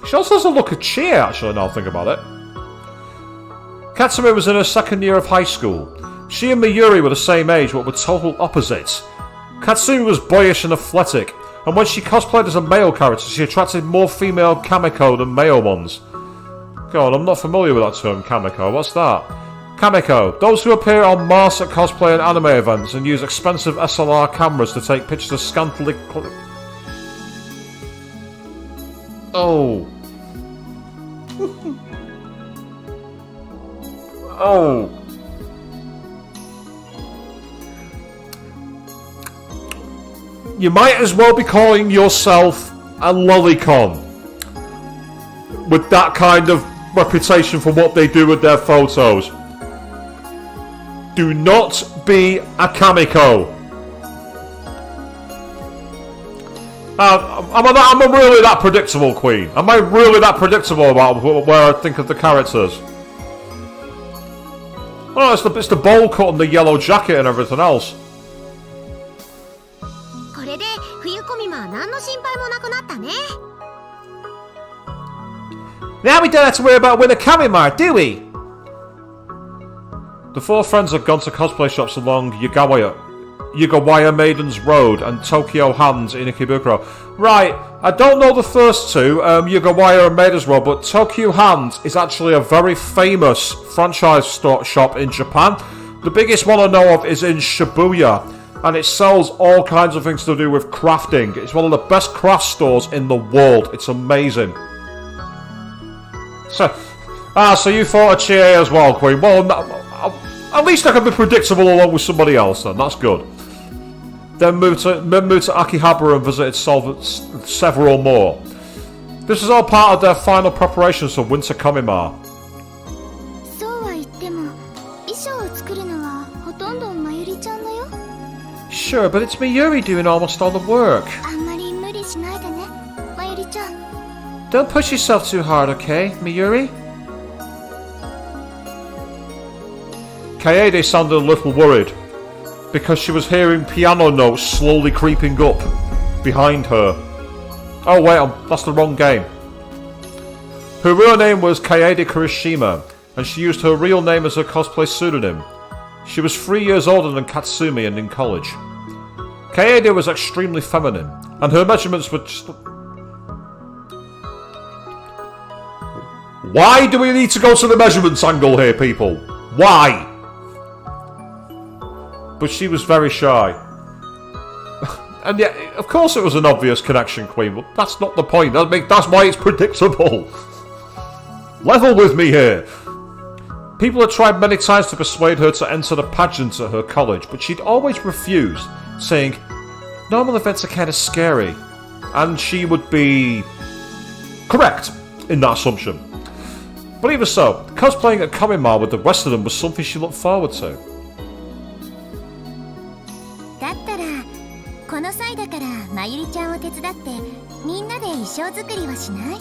She also has a look of Chie, actually, now I think about it. Katsume was in her second year of high school. She and Miyuri were the same age, but were total opposites. Katsumi was boyish and athletic, and when she cosplayed as a male character, she attracted more female kamiko than male ones. God, I'm not familiar with that term, kamiko. What's that? Kamiko, those who appear on masks at cosplay and anime events and use expensive SLR cameras to take pictures of scantily... Oh. Oh. You might as well be calling yourself a lolicon. With that kind of reputation for what they do with their photos. Do not be a kamiko. Am I really that predictable, Queen? Am I really that predictable about where I think of the characters? Well, it's the bowl cut and the yellow jacket and everything else. これで冬コミマは何の心配もなくなったね。 Now we don't have to worry about winter Kamimar, do we? The four friends had gone to cosplay shops along Yugawaya Maidens Road and Tokyo Hands in Ikebukuro. Right, I don't know the first two, Yugawaya and Maidens Road, but Tokyo Hands is actually a very famous franchise shop in Japan. The biggest one I know of is in Shibuya, and it sells all kinds of things to do with crafting. It's one of the best craft stores in the world. It's amazing. So you thought of Chie as well, Queen. Well, at least I can be predictable along with somebody else then. That's good. Then moved to Akihabara and visited several more. This is all part of their final preparations for Winter Kamimar. そうは言っても衣装を作るのはほとんどまゆりちゃんだよ。 Sure, but it's Miyuri doing almost all the work. あんまり無理しないでね、まゆりちゃん。 Don't push yourself too hard, okay, Miyuri? Kaede sounded a little worried, because she was hearing piano notes slowly creeping up behind her. Oh wait, that's the wrong game. Her real name was Kaede Kurishima, and she used her real name as her cosplay pseudonym. She was 3 years older than Katsumi and in college. Kaede was extremely feminine, and her measurements were just... Why do we need to go to the measurements angle here, people? Why? But she was very shy. And yet, of course it was an obvious connection, Queen, but that's not the point. That's why it's predictable. Level with me here. People had tried many times to persuade her to enter the pageants at her college, but she'd always refused, saying, normal events are kind of scary. And she would be correct in that assumption. But even so, cosplaying at Kamimar with the rest of them was something she looked forward to. だったらこの際だからまゆりちゃんを手伝ってみんなで衣装作りはしない？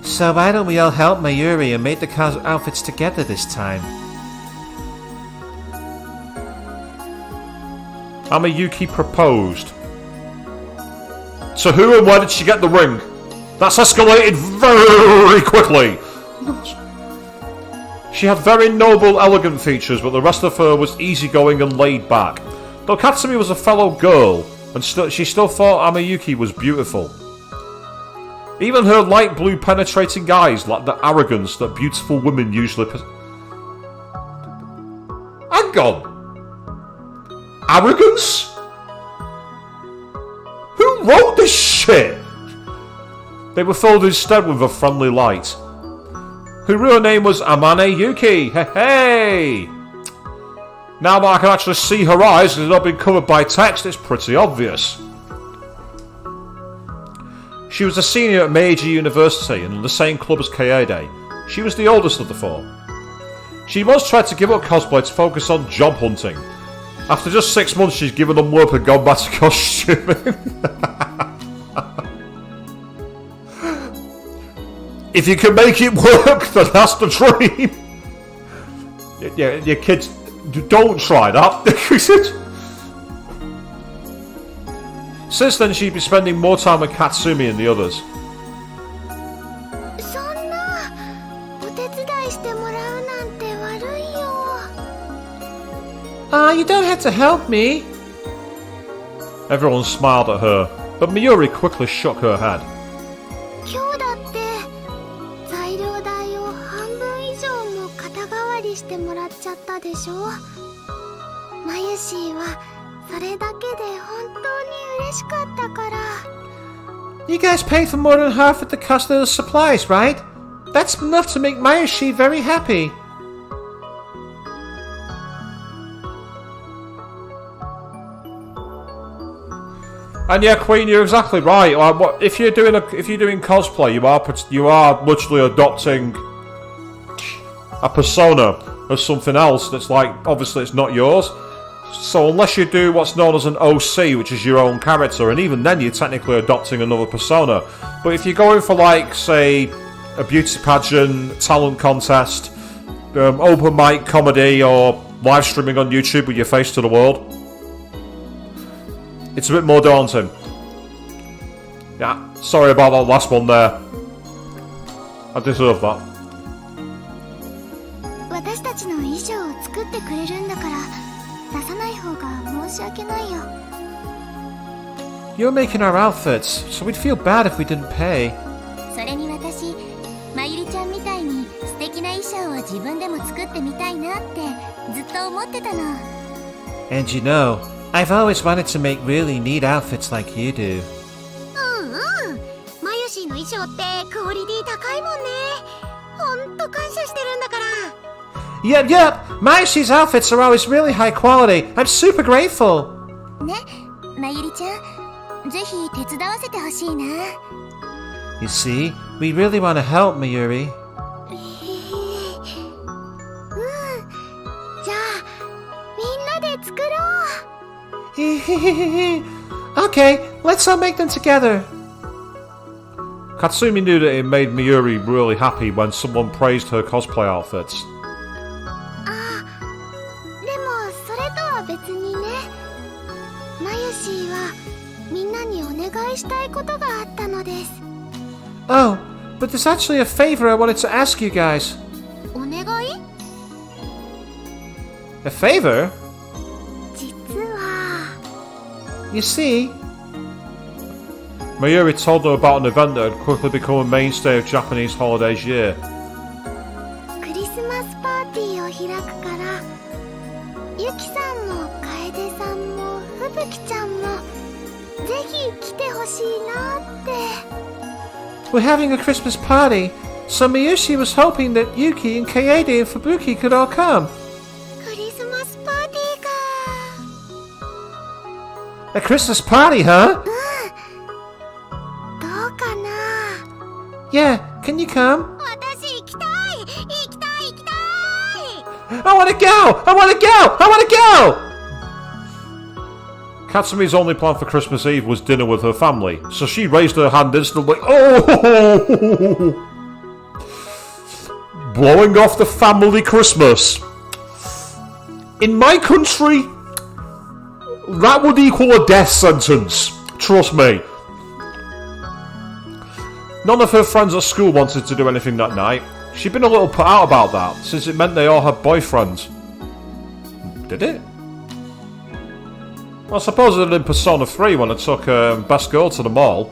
So why don't we all help Mayuri and make the outfits together this time? Amayuki proposed. To who and where did she get the ring? That's escalated very quickly. She had very noble, elegant features, but the rest of her was easygoing and laid back. Though Katsumi was a fellow girl, and she still thought Amayuki was beautiful. Even her light blue penetrating eyes lacked the arrogance that beautiful women usually possess. Hang on. Arrogance? Who wrote this shit? They were filled instead with a friendly light. Her real name was Amane Yuki. Hey, hey! Now that I can actually see her eyes and they've not been covered by text, it's pretty obvious. She was a senior at Meiji University and in the same club as Kaede. She was the oldest of the four. She once tried to give up cosplay to focus on job hunting. After just 6 months, she's given them up and gone back to costuming. If you can make it work, then that's the dream. Yeah, your kids, don't try that. Since then, she'd be spending more time with Katsumi and the others. そんなお手伝いしてもらうなんて悪いよ。You don't have to help me. Everyone smiled at her, but Mayuri quickly shook her head. 今日だって材料代を半分以上も肩代わりしてもらっちゃったでしょ。マユシーはそれだけで本当に嬉しかったから。You guys paid for more than half of the cost of the supplies, right? That's enough to make Mayushi very happy. And yeah, Queen, you're exactly right. If you're doing cosplay, you are literally adopting a persona of something else that's like, obviously it's not yours. So unless you do what's known as an OC, which is your own character, and even then you're technically adopting another persona. But if you're going for, like, say, a beauty pageant, talent contest, open mic comedy, or live streaming on YouTube with your face to the world, it's a bit more daunting. Yeah, sorry about that last one there. I deserve that. 私たちの衣装を作ってくれるんだから出さない方が申し訳ないよ。You're making our outfits, so we'd feel bad if we didn't pay. それに私、まゆりちゃんみたいに素敵な衣装を自分でも作ってみたいなってずっと思ってたの。And you know, I've always wanted to make really neat outfits like you do. うんうん。まゆしーの衣装ってクオリティ高いもんね。ほんと感謝してるんだから。Yep, Mayushi's outfits are always really high quality. I'm super grateful. ね、まゆりちゃん、ぜひ手伝わせてほしいな。You see, we really want to help, Mayuri. うん。じゃあ、みんなで作ろう。Okay, let's all make them together. Katsumi knew that it made Mayuri really happy when someone praised her cosplay outfits. でもそれとは別にね、まゆしーはみんなにお願いしたいことがあったのです。Oh, but there's actually a favor I wanted to ask you guys. お願い？ A favor? 実は。You see, Mayuri told them about an event that had quickly become a mainstay of Japanese holidays year. クリスマスパーティーを開くから、ゆきさんも楓さんもふぶきちゃんもぜひ来てほしいなって。We're having a Christmas party, so Miyushi was hoping that Yuki and Kaede and Fubuki could all come. クリスマスパーティーか。 A Christmas party, huh? どうかな。 Yeah, can you come? 私行きたい。行きたい。 I wanna go! I wanna go! I wanna go! Katsumi's only plan for Christmas Eve was dinner with her family, so she raised her hand instantly. Oh! Blowing off the family Christmas. In my country, that would equal a death sentence. Trust me. None of her friends at school wanted to do anything that night. She'd been a little put out about that, since it meant they all had boyfriends. Did it? Well, I suppose it did in Persona 3 when I took Best Girl to the mall.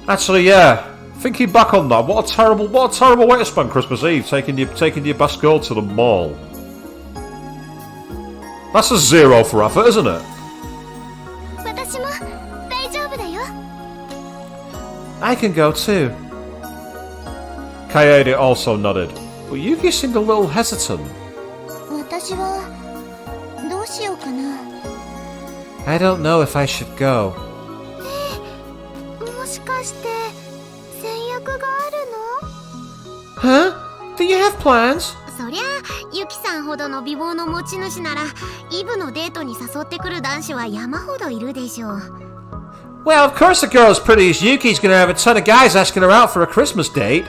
Actually, yeah. Thinking back on that, what a terrible way to spend Christmas Eve, taking your best girl to the mall. That's a 0 for effort, isn't it? 私も大丈夫だよ。 I can go too. Kaede also nodded, but Yuki seemed a little hesitant. 私はどうしようかな。 I don't know if I should go. もしかして戦略があるの？ Huh? Do you have plans? そりゃユキさんほどの美貌の持ち主ならイブのデートに誘ってくる男子は山ほどいるでしょう。 Well, of course a girl as pretty as Yuki's gonna have a ton of guys asking her out for a Christmas date.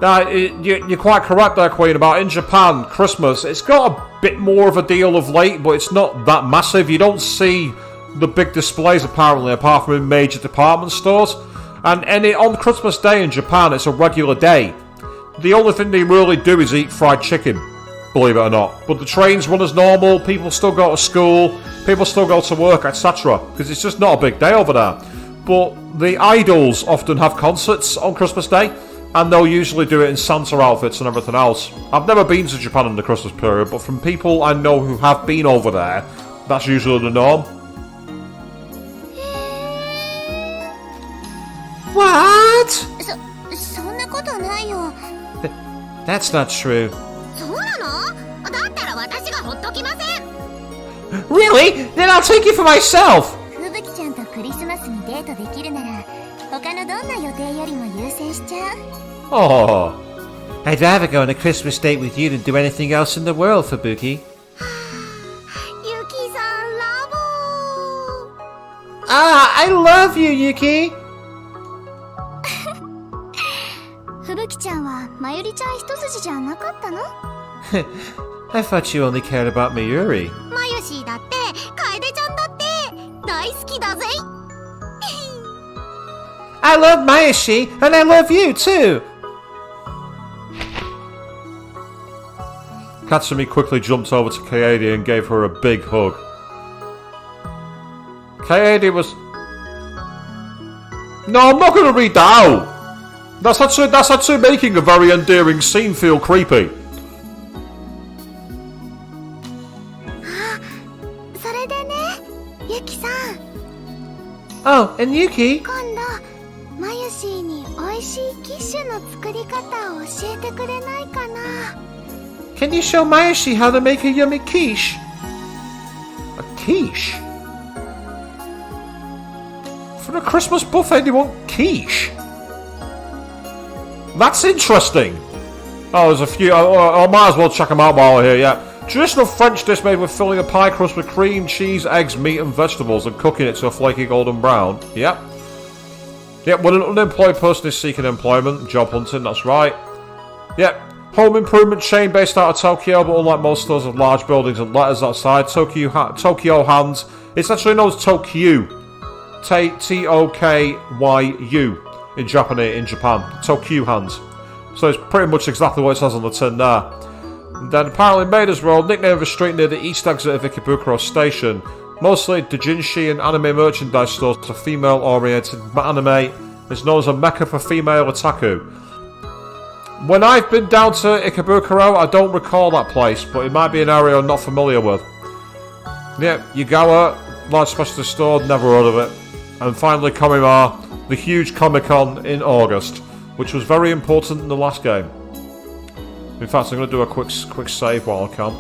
Now, you're quite correct there, Queen, about in Japan, Christmas, it's got a bit more of a deal of late, but it's not that massive. You don't see the big displays, apparently, apart from in major department stores. And on Christmas Day in Japan, it's a regular day. The only thing they really do is eat fried chicken, believe it or not. But the trains run as normal, people still go to school, people still go to work, etc. Because it's just not a big day over there. But the idols often have concerts on Christmas Day, and they'll usually do it in Santa outfits and everything else. I've never been to Japan in the Christmas period, but from people I know who have been over there, that's usually the norm. What? そんなことないよ。 That's not true. そうなの？だったら私がほっときません。 Really? Then I'll take you for myself! ふぶきちゃんとクリスマスにデートできるなら他のどんな予定よりも優先しちゃう。 Oh. I'd rather go on a Christmas date with you than do anything else in the world, Fubuki. ユキさんラボ。 Ah, I love you, Yuki! ふぶきちゃんはまゆりちゃん一筋じゃなかったの？ I thought you only cared about Mayuri. マユシーだって楓ちゃんだって大好きだぜ。 I love Mayashi, and I love you too! Katsumi quickly jumped over to Kaede and gave her a big hug. Kaede was... No, I'm not going to read that out! That's actually making a very endearing scene feel creepy. それでね、ユキさん。 Oh, and Yuki? 今度マユシーに美味しいキッシュの作り方を教えてくれないかな。 Can you show Mayashi how to make a yummy quiche? A quiche? For a Christmas buffet they want quiche? That's interesting. Oh, there's a few. I might as well check them out while we're here, yeah. Traditional French dish made with filling a pie crust with cream, cheese, eggs, meat and vegetables and cooking it to a flaky golden brown. Yep. Yep, when an unemployed person is seeking employment, job hunting, that's right. Yep. Home improvement chain based out of Tokyo, but unlike most stores with large buildings and letters outside, Tokyo Hands. It's actually known as Tokyu. Tokyu in Japanese, in Japan. Tokyu Hands. So it's pretty much exactly what it says on the tin there. And then apparently Maida's Road, nickname of a street near the east exit of Ikebukuro Station. Mostly doujinshi and anime merchandise stores for female-oriented anime. It's known as a mecca for female otaku. When I've been down to Ikebukuro, I don't recall that place, but it might be an area I'm not familiar with. Yep, Yugawa, large specialty store, never heard of it. And finally Komima, the huge Comic-Con in August, which was very important in the last game. In fact, I'm going to do a quick save while I can.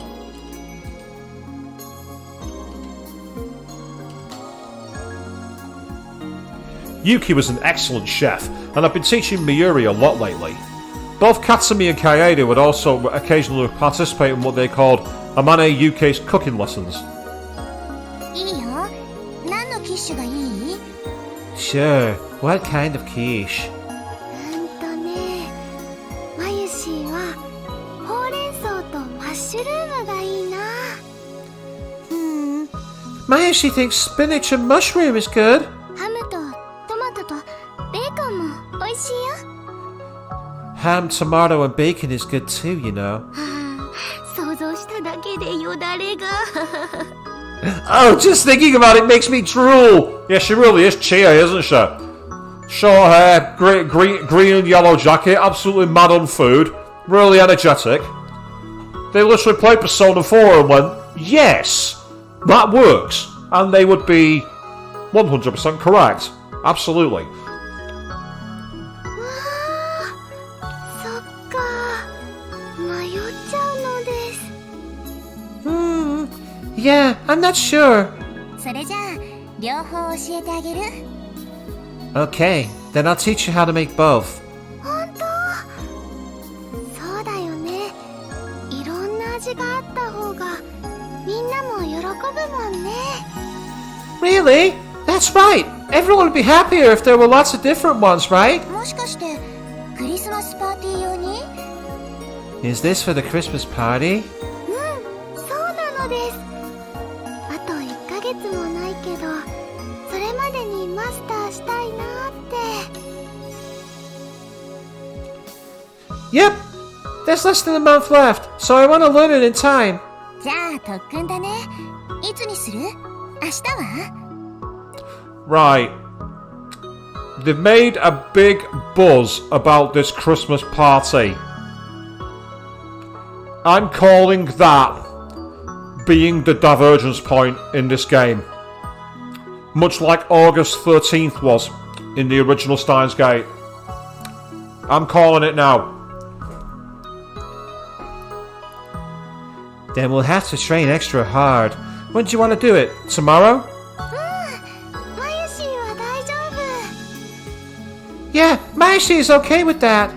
Yuki was an excellent chef, and I've been teaching Mayuri a lot lately. Both Katsumi and Kaede would also occasionally participate in what they called Amane Yuki's cooking lessons. いいよ。何のキッシュがいい？ Sure, what kind of quiche? ね、マユシーはほうれん草とマッシュルームがいいな。Mayashi thinks spinach and mushroom is good. ハムとトマトとベーコンも美味しいよ。 Ham, tomato and bacon is good too, you know. 想像しただけでよだれが。Oh, just thinking about it makes me drool. Yeah, she really is Chia, isn't she? Short hair, green and yellow jacket, absolutely mad on food, really energetic. They literally played Persona 4 and went, yes, that works. And they would be 100% correct. Absolutely. そっか、迷っちゃうのです。Yeah, I'm not sure. それじゃあ両方教えてあげる。 Okay, then I'll teach you how to make both. 本当？そうだよね。いろんな味があった方がみんなも喜ぶもんね。 Really? That's right. Everyone would be happier if there were lots of different ones, right? もしかしてクリスマスパーティー用に？ Is this for the Christmas party? そうなのです。あと1ヶ月もないけど、それまでにマスターしたいなって。 Yep. There's less than a month left, so I want to learn it in time. じゃあ特訓だね。いつにする？明日は？ Right. They've made a big buzz about this Christmas party. I'm calling that being the divergence point in this game. Much like August 13th was in the original Steins Gate. I'm calling it now. Then we'll have to train extra hard. When do you want to do it? Tomorrow? マユシーは大丈夫。 Yeah, Maishi is okay with that.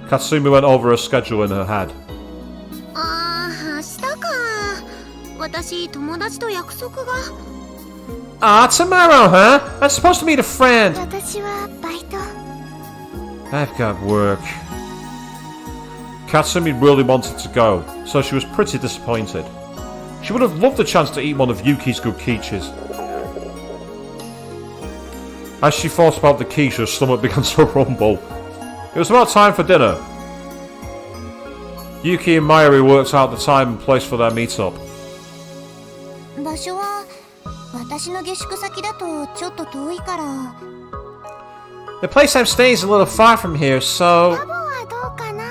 Katsumi went over her schedule in her head. ああ、明日か。私友達と約束が。 Ah, tomorrow, huh? I'm supposed to meet a friend. 私はバイト。 I've got work. Katsumi really wanted to go, so she was pretty disappointed. She would have loved the chance to eat one of Yuki's good quiches. As she thought about the quiche, her stomach began to rumble. It was about time for dinner. Yuki and Mayuri worked out the time and place for their meetup. 場所は私の下宿先だとちょっと遠いから。 The place I'm staying is a little far from here, ラ so... ボはどうかな。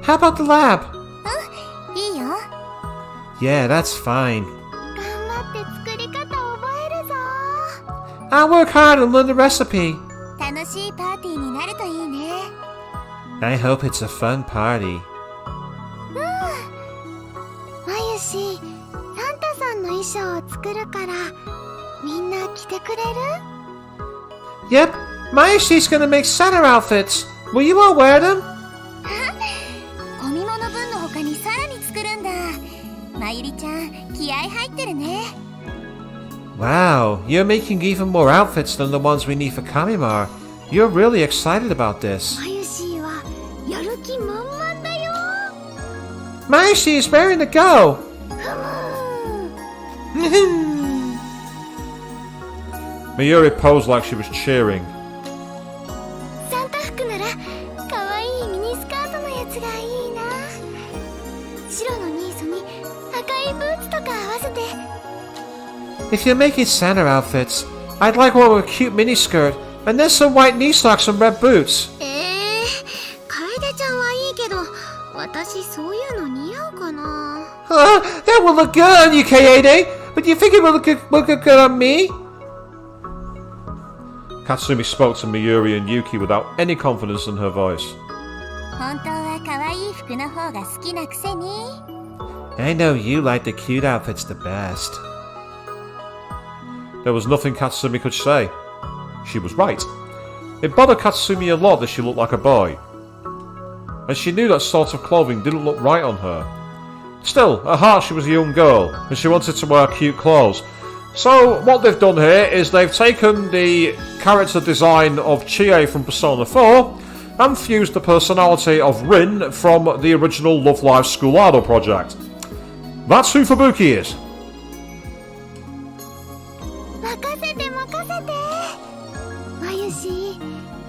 How about the lab? いいよ。 Yeah, that's fine. 頑張って作り方覚えるぞ。 I'll work hard and learn the recipe. 楽しいパーティーになるといいね。 I hope it's a fun party. マユシ、サンタさんの衣装を作るからみんな着てくれる？ Yep, Mayushi's gonna make Santa outfits. Will you all wear them? ゴミ物分の他にさらに作るんだ。まゆりちゃん、気合入ってるね。 Wow, you're making even more outfits than the ones we need for Kamimar. You're really excited about this. マユシはやる気満々だよ。 Mayushi is raring to go. ふむ。 Mayuri posed like she was cheering. サンタ服なら可愛いミニスカートのやつがいいな。白のニースに赤いブーツとか合わせて。 If you're making Santa outfits, I'd like one with a cute miniskirt, and then some white knee socks and red boots. 楓ちゃんはいいけど、私そういうの似合うかな。 That will look good on you, Kaede, but do you think it will look good on me? Katsumi spoke to Mayuri and Yuki without any confidence in her voice. 本当は可愛い服の方が好きなくせに。 I know you like the cute outfits the best. There was nothing Katsumi could say. She was right. It bothered Katsumi a lot that she looked like a boy. And she knew that sort of clothing didn't look right on her. Still, at heart she was a young girl, and she wanted to wear cute clothes. So, what they've done here is they've taken the character design of Chie from Persona 4 and fused the personality of Rin from the original Love Live School Idol project. That's who Fubuki is. 任せて任せて。マユし、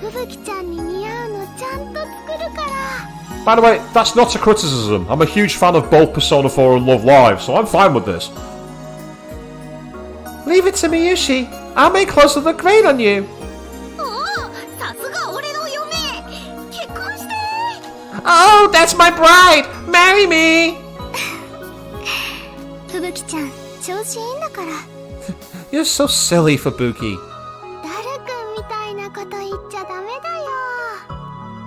ふぶきちゃんに似合うのちゃんと作るから。 By the way, that's not a criticism. I'm a huge fan of both Persona 4 and Love Live, so I'm fine with this. Leave it to me, Yushi. I'll make clothes that look great on you. おお、さすが俺の嫁。結婚して。 Oh, that's my bride! Marry me! ふぶきちゃん、調子いいんだから。 You're so silly, Fubuki. ダルくんみたいなこと言っちゃダメだよ。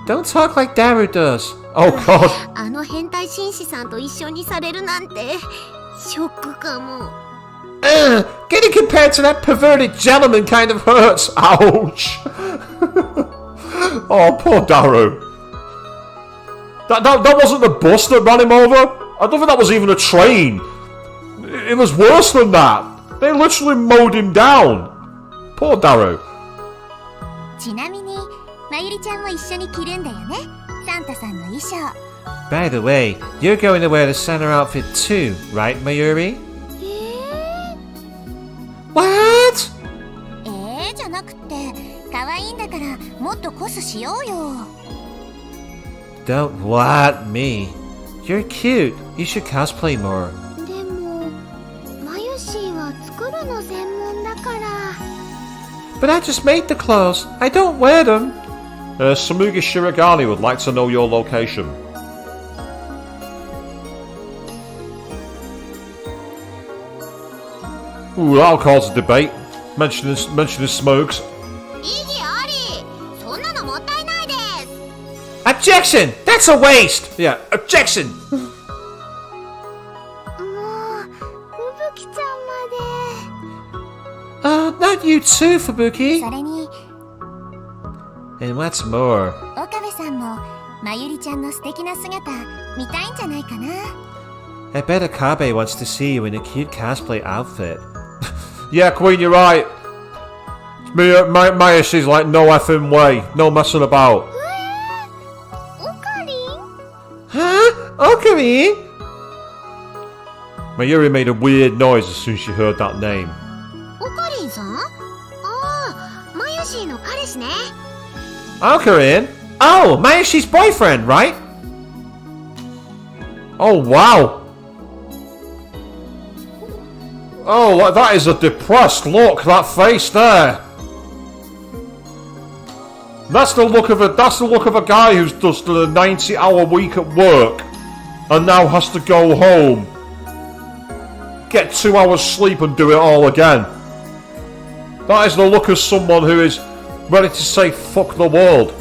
Don't talk like Daru does. Oh god. あの変態紳士さんと一緒にされるなんてショックかも。 Getting compared to that perverted gentleman kind of hurts. Ouch. Oh, poor Daru. That wasn't the bus that ran him over. I don't think that was even a train. It was worse than that. They literally mowed him down. Poor Daru. ちなみにまゆりちゃんも一緒に着るんだよね、サンタさんの衣装。 By the way, you're going to wear the Santa outfit too, right, Mayuri? What? じゃなくて可愛いんだからもっとコスしようよ。 Don't what me. You're cute. You should cosplay more. でもまゆしーは作るの専門だから。 But I just made the clothes. I don't wear them. Samugi Shiragani would like to know your location. Ooh, that'll cause a debate. Mentioning smokes. 意義あり。そんなのもったいないです。 Objection! That's a waste! Yeah, objection! もうふぶきちゃんまで。 Not you too, Fubuki. それに And what's more? 岡部さんもまゆりちゃんの素敵な姿見たいんじゃないかな。 I bet Okabe wants to see you in a cute cosplay outfit. Yeah, Queen, you're right. Mayashi's like, no effing way. No messing about. オカリン Huh? Okabe? Mayuri made a weird noise as soon as she heard that name. オカリンさん、ああ、まゆしーの彼氏ね。 Okarin? Oh, Mayashi's boyfriend, right? Oh, wow. Oh, that is a depressed look, that face there. That's the look of a guy who's just done a 90-hour week at work and now has to go home, get 2 hours sleep and do it all again. That is the look of someone who is ready to say fuck the world.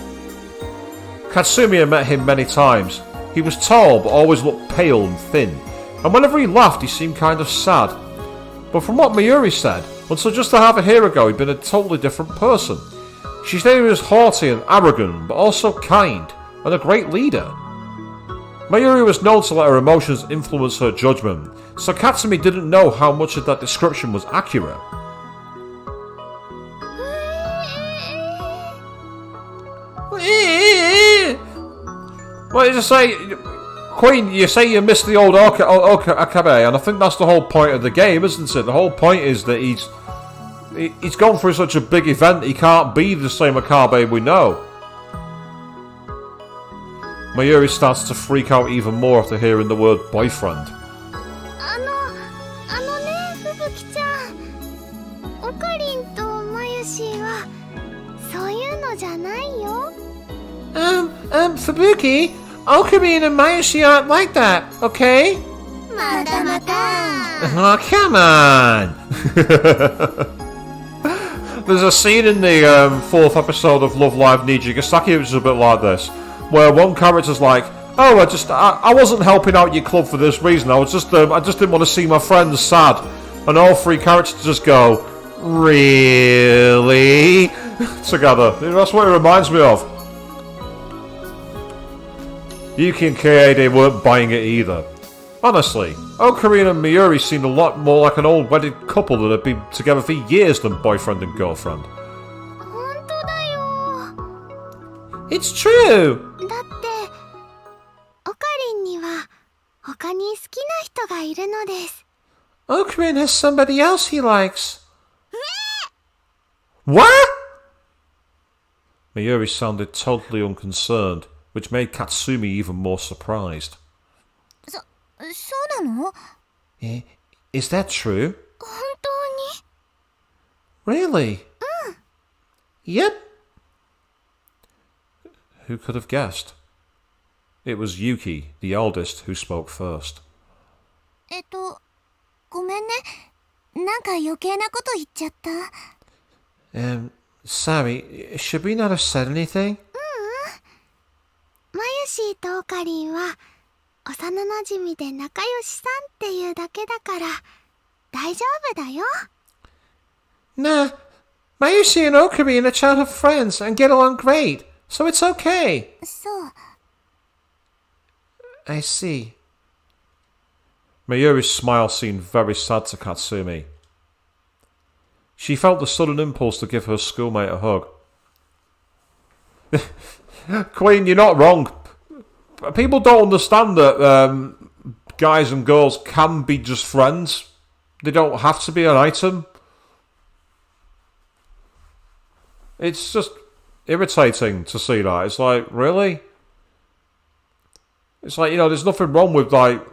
Katsumiya met him many times. He was tall but always looked pale and thin, and whenever he laughed he seemed kind of sad. But from what Mayuri said, until just a half a year ago he'd been a totally different person. She said he was haughty and arrogant, but also kind, and a great leader. Mayuri was known to let her emotions influence her judgment, so Katsumi didn't know how much of that description was accurate. What did you say? Queen, you say you missed the old Okabe, and I think that's the whole point of the game, isn't it? The whole point is that he's gone through such a big event, he can't be the same Okabe we know. Mayuri starts to freak out even more after hearing the word boyfriend. あのね、ふぶきちゃん。オカリンとまゆしーはそういうのじゃないよ。Fubuki, Okabe and Mayushi aren't like that, okay? またまた。 Oh, come on! There's a scene in the 4th episode of Love Live Nijigasaki which is a bit like this, where one character's like, "Oh, I wasn't helping out your club for this reason. I just didn't want to see my friends sad," and all 3 characters just go, "Really?" together. That's what it reminds me of. Yuki and Kaede weren't buying it either. Honestly, Okarin and Mayuri seemed a lot more like an old wedded couple that had been together for years than boyfriend and girlfriend. 本当だよ。 It's true! だってオカリンには他に好きな人がいるのです。 Okarin has somebody else he likes. What? Mayuri sounded totally unconcerned, which made Katsumi even more surprised. そうなの？ Is that true? 本当に？ Really? Yep. Who could have guessed? It was Yuki, the eldest, who spoke first. ごめんね。なんか余計なこと言っちゃった。Sorry, should we not have said anything? マユシーとオカリンは幼なじみで仲良しさんっていうだけだから大丈夫だよ。Nah, Mayushi and Okabe are childhood friends and get along great, so it's okay. そう。I see. Mayuri's smile seemed very sad to Katsumi. She felt the sudden impulse to give her schoolmate a hug. Queen, you're not wrong. People don't understand that guys and girls can be just friends. They don't have to be an item. It's just irritating to see that. It's like, really? It's like, there's nothing wrong with, like,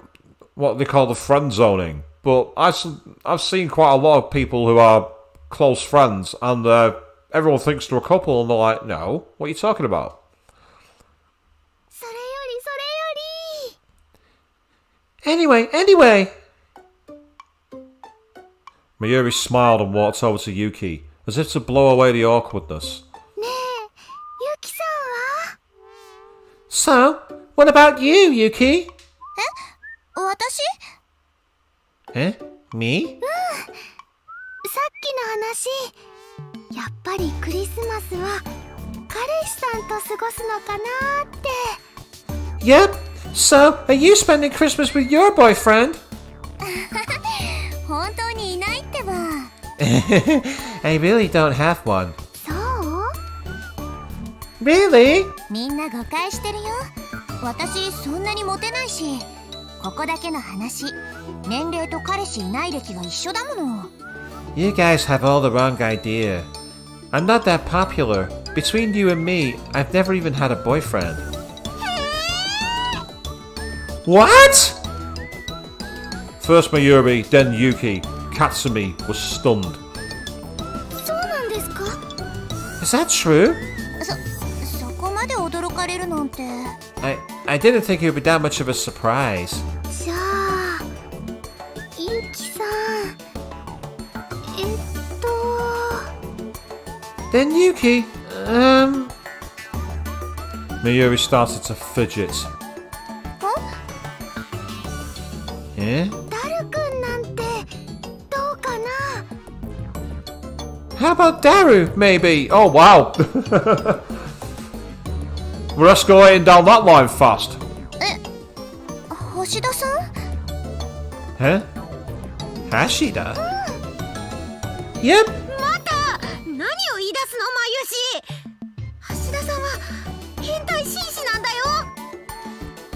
what they call the friend zoning. But I've seen quite a lot of people who are close friends, and everyone thinks they're a couple, and they're like, no, what are you talking about? それより。Anyway. Mayuri smiled and walked over to Yuki, as if to blow away the awkwardness. ねえ、ユキさんは？ So, what about you, Yuki? 私？ Me? さっきの話、やっぱりクリスマスは彼氏さんと過ごすのかなって。 Yep. So, are you spending Christmas with your boyfriend? 本当にいないってば。I really don't have one. そう？ Really? みんな誤解してるよ。私そんなにモテないし、ここだけの話、年齢と彼氏いない歴が一緒だもの。 You guys have all the wrong idea. I'm not that popular. Between you and me, I've never even had a boyfriend. What? First Mayuri, then Yuki. Katsumi was stunned. そうなんですか？ Is that true? そこまで驚かれるなんて。I didn't think it would be that much of a surprise. じゃあ、ユキさん。Then Yuki, Mayuri started to fidget. Yeah? ダルくんなんてどうかな？ How about Daru, maybe? Oh, wow. We're escalating down that line fast. 星田さん？ Huh? Hashida? Yep. また何を言い出すの、マユシ。橋田さんは変態紳士なんだよ。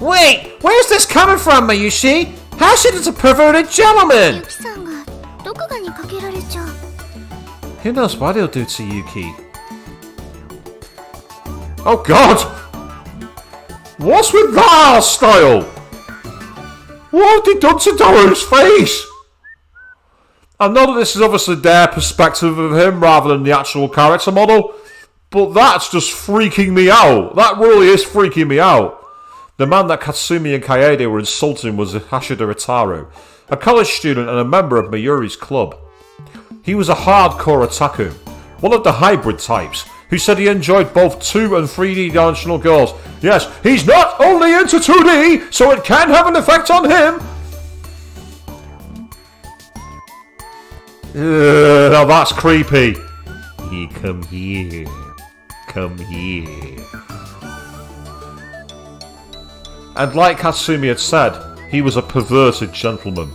Wait, where's this coming from, Mayushi? Hashida's a perverted ユ gentleman! キさんが毒牙にかけられちゃう。 Who knows what he'll do to Yuki? Oh god! What's with that style? What have they done to Daru's face? I know that this is obviously their perspective of him rather than the actual character model, but that's just freaking me out. That really is freaking me out. The man that Katsumi and Kaede were insulting was Hashida Itaru, a college student and a member of Mayuri's club. He was a hardcore otaku, one of the hybrid types, who said he enjoyed both 2 and 3D dimensional girls. Yes, he's not only into 2D, so it can have an effect on him. Now that's creepy. Come here. Come here. And like Katsumi had said, he was a perverted gentleman.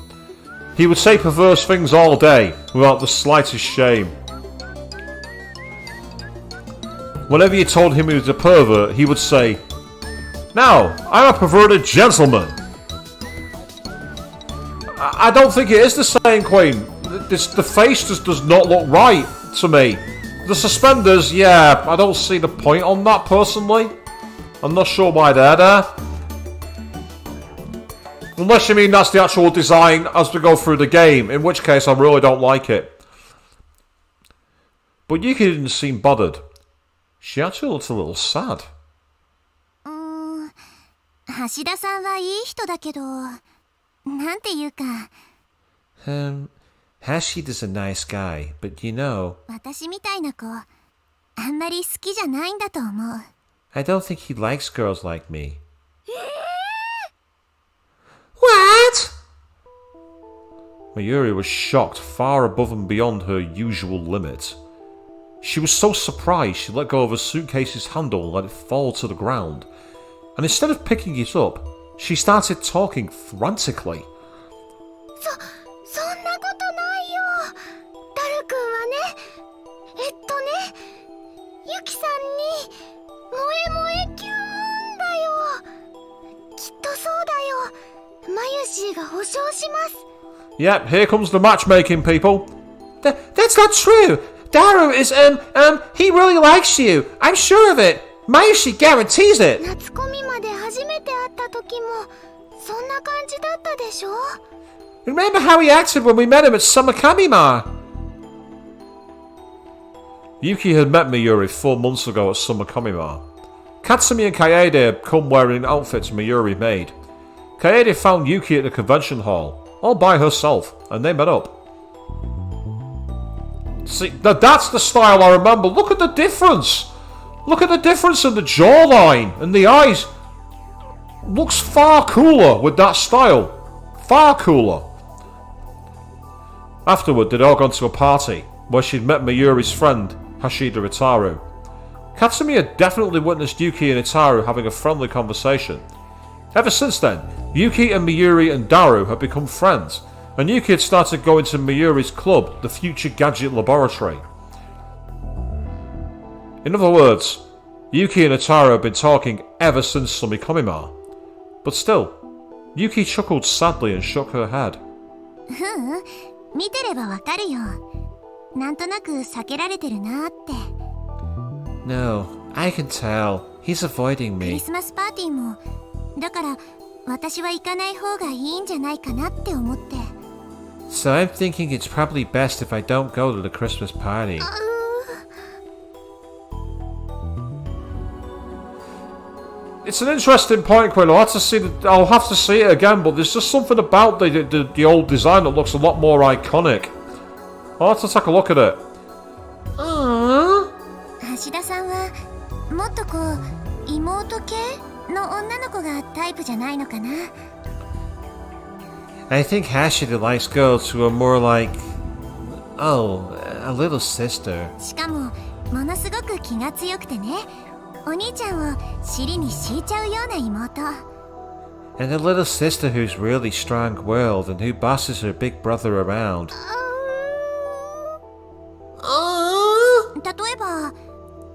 He would say perverse things all day, without the slightest shame. Whenever you told him he was a pervert, he would say, "Now, I'm a perverted gentleman." I don't think it is the same, Queen. The face just does not look right to me. The suspenders, yeah, I don't see the point on that personally. I'm not sure why they're there. Unless you mean that's the actual design as we go through the game, in which case I really don't like it. But Yuki didn't seem bothered. She actually looked a little sad. 橋田さんはいい人だけど、なんていうか。Hashida's a nice guy, but you know... 私みたいな子、あんまり好きじゃないんだと思う。I don't think he likes girls like me. What? Mayuri was shocked far above and beyond her usual limit. She was so surprised she let go of her suitcase's handle and let it fall to the ground. And instead of picking it up, she started talking frantically. そんなことないよ。ダル君はね、ユキさんに萌え萌えキューンだよ。きっとそうだよ。マユシーが保証します。 Yep, here comes the matchmaking, people. That's not true. Daru is, he really likes you. I'm sure of it. Mayushi guarantees it. 夏コミまで初めて会った時もそんな感じだったでしょ。 Remember how he acted when we met him at Summer Kamima? Yuki had met Mayuri 4 months ago at Summer Kamima. Katsumi and Kaede had come wearing outfits Mayuri made. Kaede found Yuki at the convention hall, all by herself, and they met up. See, that's the style I remember. Look at the difference. Look at the difference in the jawline and the eyes. Looks far cooler with that style. Far cooler. Afterward, they'd all gone to a party where she'd met Mayuri's friend, Hashida Itaru. Katsumi had definitely witnessed Yuki and Itaru having a friendly conversation. Ever since then, Yuki and Mayuri and Daru had become friends, and Yuki had started going to Mayuri's club, the Future Gadget Laboratory. In other words, Yuki and Itaru had been talking ever since Sumikomima. But still, Yuki chuckled sadly and shook her head. 見てればわかるよ。なんとなく避けられてるなって。 No, I can tell. He's avoiding クリ me. スマスパーティーも、だから私は行かない方がいいんじゃないかなって思って。 So I'm thinking it's probably best if I don't go to the Christmas party. It's an interesting point, Quinn. I'll have to see it again, but there's just something about the old design that looks a lot more iconic. I'll have to take a look at it. 橋田さんはもっとこう妹系の女の子がタイプじゃないのかな。 I think Hashida likes girls who are more like... Oh, a little sister. しかもものすごく気が強くてね。お兄ちゃんを尻に敷いちゃうような妹。 And a little sister who's really strong-willed and who bosses her big brother around. 例えば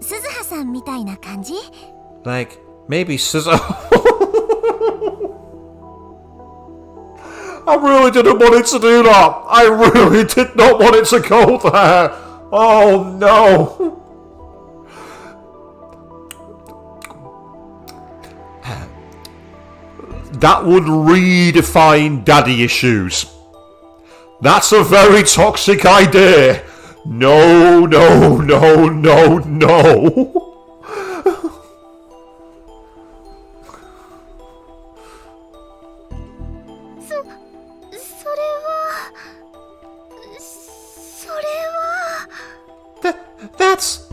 鈴葉さんみたいな感じ。 Like, maybe Scissor... I really didn't want it to do that. I really did not want it to go there. Oh no. That would redefine daddy issues. That's a very toxic idea. No, no, no, no, no. それは That's...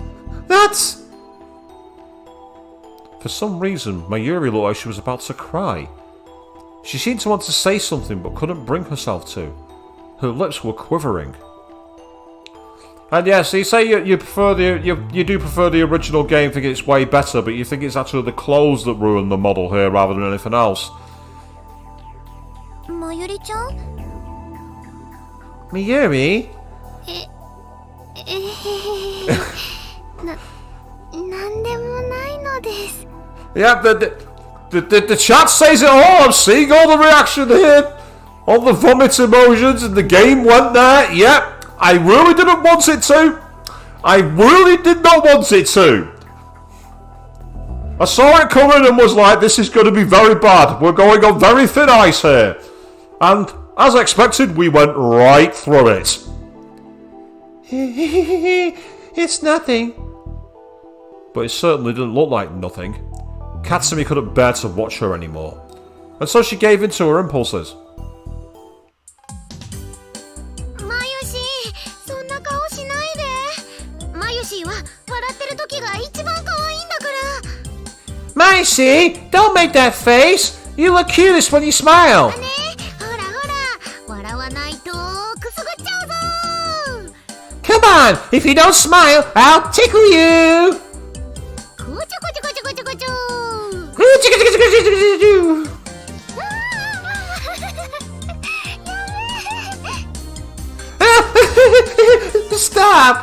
For some reason, Mayuri looked like she was about to cry. She seemed to want to say something but couldn't bring herself to. Her lips were quivering. And yes, you say you prefer you do prefer the original game, think it's way better, but you think it's actually the clothes that ruin the model here rather than anything else. まゆりちゃん Mayuri? なんでもないのです。 Yeah, the chat says it all. I'm seeing all the reaction here. All the vomit emotions and the game went there. Yep, I really didn't want it to. I really did not want it to. I saw it coming and was like, this is going to be very bad. We're going on very thin ice here. And, as expected, we went right through it. It's nothing. But it certainly didn't look like nothing. Katsumi couldn't bear to watch her anymore. And so she gave in to her impulses. マユシー、そんな顔しないで。マユシーは笑ってる時が一番可愛いんだから。 Macy, don't make that face. You look cutest when you smile. ね、ほらほら、笑わないとくすぐっちゃうぞ。 Come on, if you don't smile, I'll tickle you. こちょこちょこちょこちょこちょ。 Stop!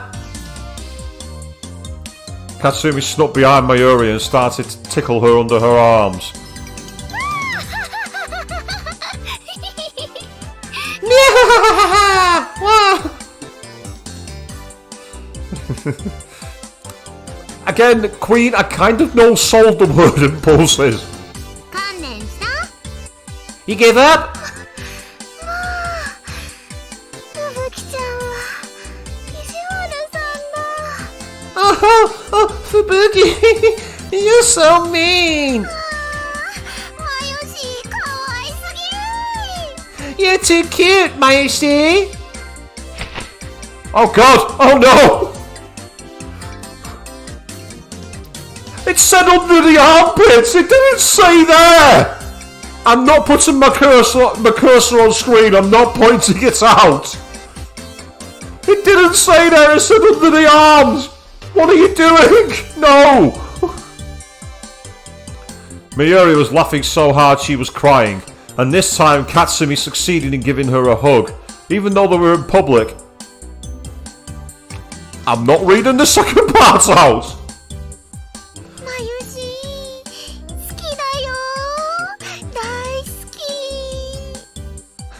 Katsumi snuck behind Mayuri and started to tickle her under her arms. Again, Queen, I kind of no-sold the word impulses. 観念した？ You give up? ふぶきちゃんは意地悪さんだ。 Oh, Fubuki, you're so mean. まゆし、かわいすぎ。 You're too cute, Mayushi. Oh God! Oh no! It said under the armpits. It didn't say there. I'm not putting my cursor on screen. I'm not pointing it out. It didn't say there. It said under the arms. What are you doing? No. Mayuri was laughing so hard she was crying, and this time Katsumi succeeded in giving her a hug, even though they were in public. I'm not reading the second part out. まゆし、好きだよ。大好き。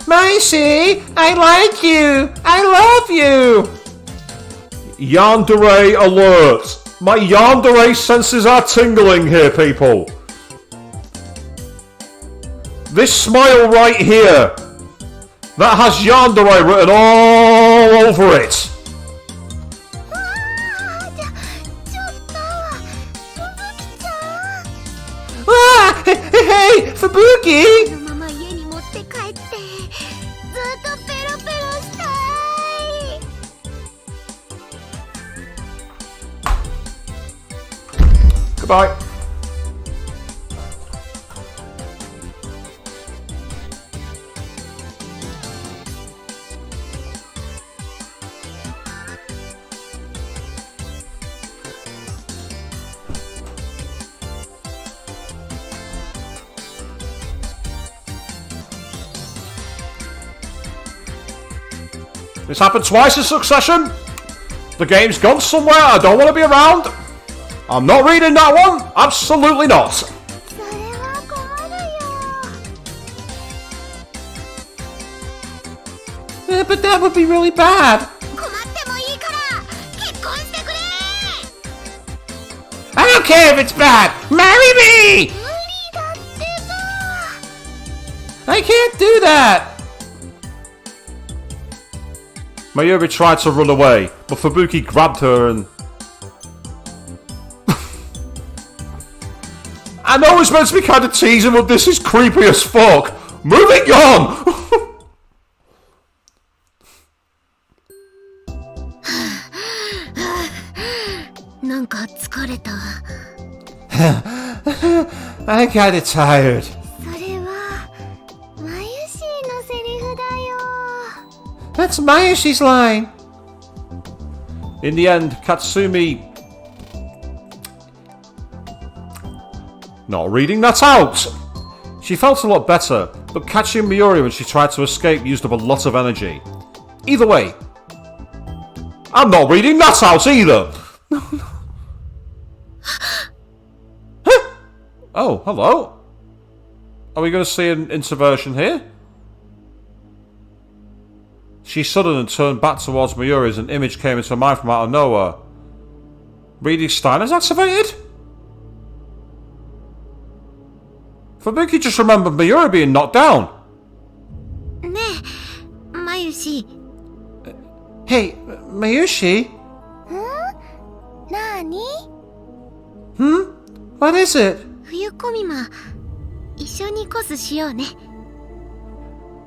Macy, I like you. I love you. Yandere alert. My yandere senses are tingling here, people. This smile right here, that has yandere written all over it. ちょっと、ふぶきちゃん。 Ah, hey, Fubuki. このまま家に持って帰って、ずっとペロペロしたい。 Goodbye. This happened twice in succession. The game's gone somewhere. I don't want to be around. I'm not reading that one. Absolutely not. それは困るよ。 But that would be really bad. 困ってもいいから結婚してくれ。 I don't care if it's bad. Marry me. 無理だってば。 I can't do that. Mayuri tried to run away, but Fubuki grabbed her and... I know it's meant to be kind of teasing, but this is creepy as fuck. Moving on! なんか疲れた。 I'm kinda tired. それはマユシーのセリフだよ。 That's Mayushi's line. In the end, Katsumi... Not reading that out. She felt a lot better, but catching Mayuri when she tried to escape used up a lot of energy. Either way, I'm not reading that out either. Huh? Oh, hello. Are we going to see an introversion here? She shuddered and turned back towards Mayuri as an image came into her mind from out of nowhere. Reading Stein is activated? Fubuki just remembered Mayuri being knocked down. ねえまゆし Hey, Mayushi? なーに What is it? 冬コミマ一緒にコスしようね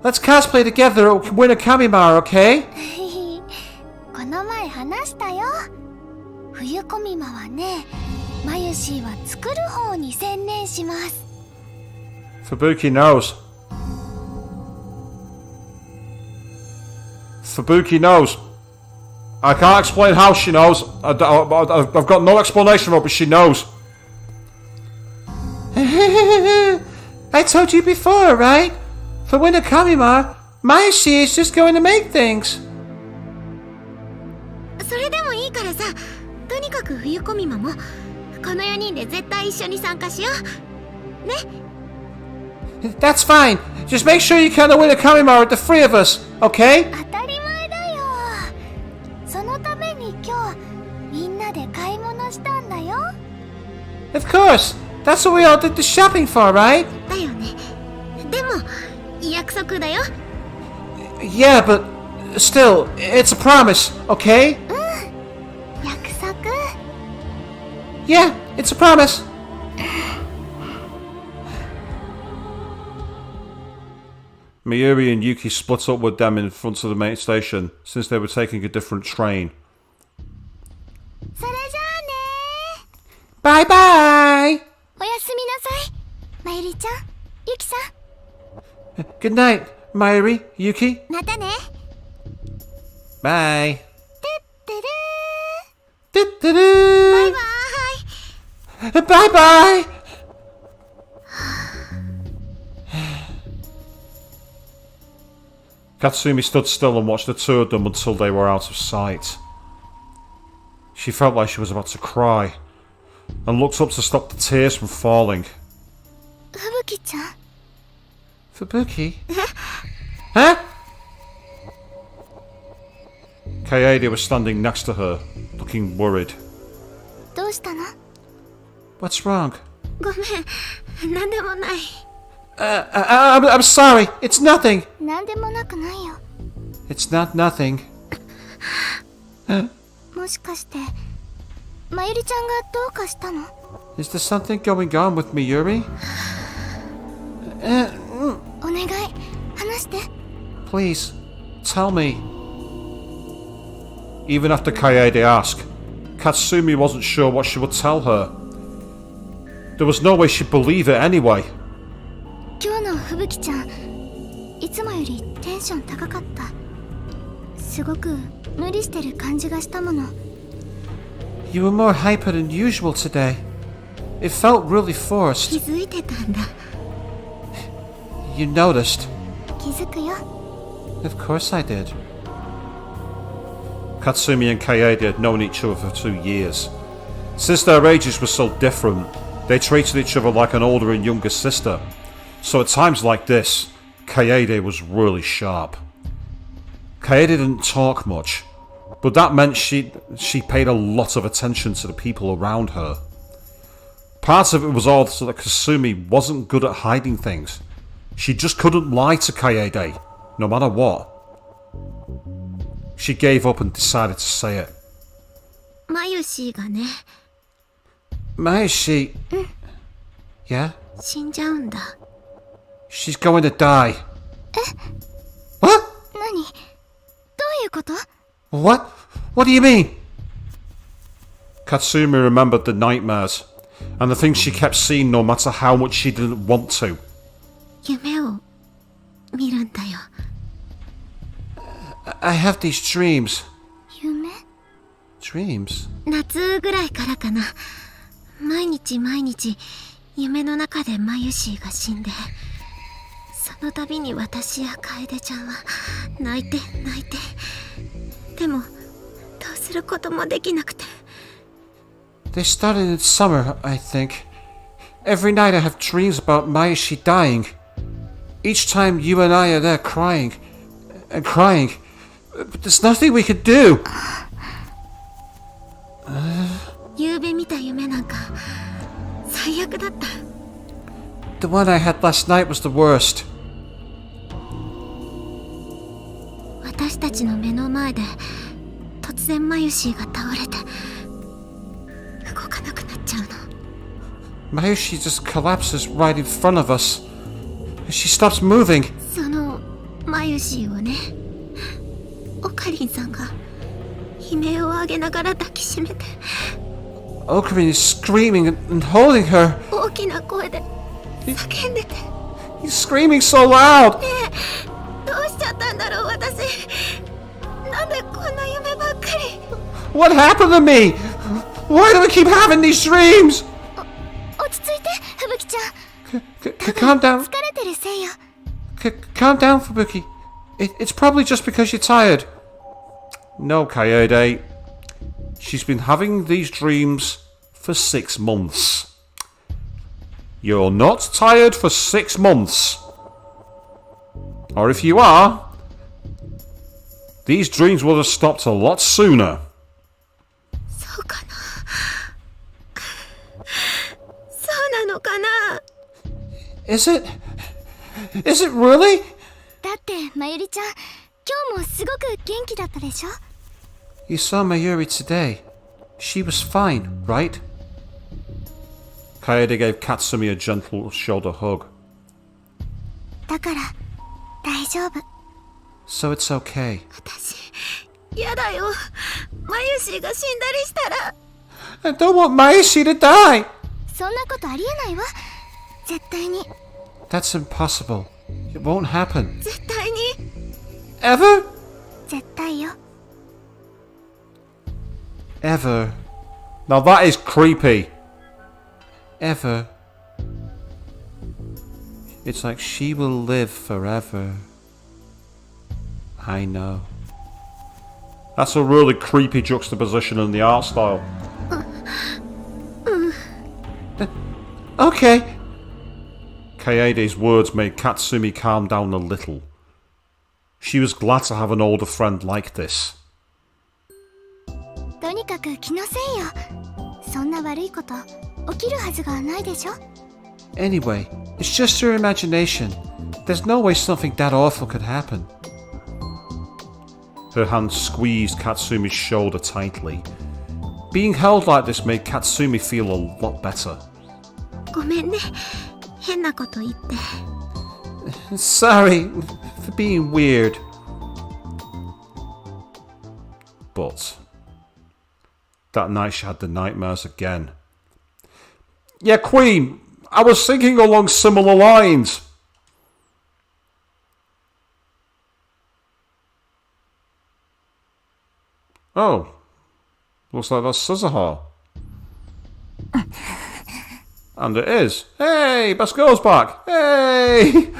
Let's cosplay together at Winter Kamimara, okay? この前話したよ。冬コミマはね、マユシーは作る方に専念します。 Fubuki knows. Fubuki knows. I can't explain how she knows. I've got no explanation for it, but she knows. I told you before, right? For Winter Kamimara, Mayushi is just going to make things. それでもいいからさとにかく冬コミマもこの4人で絶対一緒に参加しようね That's fine. Just make sure you count the Winter Kamimara at the three of us, okay? 当たり前だよ。そのために今日みんなで買い物したんだよ。 Of course. That's what we all did the shopping for, right? だよねでも約束だよ Yeah, but still, it's a promise, okay? 約束 Yeah, it's a promise. Mayuri and Yuki split up with them in front of the main station since they were taking a different train. それじゃあね Bye bye! おやすみなさいまゆりちゃんゆきさん Good night, Mayuri, Yuki. またね Bye. てる Do-do-do. バイバーイ Bye bye! Katsumi stood still and watched the two of them until they were out of sight. She felt like she was about to cry and looked up to stop the tears from falling. ふぶきちゃん Fubuki? Huh? Kaede was standing next to her, looking worried. どうしたの What's wrong? ごめんなんでもない I'm sorry. It's nothing. なんでもなくないよ It's not nothing. もしかしてまゆりちゃんがどうかしたの Is there something going on with me, Yuri? お願い話して Please, tell me. Even after Kaede asked, Katsumi wasn't sure what she would tell her. There was no way she'd believe it anyway. 今日のふぶきちゃんいつもよりテンション高かったすごく無理してる感じがしたもの You were more hyper than usual today. It felt really 気 forced. づいてたんだ You noticed. 気づくよ Of course I did. Katsumi and Kaede had known each other for 2 years. Since their ages were so different, they treated each other like an older and younger sister. So at times like this, Kaede was really sharp. Kaede didn't talk much, but that meant she paid a lot of attention to the people around her. Part of it was also that Kasumi wasn't good at hiding things. She just couldn't lie to Kaede, no matter what. She gave up and decided to say it. まゆしがね Maishi. Yeah? 死んじゃうんだ She's going to die. What? 何どういうこと What? What do you mean? Katsumi remembered the nightmares and the things she kept seeing no matter how much she didn't want to. 夢を見るんだよ I have these dreams. 夢 Dreams? 夏ぐらいからかな毎日毎日夢の中でまゆしが死んでその度に私や楓ちゃんは泣いて泣いてでもどうすることもできなくて They started in summer, I think. Every night I have dreams about Mayashi dying. Each time you and I are there crying and crying. But there's nothing we could do. 夢夕べ見た夢なんか最悪だった。 The one I had last night was the worst. 私たちの目の前で突然マユシーが倒れて動かなくなっちゃうの。 Mayushi just collapses right in front of us. She stops moving. そのマユシーをね、オカリンさんが悲鳴を上げながら抱きしめて、 Okabe is screaming and holding her. 大きな声で叫んでて。 He's screaming so loud. ねえ、どうしちゃったんだろう私。なんでこんな夢ばっかり。 What happened to me? Why do I keep having these dreams? 落ち着いて、ふぶきちゃん。 Calm down. 疲れてるせいよ。 Calm down, Fubuki. It's probably just because you're tired. No, Kaede. She's been having these dreams for 6 months. You're not tired for 6 months. Or if you are, these dreams would have stopped a lot sooner. そうかな。そうなのかな。 Is it? Is it really? だってまゆりちゃん、今日もすごく元気だったでしょ。 You saw Mayuri today. She was fine, right? Kaede gave Katsumi a gentle shoulder hug. だから大丈夫。 So it's okay. 私やだよ。マユシーが死んだりしたら。 I don't want Mayushi to die. そんなことありえないわ。絶対に。 That's impossible. It won't happen. 絶対に。 Ever? 絶対よ。 Ever. Now that is creepy. Ever. It's like she will live forever. I know. That's a really creepy juxtaposition in the art style. Okay. Kaede's words made Katsumi calm down a little. She was glad to have an older friend like this. とにかく気のせいよ。そんな悪いこと起きるはずがないでしょ。 Anyway, it's just your imagination. There's no way something that awful could happen. Her hand squeezed Katsumi's shoulder tightly. Being held like this made Katsumi feel a lot better. ごめんね。変なこと言って。 Sorry for being weird. But that night she had the nightmares again. Yeah, Queen, I was thinking along similar lines. Oh, looks like that's Suzuha. And it is. Hey, best girl's back. Hey!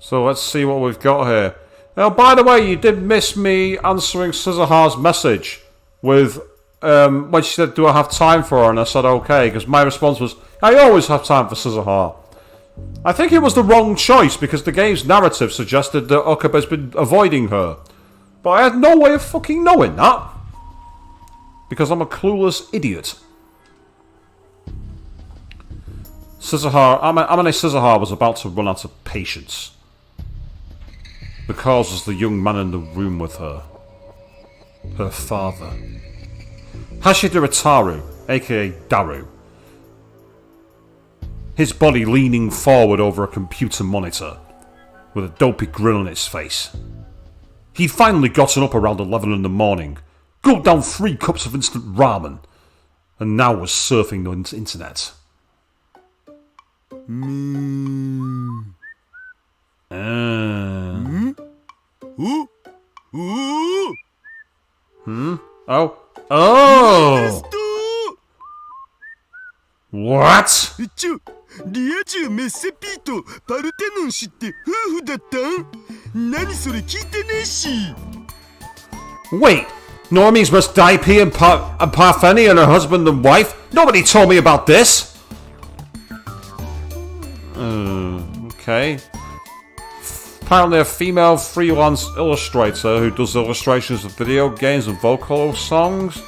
So let's see what we've got here. Now, by the way, you did miss me answering Suzuha's message with when she said, do I have time for her? And I said, okay, because my response was, I always have time for Suzuha. I think it was the wrong choice because the game's narrative suggested that Okabe's been avoiding her. But I had no way of fucking knowing that. Because I'm a clueless idiot. Suzuha, Amane Suzuha was about to run out of patience. The cause was the young man in the room with her. Her father. Hashida Ataru, aka Daru. His body leaning forward over a computer monitor, with a dopey grin on his face. He'd finally gotten up around 11 in the morning, gulped down 3 cups of instant ramen, and now was surfing the internet. Oh. Oh! What? リア充メッセピーとパルテノン氏って夫婦だったん？何それ聞いてねえし。 Wait, normies must die P and Partheni and her husband and wife? Nobody told me about this! Okay. Apparently a female freelance illustrator who does illustrations of video games and vocal songs.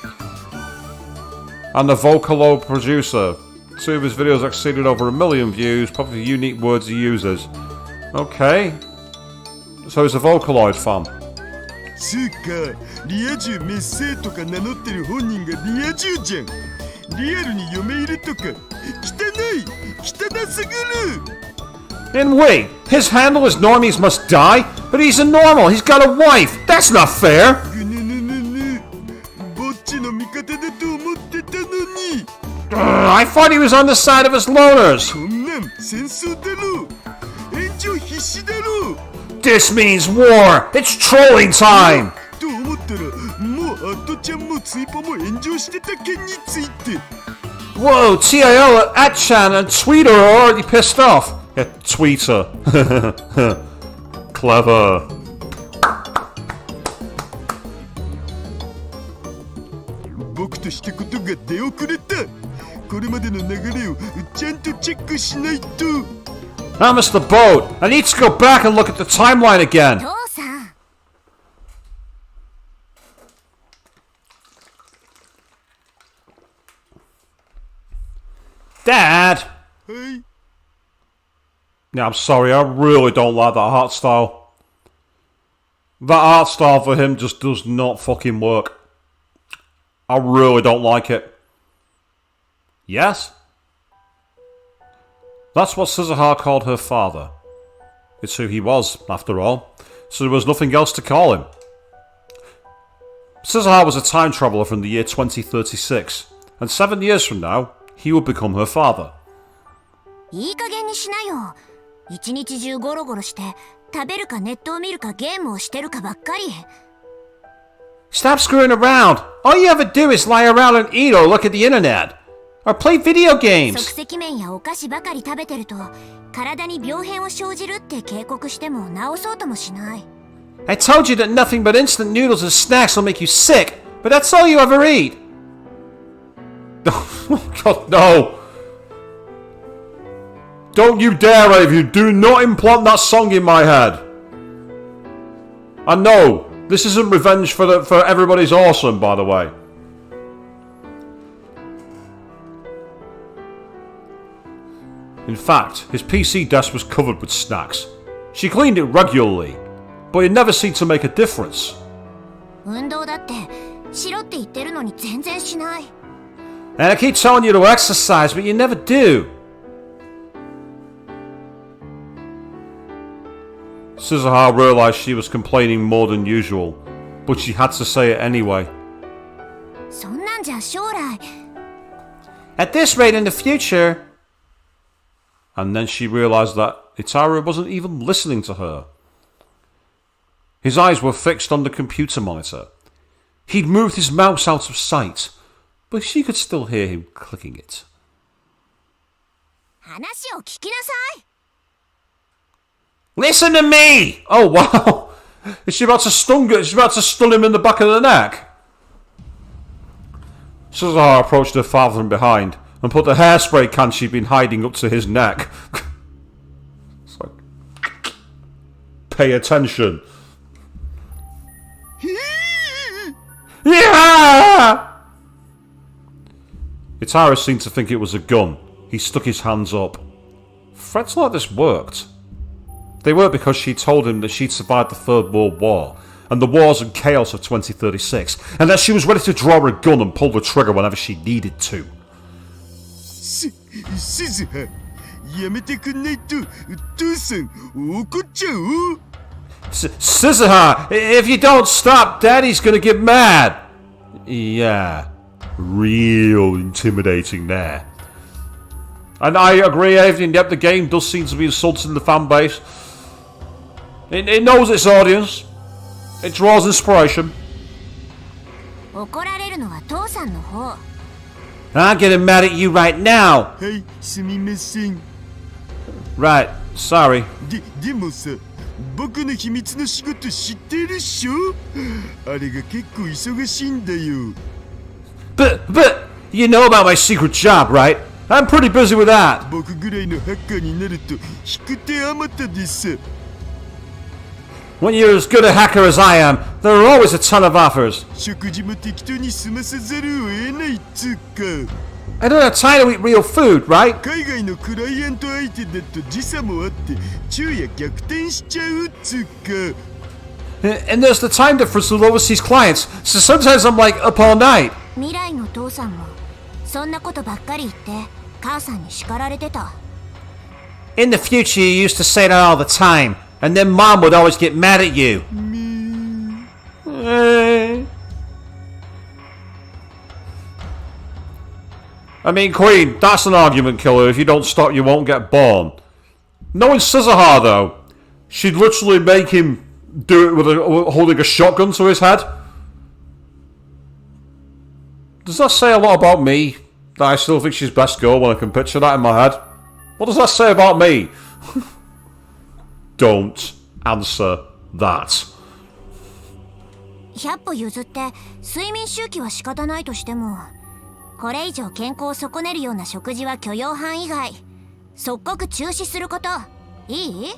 and the Vocalo producer. 2 of his videos exceeded over 1 million views, probably unique words he uses. Okay. So he's a Vocaloid fan. つうかリア充メッセーとか名乗ってる本人がリア充じゃん。リアルに嫁入れとか汚すぎる。 And wait, his handle is normies must die? But he's a normal, he's got a wife! That's not fair! ぐぬぬぬぬぼっちの味方だと思ってたのに。I thought he was on the side of his loners! こんなん戦争だろう。炎上必至だろう。 This means war! It's trolling time! と思ったらもうアットちゃんもツイポも炎上してた件について。 Whoa, TIL at Chan and Tweeter are already pissed off. Yeah, Tweeter. Clever. 僕としたことが出遅れた。これまでの流れをちゃんとチェックしないと。 I missed the boat. I need to go back and look at the timeline again. 父さん Dad! はい。 Yeah, I'm sorry, I really don't like that art style. That art style for him just does not fucking work. I really don't like it. Yes? That's what Suzuha called her father. It's who he was, after all, so there was nothing else to call him. Suzuha was a time traveller from the year 2036, and 7 years from now, he would become her father. いい加減にしなよ。一日中ゴロゴロして食べるかネットを見るかゲームをしてるかばっかり。 Stop screwing around! All you ever do is lie around and eat or look at the internet. Or play video 即 games! 席麺やお菓子ばかり食べてると体に病変を生じるって警告しても治そうともしない。 I told you that nothing but instant noodles and snacks will make you sick, but that's all you ever eat! God, no! Don't you dare, Avian! Do not implant that song in my head! I know, this isn't revenge for Everybody's Awesome, by the way. In fact, his PC desk was covered with snacks. She cleaned it regularly, but it never seemed to make a difference. 運動だってしろって言ってるのに全然しない。 And I keep telling you to exercise, but you never do. Suzuha realized she was complaining more than usual, but she had to say it anyway. そんなんじゃ将来。 At this rate in the future... And then she realized that Itaru wasn't even listening to her. His eyes were fixed on the computer monitor. He'd moved his mouse out of sight, but she could still hear him clicking it. 話を聞きなさい。 Listen to me! Oh wow! Is she about to stun him in the back of the neck? Suzuha approached her father from behind and put the hairspray can she'd been hiding up to his neck. It's like, pay attention. Yeah! Itaru seemed to think it was a gun. He stuck his hands up. Threats like this worked. They worked because she told him that she'd survived the Third World War and the wars and chaos of 2036, and that she was ready to draw a gun and pull the trigger whenever she needed to. すずはやめてくんないと父さん怒っちゃう。 Suzuha, if you don't stop, Daddy's gonna get mad. Yeah, real intimidating there. And I agree, Evelyn, yep, the game does seem to be insulting the fan base. It knows its audience. It draws inspiration. 怒られるのは父さんの方。 I'm getting mad at you right now. はいすみません。 Right, sorry. でもさ僕の秘密の仕事知ってるっしょ。あれが結構忙しいんだよ。 But, you know about my secret job, right? I'm pretty busy with that. 僕ぐらいのハッカーになると引く手あまたでさ。When you're as good a hacker as I am, there are always a ton of offers. 食事も適当に済ませざるを得ないっつうか。 I don't have time to eat real food, right? 海外のクライアント相手だと時差もあって昼夜逆転しちゃうっつうか。 And there's the time difference with overseas clients, so sometimes I'm like up all night. 未来の父さんもそんなことばっかり言って母さんに叱られてた。 In the future, you used to say that all the time, and then Mom would always get mad at you. I mean, Queen, that's an argument killer. If you don't stop, you won't get born. Knowing Scissorhar, though, she'd literally make him do it with holding a shotgun to his head. Does that say a lot about me? That I still think she's best girl when I can picture that in my head? What does that say about me? Don't answer that. 100歩譲って睡眠周期は仕方ないとしても、これ以上健康を損ねるような食事は許容範囲外。即刻中止すること。いい？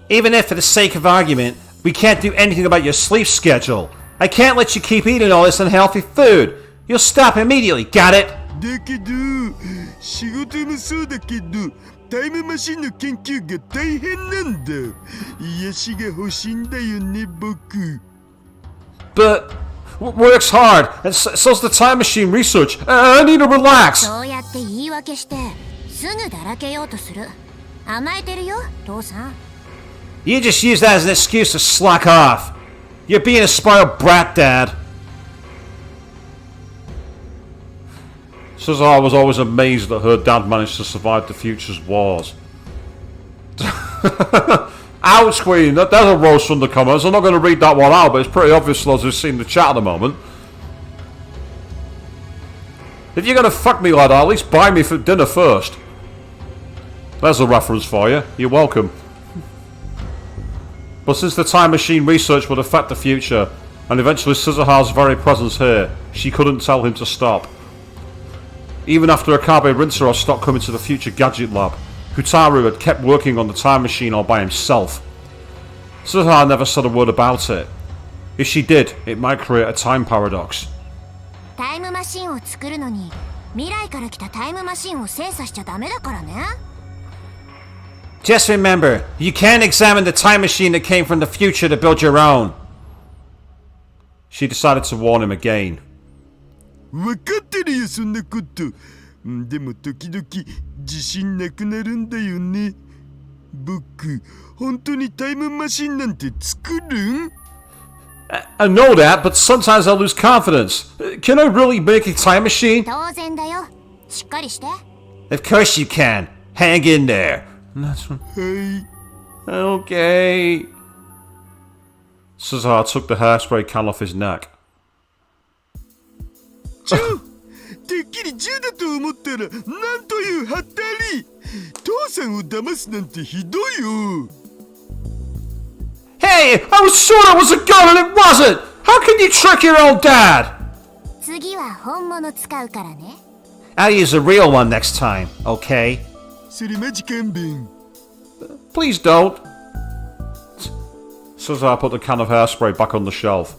Even if, for the sake of argument, we can't do anything about your sleep schedule, I can't let you keep eating all this unhealthy food. You'll stop immediately, got it? だけど仕事もそうだけどタイムマシンの研究が大変なんだ。癒しが欲しいんだよね僕。 But works hard, and so's the time machine research. I need to relax. そうやって言い訳してすぐだらけようとする。甘えてるよ、父さん。 You just use that as an excuse to slack off. You're being a spoiled brat, Dad. Scissorhar was always amazed that her dad managed to survive the future's wars. Ouch, Queen. There's a roast from the comments. I'm not going to read that one out, but it's pretty obvious to those who've seen the chat at the moment. If you're going to fuck me, lad, at least buy me for dinner first. There's a reference for you. You're welcome. But since the time machine research would affect the future, and eventually Scissorhar's very presence here, she couldn't tell him to stop. Even after Okabe Rinseroth stopped coming to the future gadget lab, Hutaru had kept working on the time machine all by himself. Scissorhar never said a word about it. If she did, it might create a time paradox. タイムマシンを作るのに未来から来たタイムマシンを精査しちゃダメだからね。 Just remember, you can't examine the time machine that came from the future to build your own. She decided to warn him again. 分かってるよそんなこと。でも時々自信なくなるんだよね。僕本当にタイムマシンなんて作るん？ I know that, but sometimes I lose confidence. Can I really make a time machine? 当然だよ。しっかりして。 Of course you can. Hang in there. That's one. はい。 Okay. Scissorhar took the hairspray can off his neck. てっきり銃だと思ったらなんというハッタリ。父さんを騙すなんてひどいよ。 Hey, I was sure it was a gun and it wasn't! How can you trick your own dad? 次は本物使うからね。 I'll use a real one next time, okay? それマジ勘弁。 Please don't. Scissorhar put the can of hairspray back on the shelf.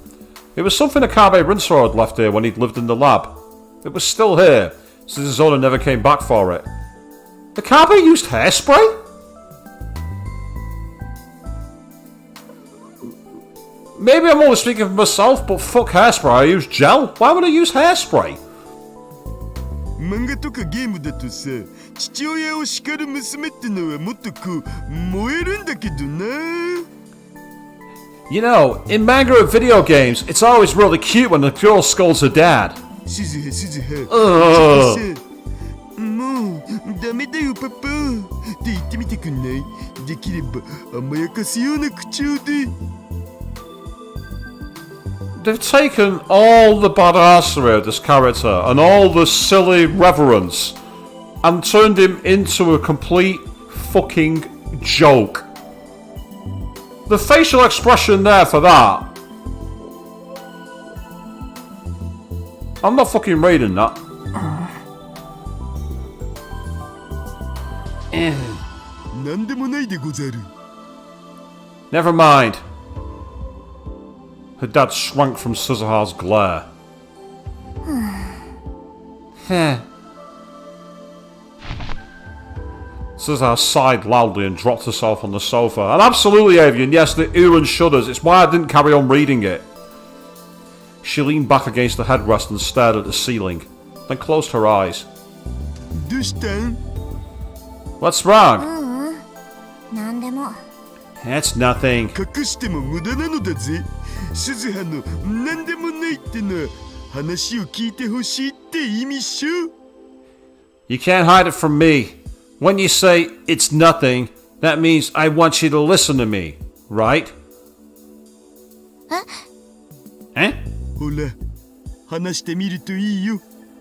It was something Okabe Rinseroth had left here when he'd lived in the lab. It was still here, since his owner never came back for it. Okabe used hairspray? Maybe I'm only speaking for myself, but fuck hairspray, I use gel. Why would I use hairspray? 漫画とかゲームだとさ、父親を叱る娘ってのはもっとこう燃えるんだけどな。 You know, in manga and video games, it's always really cute when the girl scolds her dad. 鈴葉鈴葉。 Ugh. もうダメだよパパって言ってみてくんない？できれば甘やかすような口調で。 They've taken all the badassery of this character and all the silly reverence and turned him into a complete fucking joke. The facial expression there for that. I'm not fucking reading that. なんでもないでござる。Never mind. Her dad shrank from Suzuha's glare. Heh. Suzuha sighed loudly and dropped herself on the sofa. And absolutely, Avian, yes, the ooh and shudders. It's why I didn't carry on reading it. She leaned back against the headrest and stared at the ceiling, then closed her eyes. どうしたん? What's wrong? なんでも It's nothing. 隠しても無駄なのだぜ。鈴葉のなんでもないってのは話を聞いてほしいって意味っしょ。 You can't hide it from me. When you say it's nothing, that means I want you to listen to me, right? え? ほら、話してみるといいよ。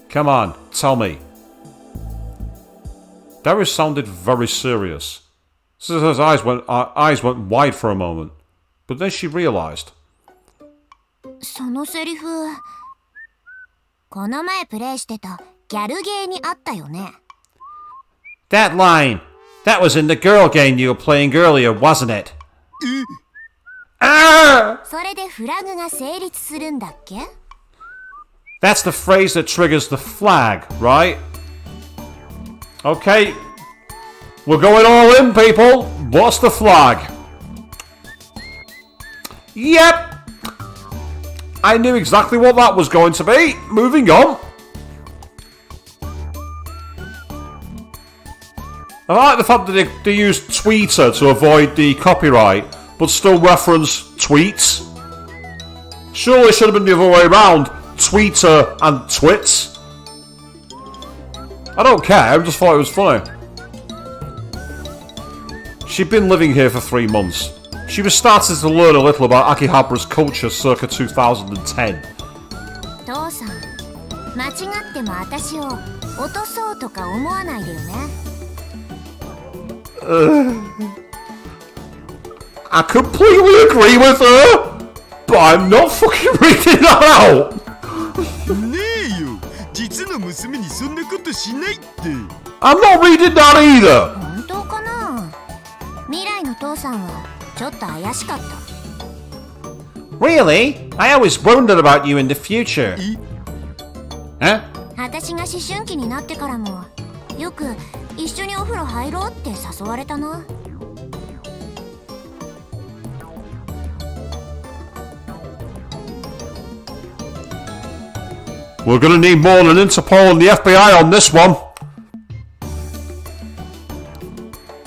Come on, tell me. Darius sounded very serious. Suzuha's eyes went wide for a moment, but then she realized. そのセリフこの前プレイしてたギャルゲーにあったよね。 That line! That was in the girl game you were playing earlier, wasn't it? それでフラグが成立するんだっけ？ That's the phrase that triggers the flag, right? Okay. We're going all in, people. What's the flag? Yep. I knew exactly what that was going to be. Moving on. I like the fact that they use tweeter to avoid the copyright, but still reference tweets. Surely it should have been the other way around. Tweeter and twits. I don't care, I just thought it was funny. She'd been living here for 3 months. She was starting to learn a little about Akihabara's culture circa 2010. 父さん、間違っても私を落とそうとか思わないでよね。I completely agree with her, but I'm not fucking reading that out. ねえよ、実の娘にそんなことしないって。 I'm not reading that either. 本当かな？未来の父さんはちょっと怪しかった。 Really? I always wondered about you in the future. え？ 私が思春期になってからもよく一緒にお風呂入ろうって誘われたな。 We're gonna need more than Interpol and the FBI on this one.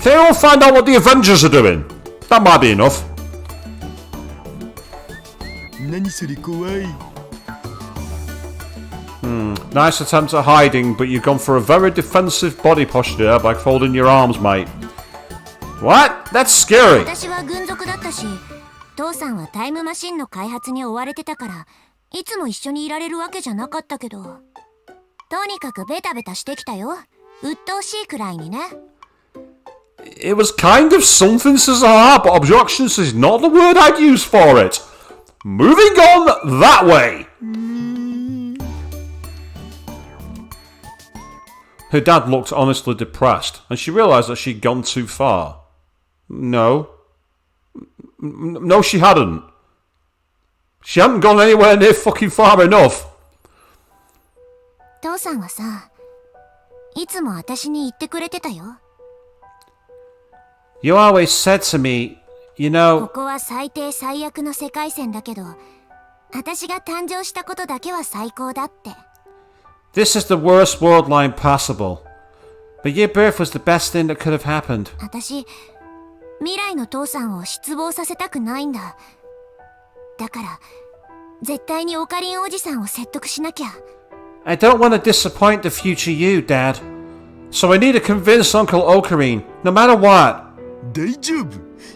Can anyone find out what the Avengers are doing? That might be enough. 何それ怖い。 Nice attempt at hiding, but you've gone for a very defensive body posture by folding your arms, mate. What? That's scary. 私は軍属だったし、父さんはタイムマシンの開発に追われてたから、いつも一緒にいられるわけじゃなかったけど、とにかくベタベタしてきたよ。鬱陶しいくらいにね。 It was kind of something, Suzuha, but objections is not the word I'd use for it. Moving on that way. Her dad looked honestly depressed, and she realised that she'd gone too far. No, she hadn't. She hadn't gone anywhere near fucking far enough. 父さんはさ、いつも私に言ってくれてたよ。 You always said to me, you know... ここは最低最悪の世界線だけど、私が誕生したことだけは最高だって。 This is the worst worldline possible. But your birth was the best thing that could have happened. 私、未来の父さんを失望させたくないんだ。だから、絶対にオカリンおじさんを説得しなきゃ。 I don't want to disappoint the future you, Dad. So I need to convince Uncle Ocarine, no matter what. 大丈夫。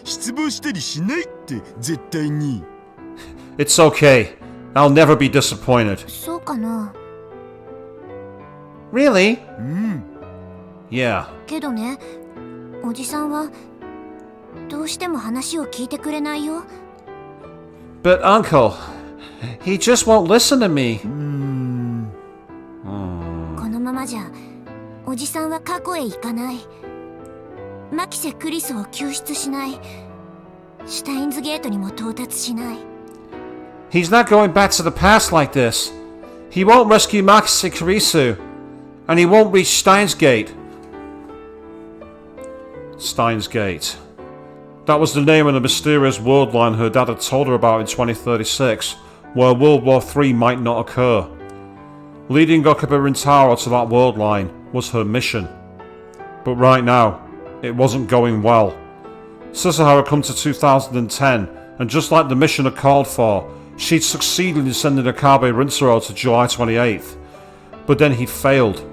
失望したりしないって絶対に。 It's okay. I'll never be disappointed. そうかな。 Really? うん。 Yeah. けどね、おじさんはどうしても話を聞いてくれないよ。 But Uncle, he just won't listen to me. このままじゃおじさんは過去へ行かない。マキセ・クリスを救出しない。シュタインズゲートにも到達しない。 He's not going back to the past like this. He won't rescue Marcus and Karisu, and he won't reach Steins Gate. Steins Gate. That was the name of the mysterious world line her dad had told her about in 2036, where World War III might not occur. Leading Okabe Rintaro to that world line was her mission. But right now, it wasn't going well. Suzuha had come to 2010, and just like the mission had called for, she'd succeeded in sending Okabe Rintaro to July 28th. But then he'd failed,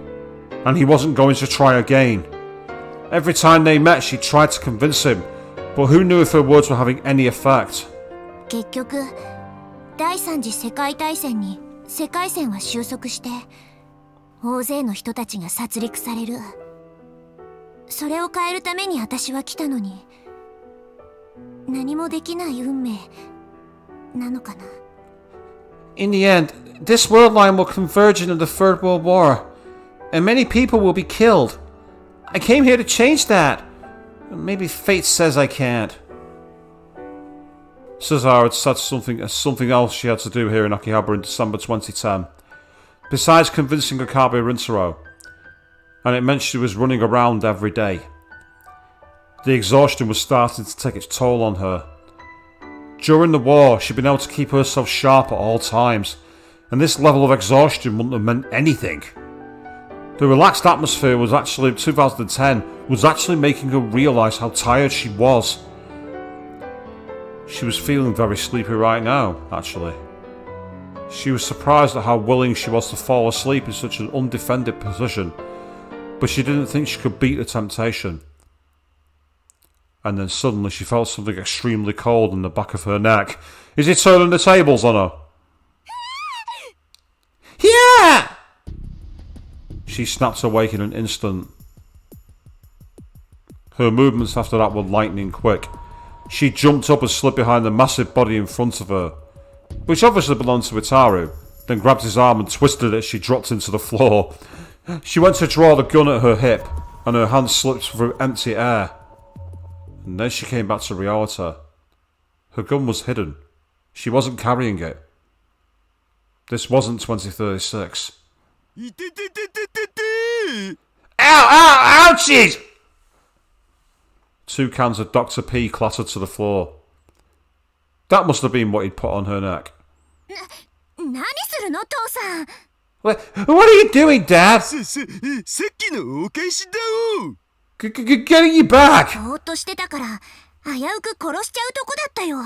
and he wasn't going to try again. Every time they met, she tried to convince him, but who knew if her words were having any effect? 結局、第三次世界大戦に世界線は収束して、大勢の人たちが殺戮される。それを変えるために私は来たのに、何もできない運命なのかな。In the end, this world line will converge into the Third World War, and many people will be killed. I came here to change that. Maybe fate says I can't. Suzuha had said something else she had to do here in Akihabara in December 2010, besides convincing Okabe Rintaro, and it meant she was running around every day. The exhaustion was starting to take its toll on her. During the war, she'd been able to keep herself sharp at all times, and this level of exhaustion wouldn't have meant anything. The relaxed atmosphere was actually 2010 was actually making her realise how tired she was. She was feeling very sleepy right now, actually. She was surprised at how willing she was to fall asleep in such an undefended position, but she didn't think she could beat the temptation. And then suddenly she felt something extremely cold in the back of her neck. Is he turning the tables on her? Yeah! She snapped awake in an instant. Her movements after that were lightning quick. She jumped up and slid behind the massive body in front of her, which obviously belonged to Itaru, then grabbed his arm and twisted it as she dropped into the floor. She went to draw the gun at her hip, and her hand slipped through empty air. And then she came back to reality. Her gun was hidden. She wasn't carrying it. This wasn't 2036. Ow! Ouchies! 2 cans of Dr. P clattered to the floor. That must have been what he'd put on her neck. 何するの、父さん。What are you doing, Dad? さっきのお返しだお。Getting you back! ぼーっとしてたから、危うく殺しちゃうとこだったよ。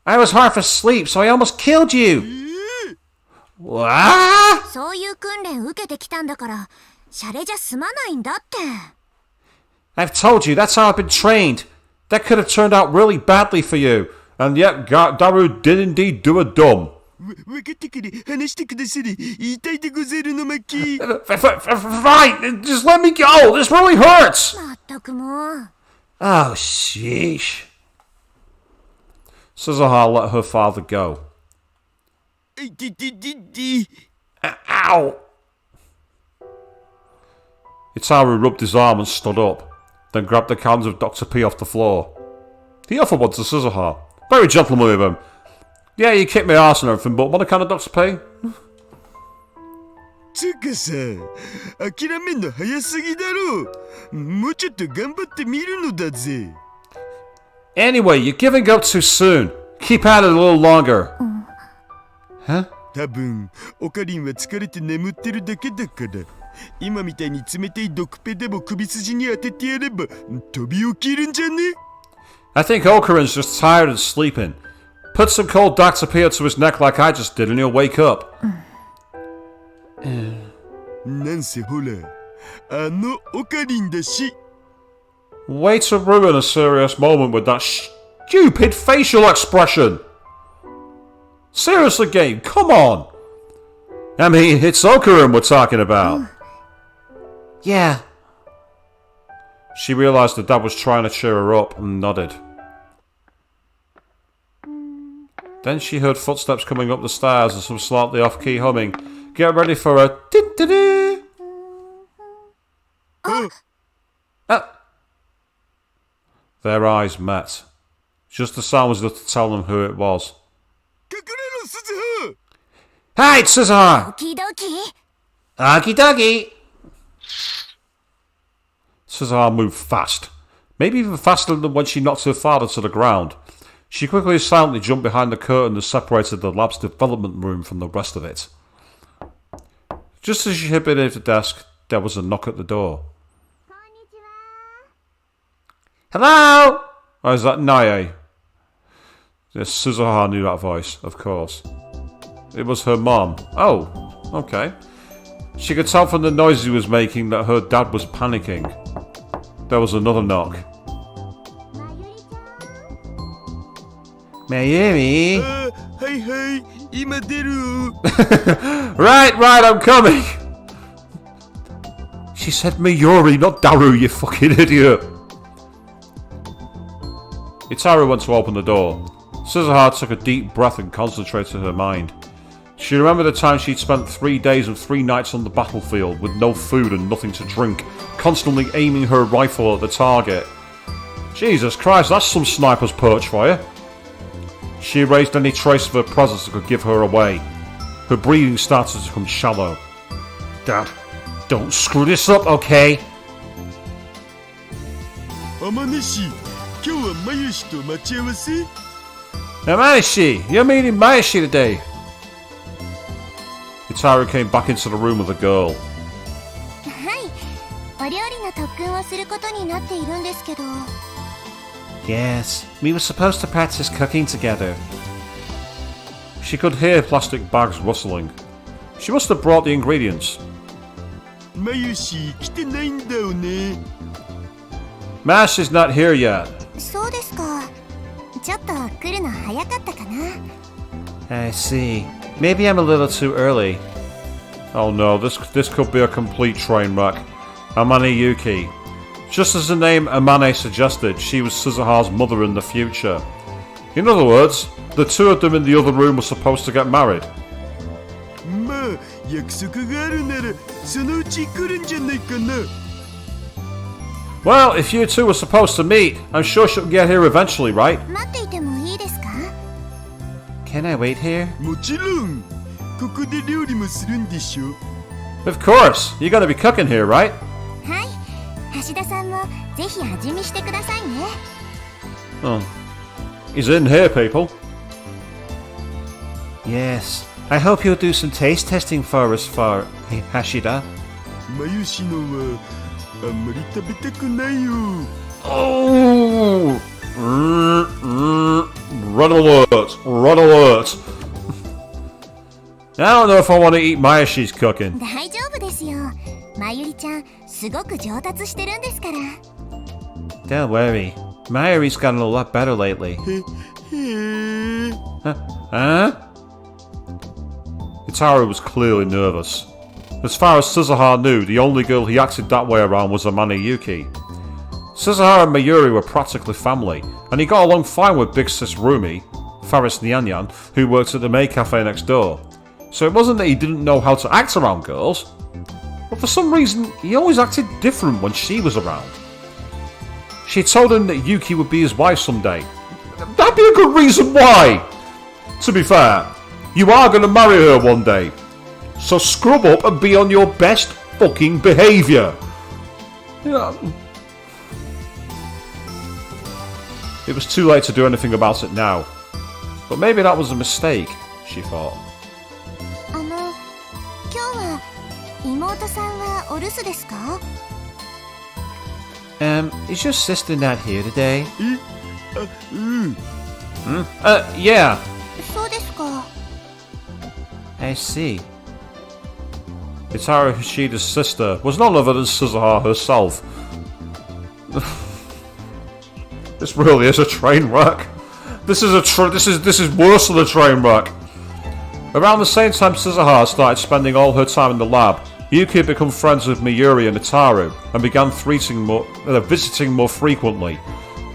I was half asleep, so I almost killed you! What? そういう訓練受けてきたんだから、シャレじゃ済まないんだって。I've told you, that's how I've been trained. That could have turned out really badly for you. And yet, Daru did indeed do a dumb. わかったから話してくださり。言いたいでござるの巻。Fine, just let me go. This really hurts. まったくもう。Oh, sheesh. Suzuha let her father go. Ow! Itaru rubbed his arm and stood up, then grabbed the cans of Dr. P off the floor. He offered one to Suzuha. Very gentlemanly of him. Yeah, you kicked my arse and everything, but want a can of Dr. P? つうかさ、諦めんの早すぎだろう。もうちょっと頑張ってみるのだぜ。Anyway, you're giving up too soon. Keep at it a little longer. Huh? 多分、オカリンは疲れて眠ってるだけだから。今みたいに冷たいドクペでも首筋に当ててやれば飛び起きるんじゃね？ I think Okarin's just tired and sleeping. Put some cold Dr. P to his neck like I just did and he'll wake up. なんせほら、あのオカリンだし。Way to ruin a serious moment with that stupid facial expression. Seriously, game, come on. I mean, it's Okarin we're talking about. Yeah. She realised that Dad was trying to cheer her up and nodded. Then she heard footsteps coming up the stairs and some slightly off-key humming. Get ready for a Their eyes met. Just the sound was enough to tell them who it was. 隠れろ鈴葉 Hey, Suzuha! ドキドキ Okie dokie! Suzuha moved fast. Maybe even faster than when she knocked her father to the ground. She quickly and silently jumped behind the curtain that separated the lab's development room from the rest of it. Just as she hid beneath the desk, there was a knock at the door. こんにちは Hello! Oh, is that Nae? Yes, Suzuha knew that voice, of course. It was her mom. Oh, okay. She could tell from the noise he was making that her dad was panicking. There was another knock. まゆりちゃん Mayuri? はいはい今出る Right, I'm coming! She said Mayuri, not Daru, you fucking idiot! Itaru went to open the door. Suzuha took a deep breath and concentrated her mind. She remembered the time she'd spent 3 days and 3 nights on the battlefield with no food and nothing to drink, constantly aiming her rifle at the target. Jesus Christ, that's some sniper's perch for you. She erased any trace of her presence that could give her away. Her breathing started to become shallow. Dad, don't screw this up, okay? 天音今日はまゆしと待ち合わせ Now, Mayashi, you're meeting Mayashi today. Itaru came back into the room with the girl. はいお料理の特訓をすることになっているんですけど Yes, we were supposed to practice cooking together. She could hear plastic bags rustling. She must have brought the ingredients. まゆし来てないんだよね Mayashi's not here yet. そうですかちょっと来るの早かったかな I see. Maybe I'm a little too early. Oh no, this could be a complete train wreck. Amane Yuki. Just as the name Amane suggested, she was Suzuha's mother in the future. In other words, the two of them in the other room were supposed to get married. まあ約束があるならそのうち来るんじゃないかな Well, if you two were supposed to meet, I'm sure she'll get here eventually, right? 待っていてもいいですか Can I wait here? もちろんここで料理もするんでしょ Of course. You're gonna be cooking here, right? はい橋田さんもぜひ味見してくださいね Oh. He's in here, people. Yes. I hope you'll do some taste testing for us for Hashida. まゆしのはあんまり食べたくないよ Oh! Red alert! Red alert! I don't know if I want to eat Mayashi's cooking. 大丈夫ですよまゆりちゃんすごく上達してるんですから Don't worry. Mayuri's gotten a lot better lately. へえ Huh? Itaru was clearly nervous. As far as Suzuha knew, the only girl he acted that way around was Amane Yuki. Suzuha and Mayuri were practically family, and he got along fine with Big Sis Rumi, Faris Nyanyan, who worked at the May Cafe next door. So it wasn't that he didn't know how to act around girls, but for some reason he always acted different when she was around. She told him that Yuki would be his wife someday. That'd be a good reason why! To be fair, you are going to marry her one day. So scrub up and be on your best fucking behaviour. Yeah. It was too late to do anything about it now. But maybe that was a mistake, she thought. 今日は妹さんはお留守ですか Is your sister not here today? えあうん Yeah. そうですか I see. Itaru Hashida's sister was none other than Suzuha herself. This really is a train wreck. This is worse than a train wreck. Around the same time Suzuha started spending all her time in the lab, Yuki had become friends with Mayuri and Itaru and began visiting more frequently.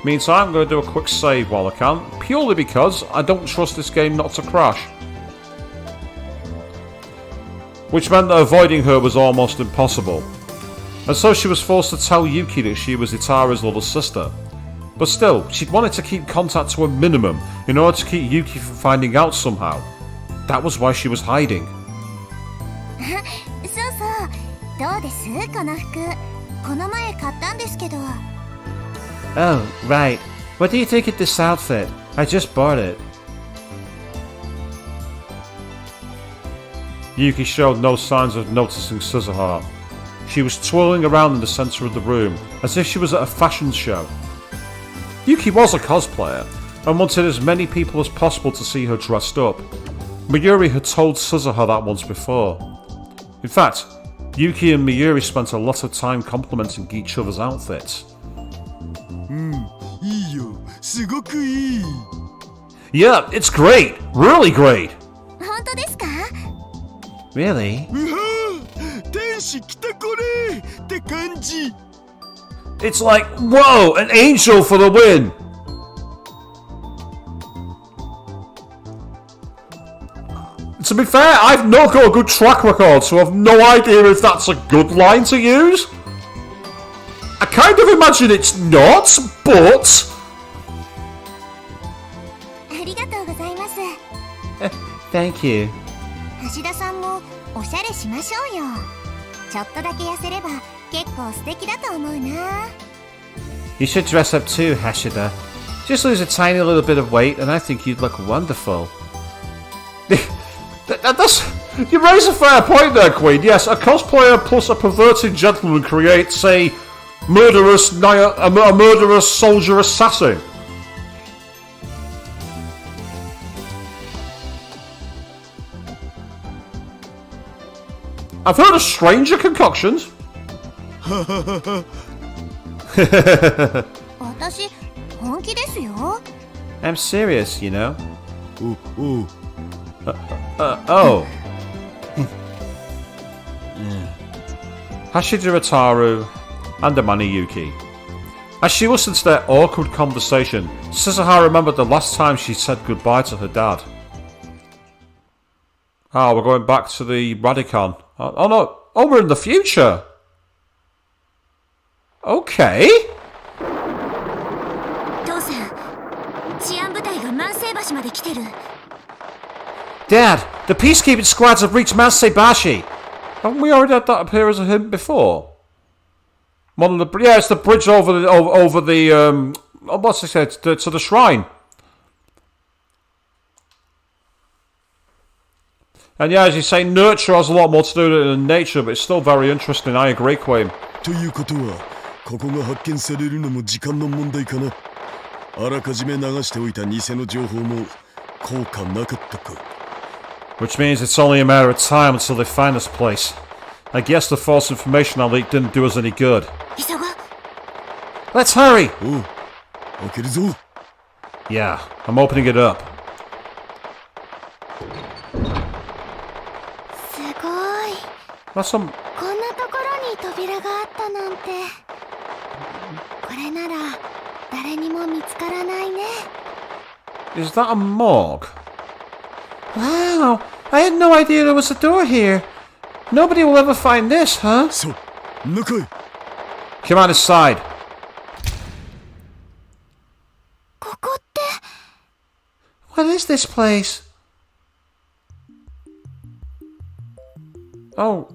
Meantime, I'm going to do a quick save while I can, purely because I don't trust this game not to crash. Which meant that avoiding her was almost impossible. And so she was forced to tell Yuki that she was Itaru's little sister. But still, she'd wanted to keep contact to a minimum in order to keep Yuki from finding out somehow. That was why she was hiding. そうそうどうですこの服この前買ったんですけど Oh, right. What do you think of this outfit? I just bought it. Yuki showed no signs of noticing Suzuha. She was twirling around in the center of the room, as if she was at a fashion show. Yuki was a cosplayer, and wanted as many people as possible to see her dressed up. Mayuri had told Suzuha that once before. In fact, Yuki and Mayuri spent a lot of time complimenting each other's outfits. いいよすごくいい Yeah, it's great! Really great! 本当ですか Really? うわー天使来たこれって感じ It's like, whoa, an angel for the win! To be fair, I've not got a good track record, so I've no idea if that's a good line to use. I kind of imagine it's not, but... ありがとうございます Thank you. 橋田さんもおしゃれしましょうよちょっとだけ痩せれば結構素敵だと思うな You should dress up too, Hashida. Just lose a tiny little bit of weight and I think you'd look wonderful. You raise a fair point there, Queen. Yes, a cosplayer plus a perverted gentleman creates a murderous soldier assassin. I've heard of stranger concoctions. 私本気ですよ I'm serious, you know. おう Oh. Hashida Ataru and Amani Yuki. As she listened to their awkward conversation, Suzuha remembered the last time she said goodbye to her dad. Ah, we're going back to the Radicon. Oh no, oh, we're in the future. Okay. 父さん治安部隊が万世橋まで来てる Dad, the peacekeeping squads have reached Manseibashi. Haven't we already had that appear as a hint before? One of the it's the bridge over the what's it said to the shrine. And yeah, as you say, nurture has a lot more to do with it than nature, but it's still very interesting. I agree, Queen. ということはここが発見されるのも時間の問題かなあらかじめ流しておいた偽の情報も効果なかったか Which means it's only a matter of time until they find this place. I guess the false information I leaked didn't do us any good. 急ご Let's hurry! おう開けるぞ Yeah, I'm opening it up. すごい That's some... こんなところに扉があったなんてこれなら誰にも見つからないね Is that a morgue? Wow, I had no idea there was a door here. Nobody will ever find this, huh? そう中へ Come on inside. ここって What is this place? Oh,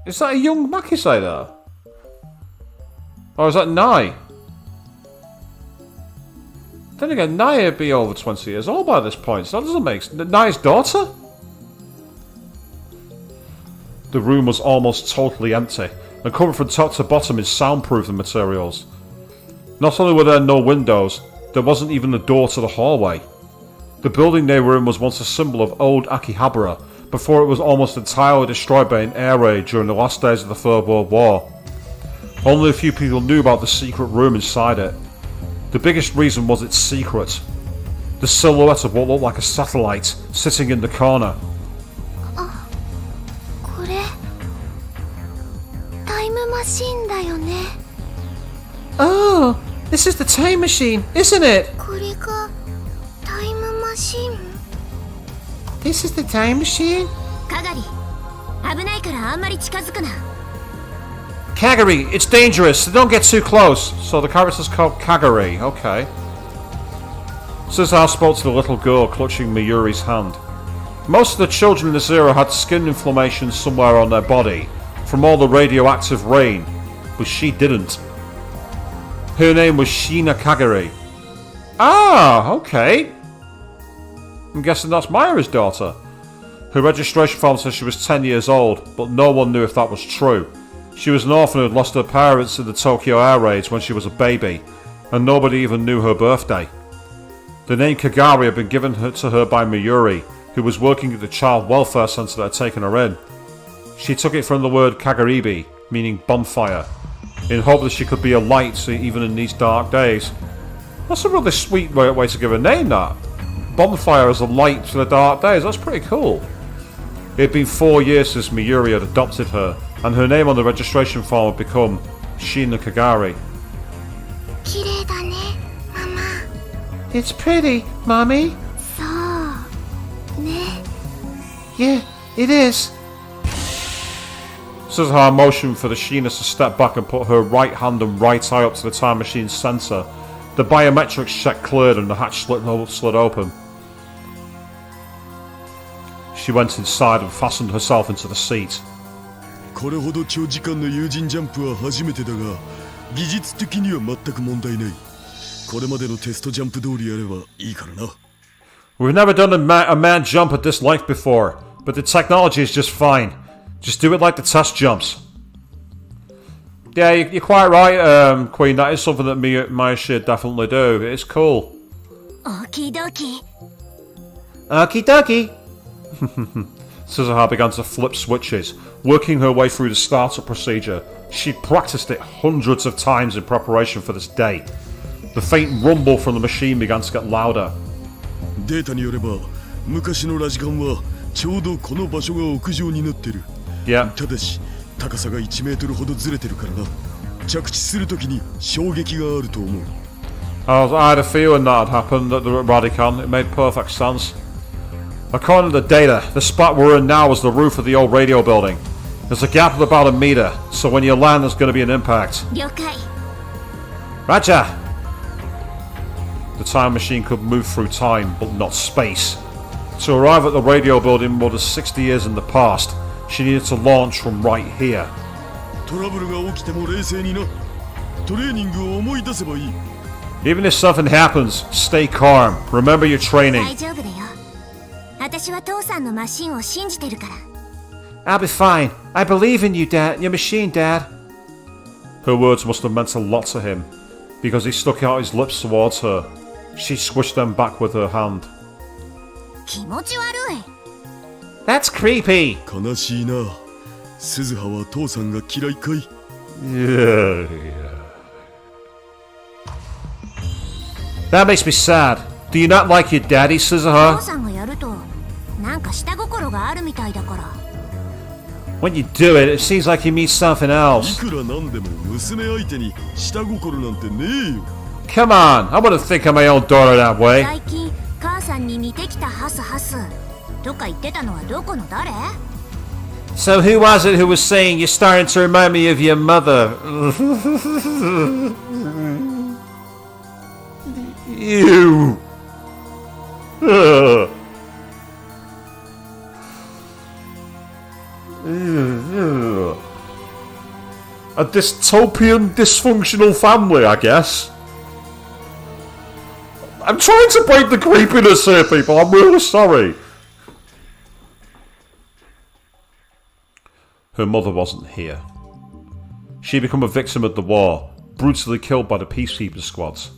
is that a young Makisei there? Or is that Nai? Then again, Nai would be over 20 years old by this point, so that doesn't make... Nai's daughter? The room was almost totally empty, and covered from top to bottom in soundproofing materials. Not only were there no windows, there wasn't even a door to the hallway. The building they were in was once a symbol of old Akihabara, before it was almost entirely destroyed by an air raid during the last days of the Third World War. Only a few people knew about the secret room inside it. The biggest reason was its secret. The silhouette of what looked like a satellite sitting in the corner. これタイムマシンだよね Oh, this is the time machine, isn't it? これがタイムマシン This is the time machine? かがり危ないからあんまり近づくな Kagari, it's dangerous. Don't get too close. So the character's called Kagari. Okay. Suzuha spoke to the little girl clutching Mayuri's hand. Most of the children in this era had skin inflammation somewhere on their body from all the radioactive rain, but she didn't. Her name was Shina Kagari. Ah, okay. I'm guessing that's Mayuri's daughter. Her registration form says she was 10 years old, but no one knew if that was true. She was an orphan who had lost her parents in the Tokyo air raids when she was a baby, and nobody even knew her birthday. The name Kagari had been given to her by Mayuri, who was working at the child welfare centre that had taken her in. She took it from the word Kagaribi, meaning bonfire, in hope that she could be a light even in these dark days. That's a really sweet way to give a name, that. Bonfire as a light for the dark days, that's pretty cool. It had been 4 years since Mayuri had adopted her, and her name on the registration form had become Shina Kagari. 綺麗だね、ママ。 It's pretty, Mommy. そうね。 Yeah, it is. Suzuha motioned for the Shina to step back and put her right hand and right eye up to the time machine's sensor. The biometrics check cleared and the hatch slid open. She went inside and fastened herself into the seat. これほど長時間の有人ジャンプは初めてだが、技術的には全く問題ない。これまでのテストジャンプ通りやればいいからな。We've never done a manned jump at this length before, but the technology is just fine. Just do it like the test jumps. Yeah, you're quite right, Queen. That is something that Maya should definitely do. It's cool. Okie dokie. Okie dokie. Suzuha began to flip switches, working her way through the startup procedure. She'd practiced it hundreds of times in preparation for this day. The faint rumble from the machine began to get louder. データによれば、昔のラジカンはちょうどこの場所が屋上になってる。Yeah. ただし、高さが1メートルほどずれてるからな。着地するときに衝撃があると思う。I had a feeling that had happened at the Radicon. It made perfect sense. According to the data, the spot we're in now is the roof of the old radio building. There's a gap of about a meter, so when you land there's going to be an impact. 了解。 Roger! The time machine could move through time, but not space. To arrive at the radio building more than 60 years in the past, she needed to launch from right here. トラブルが起きても冷静にな。トレーニングを思い出せばいい。 Even if something happens, stay calm. Remember your training. 大丈夫だよ。私は父さんのマシンを信じてるから。 I'll be fine. I believe in you, Dad. Your machine, Dad. Her words must have meant a lot to him, because he stuck out his lips towards her. She squished them back with her hand. 気持ち悪い。 That's creepy. 悲しいな。鈴葉は父さんが嫌いかい。 Yeah. That makes me sad. Do you not like your daddy, 父 Suzuha? さんがやるとなんか下心があるみたいだから。 When you do it, it seems like you mean something い else. くらなんでも娘相手に下心なんてねえよ。 Come on, I wouldn't think of my own daughter that way. 最近母さんに似てきたハスハスとか言ってたのはどこの誰？ So who was it who was saying you're starting to remind me of your mother? You. A dystopian, dysfunctional family, I guess. I'm trying to break the creepiness here, people. I'm really sorry. Her mother wasn't here. She'd become a victim of the war, brutally killed by the peacekeeping squads.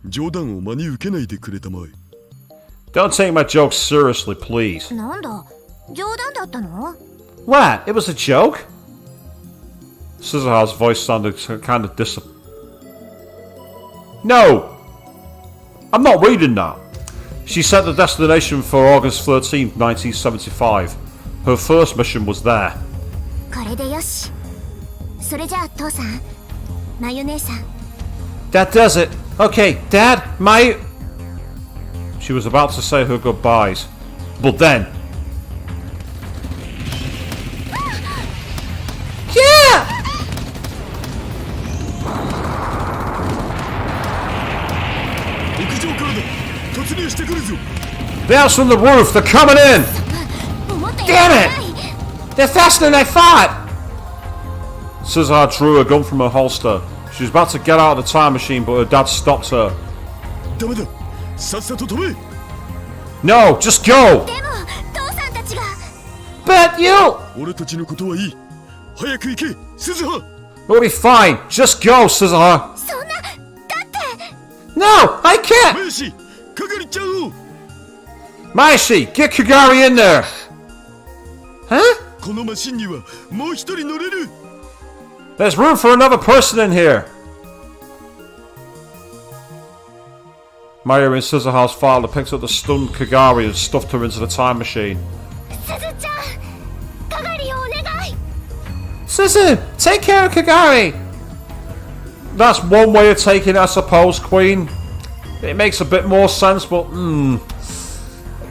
冗談を真に受けないでくれたまえ。 Don't take my jokes seriously, please. なんだ冗談だったの？ What? It was a joke? Suzuha's voice sounded kind of No! I'm not reading that. She set the destination for August 13th, 1975. Her first mission was there. これでよし。それじゃあ父さん、マヨ姉さん。 That does it. Okay, Dad, my... She was about to say her goodbyes. But then... Yeah! くるぞ。 The ants from the roof, they're coming in! Damn it! They're faster than I thought! Scissor drew a gun from her holster. She was about to get out of the time machine, but her dad stopped her. ダメだ。さっさと飛べ。 No, just go! でも父さんたちが But you! 俺たちのことはいい。早く行け、鈴葉。 We'll be fine. Just go, Scissor. そんなだって No, I can't! 林、係ちゃんを。 Maishi, get Kagari in there! Huh? このマシンにはもう一人乗れる。 There's room for another person in here! Mayuri and Scissorhands filed and picked up the stunned Kagari and stuffed her into the time machine. すずちゃん係をお願い Scissor, take care of Kagari! That's one way of taking it, I suppose, Queen. It makes a bit more sense, but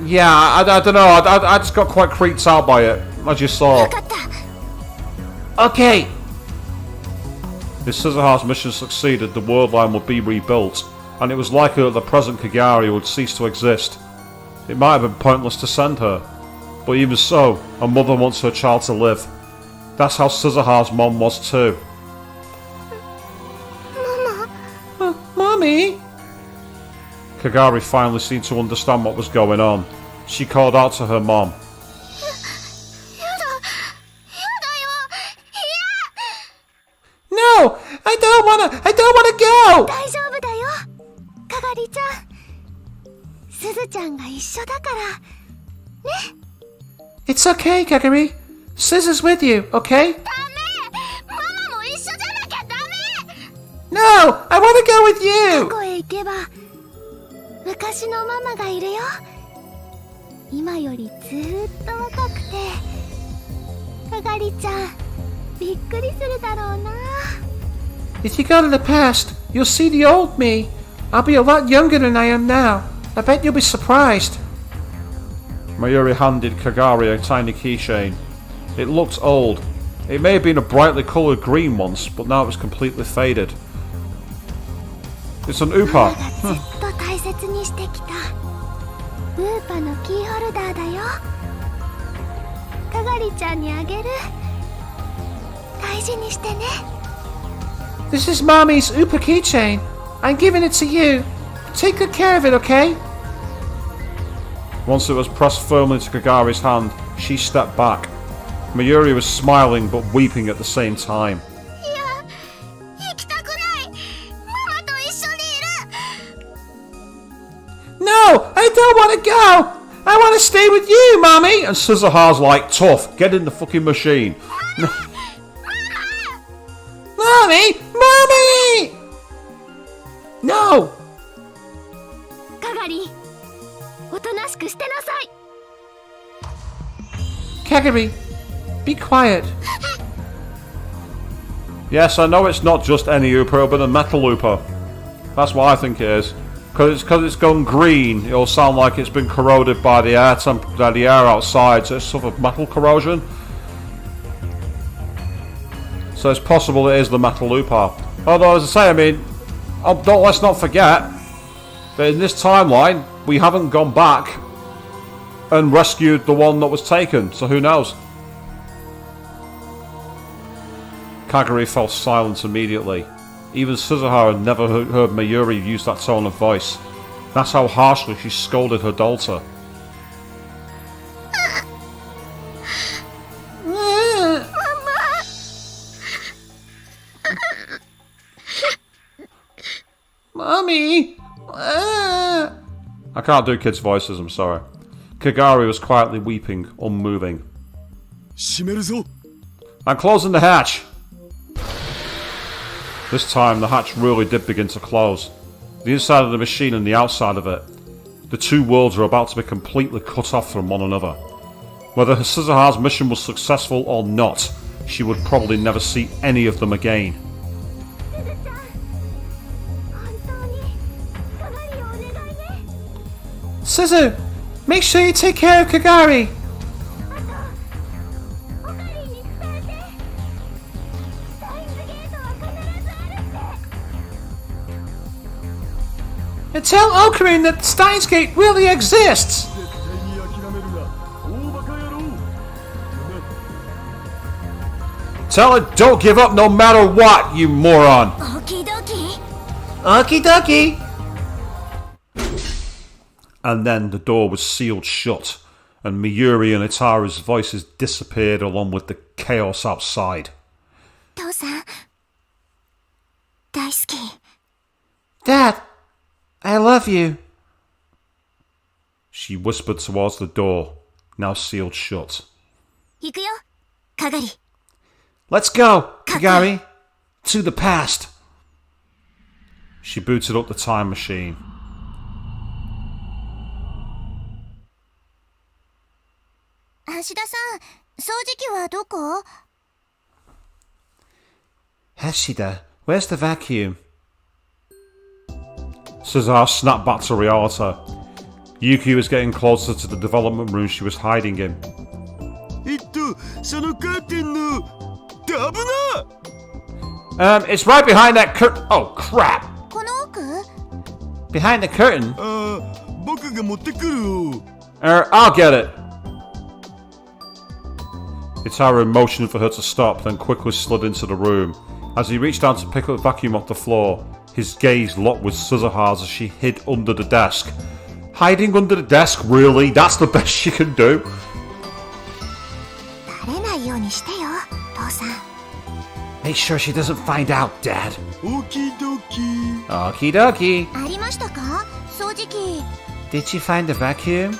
yeah, I don't know. I just got quite creeped out by it, as you saw. 分かった Okay. If Scissorhands' mission succeeded, the world line would be rebuilt, and it was likely that the present Kagari would cease to exist. It might have been pointless to send her, but even so, a mother wants her child to live. That's how Scissorhands' mom was too. Mommy? Kagari finally seemed to understand what was going on. She called out to her mom. やだよ No! I don't wanna go! 大丈夫だよ係ちゃんすずちゃんが一緒だから It's okay, Kagari. Scissor's with you, okay? ダメママも一緒じゃなきゃダメ No! I wanna go with you! 過去へ行けば昔のママがいるよ今よりずーっと若くて係ちゃんびっくりするだろうな If you go to the past, you'll see the old me. I'll be a lot younger than I am now. I bet you'll be surprised. Mayuri handed Kagari a tiny keychain. It looked old. It may have been a brightly coloured green once, but now it was completely faded. It's an ママ Upa. がずっと大切にしてきたウーパのキーホルダーだよ係ちゃんにあげる大事にしてね This is Mommy's Upa keychain. I'm giving it to you. Take good care of it, okay? Once it was pressed firmly to Kagari's hand, she stepped back. Mayuri was smiling but weeping at the same time. いや行きたくないママと一緒にいる No, I don't want to go. I want to stay with you, Mommy. And Scissorhands like, tough, get in the fucking machine. Mommy, Mommy. No. 係おとなしくしてなさい Kagari, be quiet. Yes, I know it's not just any Upa, but a metal Upa. That's what I think it is. Because it's gone green, it'll sound like it's been corroded by the air outside, so it's suffered metal corrosion. So it's possible it is the metal Upa. Although, as I say, I mean, let's not forget that in this timeline, we haven't gone back and rescued the one that was taken, so who knows? Kagari fell silent immediately. Even Scissorhands had never heard Mayuri use that tone of voice. That's how harshly she scolded her daughter. Mommy! I can't do kids' voices, I'm sorry. Kagari was quietly weeping, unmoving. 閉めるぞ。 I'm closing the hatch! This time, the hatch really did begin to close. The inside of the machine and the outside of it. The two worlds are about to be completely cut off from one another. Whether Scissorhands' mission was successful or not, she would probably never see any of them again. すずちゃん本当に係をお願いね Scissor, make sure you take care of Kagari! あとオカリに伝えてスタインズゲートは必ずあるって And tell Okabe that Steins Gate really exists! 絶対に諦めるな大バカ野郎 Tell her don't give up no matter what, you moron! オキドキ Okie dokie! And then the door was sealed shut, and Miyuri and Itaru's voices disappeared along with the chaos outside. 父さん大好き Dad, I love you. She whispered towards the door, now sealed shut. 行くよかがり Let's go, Kagari! To the past! She booted up the time machine. 橋田さん掃除機はどこ Hashida, where's the vacuum? Cesar snapped back to reality. Yuki was getting closer to the development room she was hiding in. そのカーテンの危な It's right behind that curtain. Oh, crap! この奥 Behind the curtain? 僕が持ってくるよ I'll get it. Itaru motioned for her to stop, then quickly slid into the room. As he reached down to pick up the vacuum off the floor, his gaze locked with Suzuha's as she hid under the desk. Hiding under the desk? Really? That's the best she can do? バレないようにしてよ父さん Make sure she doesn't find out, Dad. オキドキ Okie dokie. ありましたか掃除機 Did you find the vacuum?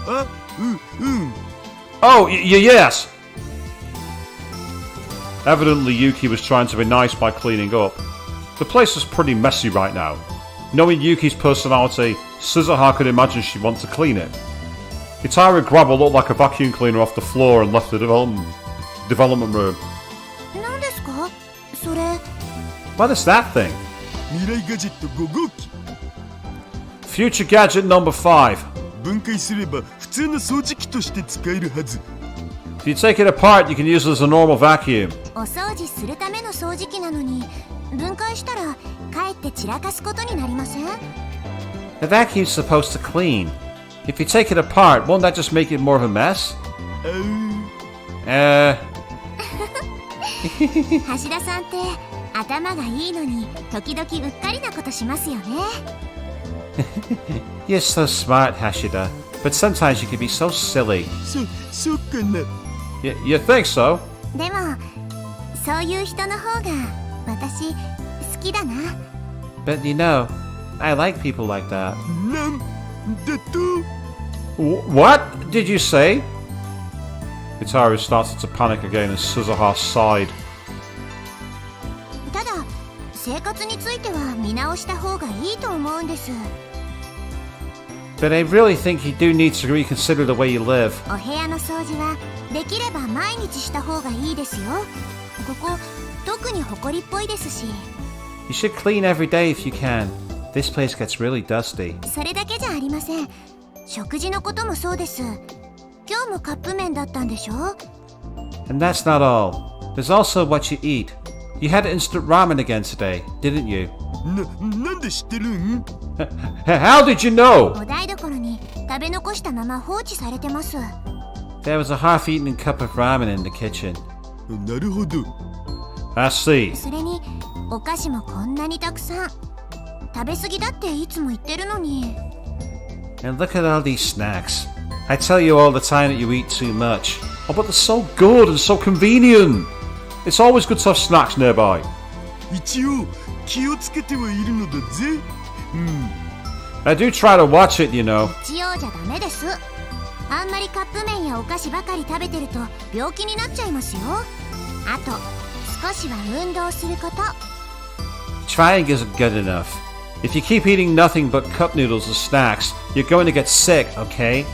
あうん Oh, yes! Evidently, Yuki was trying to be nice by cleaning up. The place is pretty messy right now. Knowing Yuki's personality, Suzuha could imagine she'd want to clean it. Itaru grabbed what looked like a vacuum cleaner off the floor and left the development room. 何ですかそれ What is that thing? 未来ガジェット5号機 Future gadget number 5. 分解すれば普通の掃除機として使えるはず If you take it apart, you can use it as a normal vacuum. お掃除するための掃除機なのに分解したらかえって散らかすことになりません The vacuum's supposed to clean. If you take it apart, won't that just make it more of a mess? 橋田さんって頭がいいのに時々うっかりなことしますよね You're so smart, Hashida. But sometimes you can be so silly. そうかな You think so? でもそういう人の方が私好きだな But you know, I like people like that. なんだと What did you say? Itaru started to panic again as Suzuha sighed. ただ生活については見直した方がいいと思うんです But I really think you do need to reconsider the way you live. お部屋の掃除はできれば毎日した方がいいですよここ特に埃っぽいですし You should clean every day if you can. This place gets really dusty. それだけじゃありません食事のこともそうです今日もカップ麺だったんでしょ And that's not all. There's also what you eat. You had instant ramen again today, didn't you? なんで知ってるん How did you know? お台所に食べ残したまま放置されてます There was a half-eaten cup of ramen in the kitchen. なるほど I see. それにお菓子もこんなにたくさん食べ過ぎだっていつも言ってるのに And look at all these snacks. I tell you all the time that you eat too much. Oh, but they're so good and so convenient. It's always good to have snacks nearby. 一応気をつけてはいるのだぜ I do try to watch it, you know. 一応じゃダメですあんまりカップ麺やお菓子ばかり食べてると病気になっちゃいますよあと少しは運動すること Trying isn't good enough. If you keep eating nothing but cup noodles and snacks, you're going to get sick, okay?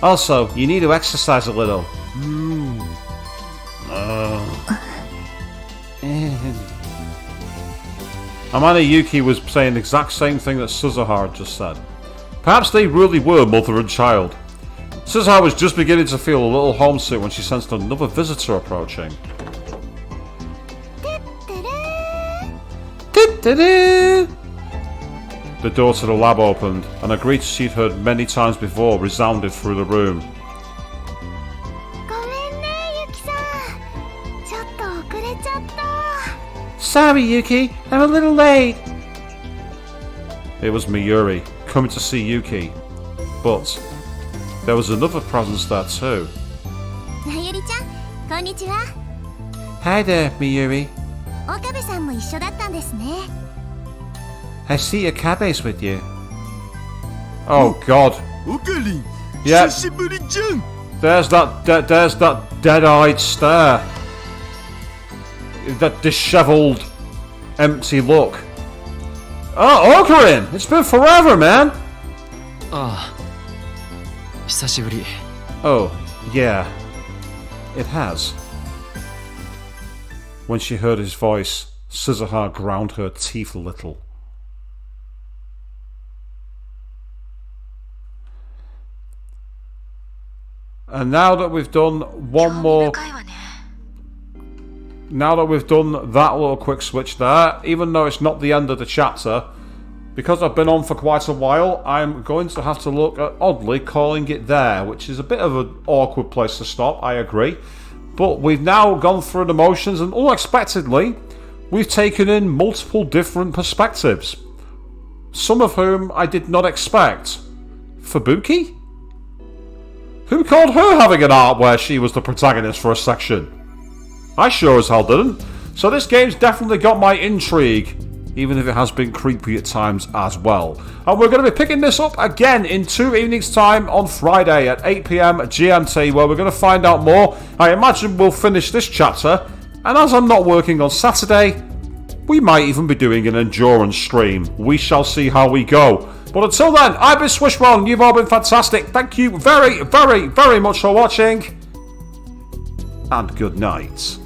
Also, you need to exercise a little. Amane Yuki was saying the exact same thing that Suzuha had just said. Perhaps they really were mother and child. Suzuha was just beginning to feel a little homesick when she sensed another visitor approaching. The door to the lab opened, and a greeting she'd heard many times before resounded through the room. ごめんねユキさん、ちょっと遅れちゃった。 Sorry, Yuki, I'm a little late. It was Miyuri, coming to see Yuki. But there was another presence there too. まゆりちゃん、こんにちは。 Hi there, Miyuri. 岡部さんも一緒だったんですね。 I see Okabe's with you. Oh God. オカリン、 Yeah. 久しぶりじゃん。 There's that dead-eyed stare. That dishevelled, empty look. Oh, Okarin! It's been forever, man! ああ、久しぶり。 Oh, yeah. It has. When she heard his voice, Scissorheart ground her teeth a little. And now that we've done one more... 深いわね。 Now that we've done that little quick switch there, even though it's not the end of the chapter, because I've been on for quite a while, I'm going to have to look at oddly calling it there, which is a bit of an awkward place to stop, I agree. But we've now gone through the motions, and unexpectedly, we've taken in multiple different perspectives. Some of whom I did not expect. Fubuki? Who called her having an art where she was the protagonist for a section? I sure as hell didn't. So this game's definitely got my intrigue, even if it has been creepy at times as well. And we're going to be picking this up again in 2 evenings' time on Friday at 8 PM GMT, where we're going to find out more. I imagine we'll finish this chapter, and as I'm not working on Saturday, we might even be doing an endurance stream. We shall see how we go. But until then, I've been Swishbone, you've all been fantastic. Thank you very, very, very much for watching, and good night.